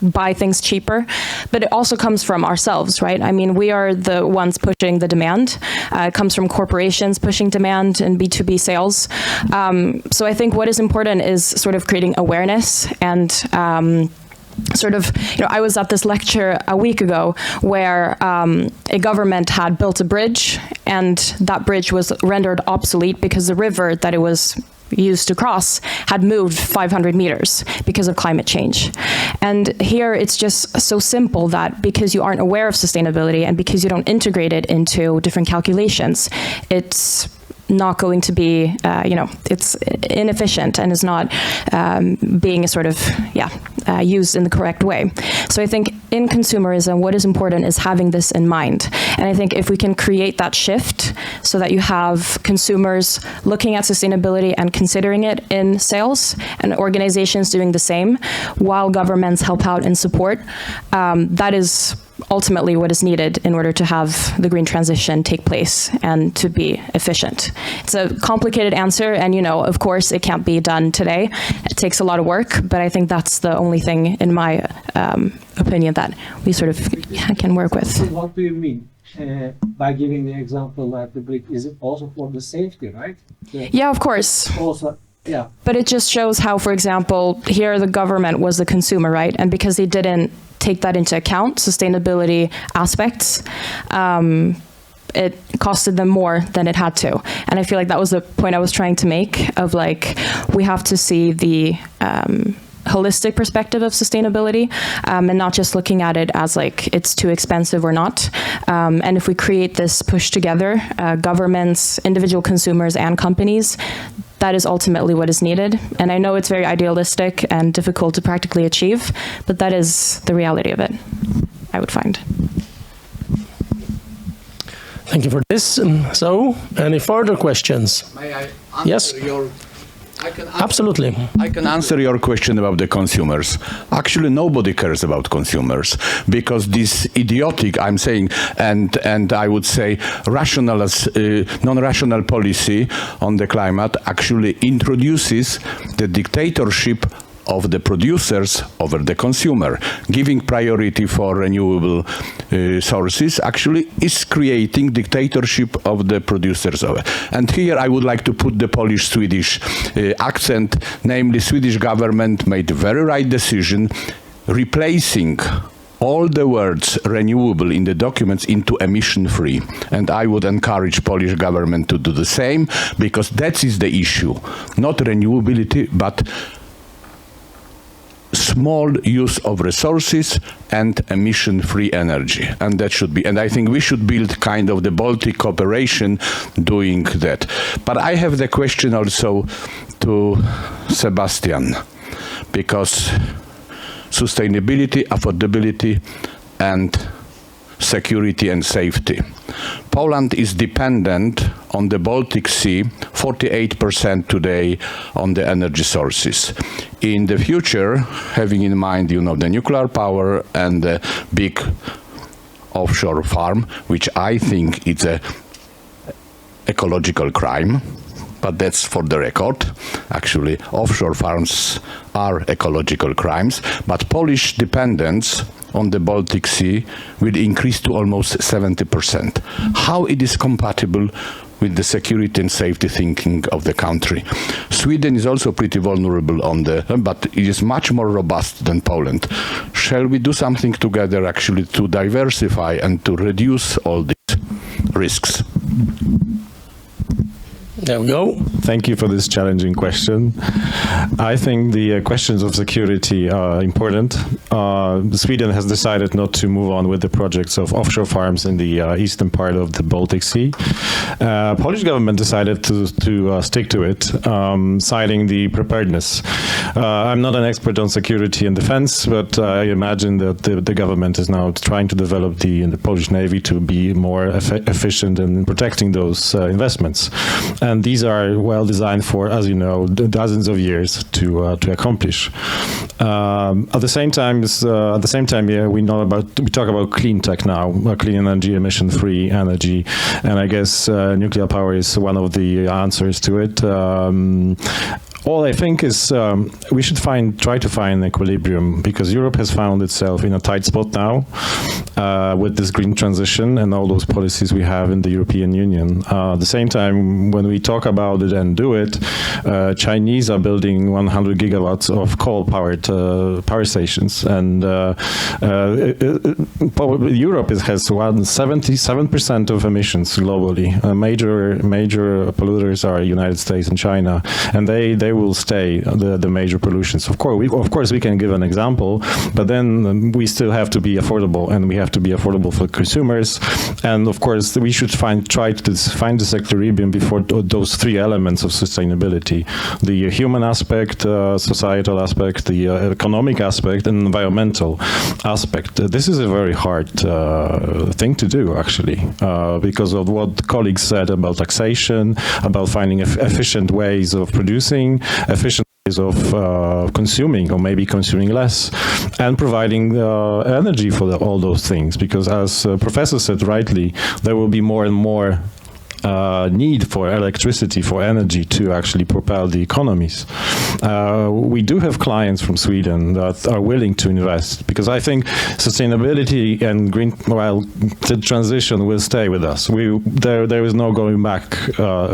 [SPEAKER 14] buy things cheaper, but it also comes from ourselves, right? I mean, we are the ones pushing the demand. It comes from corporations pushing demand and B2B sales. So I think what is important is sort of creating awareness and I was at this lecture a week ago where a government had built a bridge and that bridge was rendered obsolete because the river that it was used to cross had moved 500 meters because of climate change. And here it's just so simple that because you aren't aware of sustainability and because you don't integrate it into different calculations, it's not going to be, it's inefficient and is not being used in the correct way. So I think in consumerism, what is important is having this in mind. And I think if we can create that shift so that you have consumers looking at sustainability and considering it in sales and organizations doing the same while governments help out and support, that is ultimately what is needed in order to have the green transition take place and to be efficient. It's a complicated answer, and of course it can't be done today. It takes a lot of work, but I think that's the only thing in my opinion that we sort of can work with.
[SPEAKER 22] So what do you mean by giving the example that the brick is also for the safety, right?
[SPEAKER 14] Yeah, of course.
[SPEAKER 22] Also, yeah.
[SPEAKER 14] But it just shows how, for example, here the government was the consumer, right? And because they didn't take that into account, sustainability aspects, it costed them more than it had to. And I feel like that was the point I was trying to make of like, we have to see the holistic perspective of sustainability and not just looking at it as like it's too expensive or not. And if we create this push together, governments, individual consumers and companies, that is ultimately what is needed. And I know it's very idealistic and difficult to practically achieve, but that is the reality of it, I would find.
[SPEAKER 3] Thank you for this. So, any further questions?
[SPEAKER 20] May I answer
[SPEAKER 3] yes? Absolutely.
[SPEAKER 20] I can answer your question about the consumers. Actually, nobody cares about consumers because this idiotic, I'm saying, and I would say rational, non-rational policy on the climate actually introduces the dictatorship of the producers over the consumer. Giving priority for renewable sources actually is creating dictatorship of the producers over. And here I would like to put the Polish-Swedish accent, namely Swedish government made the very right decision replacing all the words renewable in the documents into emission-free. And I would encourage Polish government to do the same, because that is the issue. Not renewability, but small use of resources and emission-free energy. And that should be, and I think we should build kind of the Baltic cooperation doing that. But I have the question also to Sebastian, because sustainability, affordability, and security and safety. Poland is dependent on the Baltic Sea, 48% today on the energy sources. In the future, having in mind, you know, the nuclear power and the big offshore farm, which I think it's a ecological crime, but that's for the record. Actually, offshore farms are ecological crimes, but Polish dependence on the Baltic Sea will increase to almost 70%. How it is compatible with the security and safety thinking of the country? Sweden is also pretty vulnerable on the, but it is much more robust than Poland. Shall we do something together actually to diversify and to reduce all these risks?
[SPEAKER 1] There we go.
[SPEAKER 12] Thank you for this challenging question. I think the questions of security are important. Sweden has decided not to move on with the projects of offshore farms in the eastern part of the Baltic Sea. Polish government decided to stick to it, citing the preparedness. I'm not an expert on security and defense, but I imagine that the government is now trying to develop the Polish Navy to be more efficient in protecting those investments. And these are well designed for, as you know, dozens of years to accomplish. At the same time, yeah, we talk about clean tech now, clean energy, emission-free energy, and I guess nuclear power is one of the answers to it. All I think is we should try to find an equilibrium, because Europe has found itself in a tight spot now with this green transition and all those policies we have in the European Union. At the same time, when we talk about it and do it, Chinese are building 100 gigawatts of coal-powered power stations, and Europe has 77% of emissions globally. Major polluters are United States and China, and they will stay the major pollutions. Of course, we can give an example, but then we still have to be affordable, and we have to be affordable for consumers. And of course, we should try to find this equilibrium before those three elements of sustainability: the human aspect, societal aspect, the economic aspect, and environmental aspect. This is a very hard thing to do, actually, because of what colleagues said about taxation, about finding efficient ways of producing, efficient ways of consuming, or maybe consuming less, and providing energy for all those things. Because as Professor said rightly, there will be more and more need for electricity, for energy to actually propel the economies. We do have clients from Sweden that are willing to invest, because I think sustainability and green, well, the transition will stay with us. There is no going back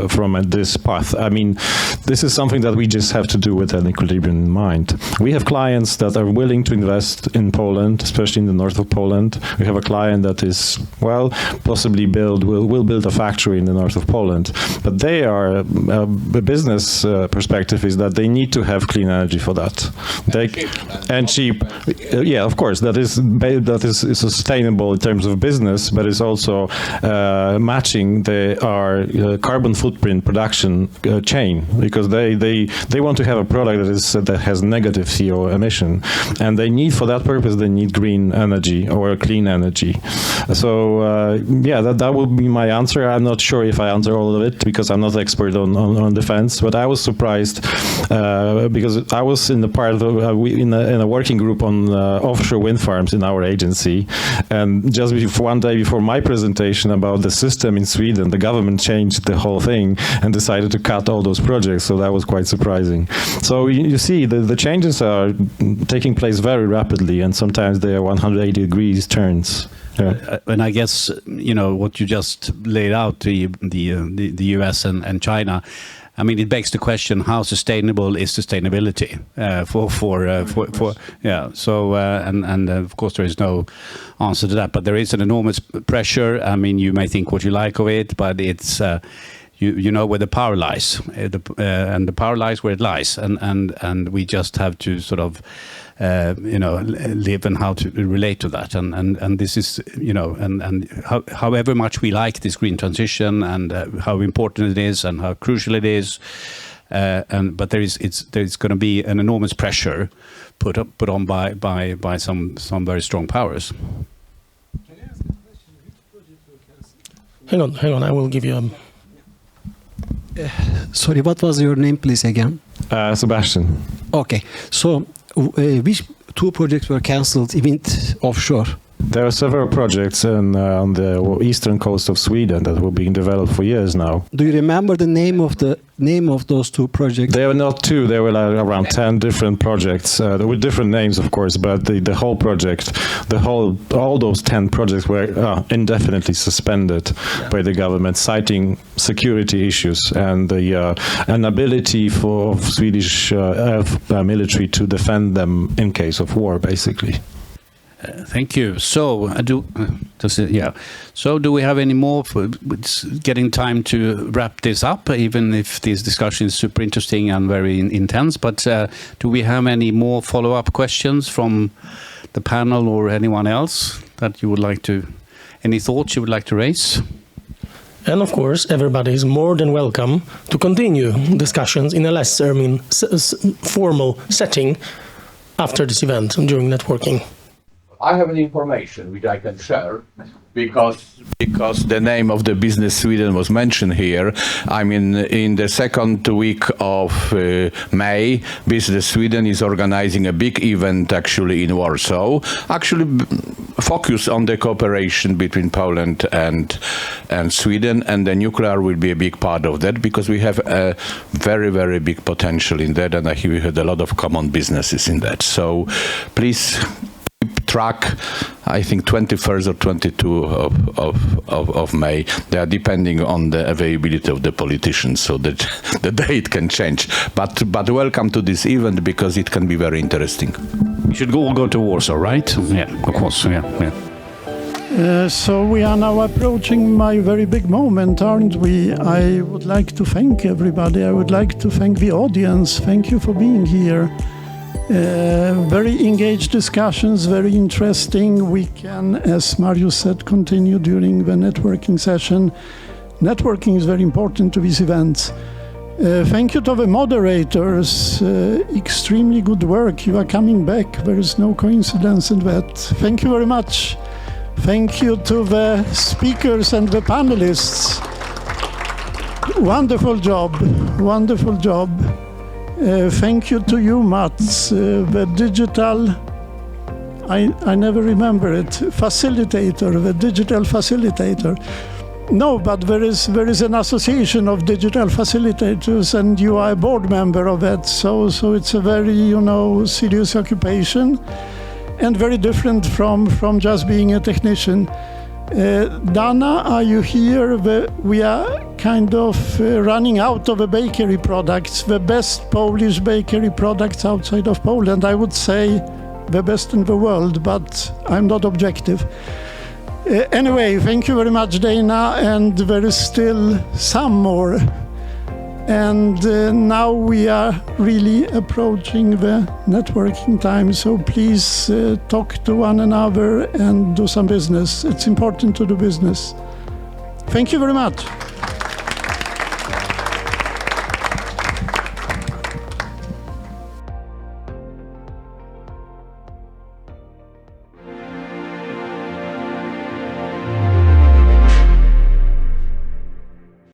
[SPEAKER 12] from this path. I mean, this is something that we just have to do with an equilibrium in mind. We have clients that are willing to invest in Poland, especially in the north of Poland. We have a client that is, well, possibly will build a factory in the north of Poland, but they are the business perspective is that they need to have clean energy for that. And cheap. Yeah, of course, that is sustainable in terms of business, but it's also matching our carbon footprint production chain, because they want to have a product that has negative CO emission, and they need, for that purpose, they need green energy or clean energy. So yeah, that would be my answer. I'm not sure if I answer all of it, because I'm not an expert on defense, but I was surprised because I was in the part of in a working group on offshore wind farms in our agency, and just one day before my presentation about the system in Sweden, the government changed the whole thing and decided to cut all those projects. So that was quite surprising. So you see, the changes are taking place very rapidly, and sometimes they are 180 degrees turns.
[SPEAKER 11] And I guess what you just laid out, the US and China. I mean, it begs the question: how sustainable is sustainability So of course there is no answer to that, but there is an enormous pressure. I mean, you may think what you like of it, but it's you know where the power lies, and the power lies where it lies, and we just have to sort of live and how to relate to that, and this is and however much we like this green transition and how important it is and how crucial it is, but there's going to be an enormous pressure put on by some very strong powers.
[SPEAKER 3] Hang on, I will give you a.
[SPEAKER 22] Sorry, what was your name, please, again?
[SPEAKER 12] Sebastian.
[SPEAKER 22] Okay, so which two projects were cancelled, wind offshore?
[SPEAKER 12] There are several projects on the eastern coast of Sweden that were being developed for years now.
[SPEAKER 22] Do you remember the name of those two projects?
[SPEAKER 12] They were not two. There were like around 10 different projects with different names, of course. But the whole project, all those 10 projects were indefinitely suspended by the government, citing security issues and the inability for Swedish military to defend them in case of war, basically.
[SPEAKER 11] Thank you. So, So, do we have any more? It's getting time to wrap this up, even if this discussion is super interesting and very intense. But do we have any more follow-up questions from the panel or anyone else that you would like to? Any thoughts you would like to raise?
[SPEAKER 3] And of course, everybody is more than welcome to continue discussions in a less, formal setting after this event during networking.
[SPEAKER 20] I have an information which I can share because the name of the Business Sweden was mentioned here. I mean, in the second week of May, Business Sweden is organizing a big event actually in Warsaw, actually focus on the cooperation between Poland and Sweden, and the nuclear will be a big part of that because we have a very, very big potential in that, and I hear we had a lot of common businesses in that. So please track, I think 21st or 22 of May. They are depending on the availability of the politicians, so that the date can change. But welcome to this event because it can be very interesting.
[SPEAKER 11] We should all go to Warsaw, right? Yeah, of course. Yeah.
[SPEAKER 4] So we are now approaching my very big moment, aren't we? I would like to thank everybody. I would like to thank the audience. Thank you for being here. Very engaged discussions, very interesting. We can, as Marius said, continue during the networking session. Networking is very important to these events. Thank you to the moderators. Extremely good work. You are coming back. There is no coincidence in that. Thank you very much. Thank you to the speakers and the panelists. Wonderful job. Wonderful job. Thank you to you, Mats, the digital, I never remember it, facilitator, the digital facilitator. No, but there is an association of digital facilitators, and you are a board member of that, so it's a very, serious occupation, and very different from just being a technician. Dana, are you here? We are kind of running out of the bakery products, the best Polish bakery products outside of Poland. I would say the best in the world, but I'm not objective. Anyway, thank you very much, Dana, and there is still some more. And now we are really approaching the networking time, so please talk to one another and do some business. It's important to do business. Thank you very much.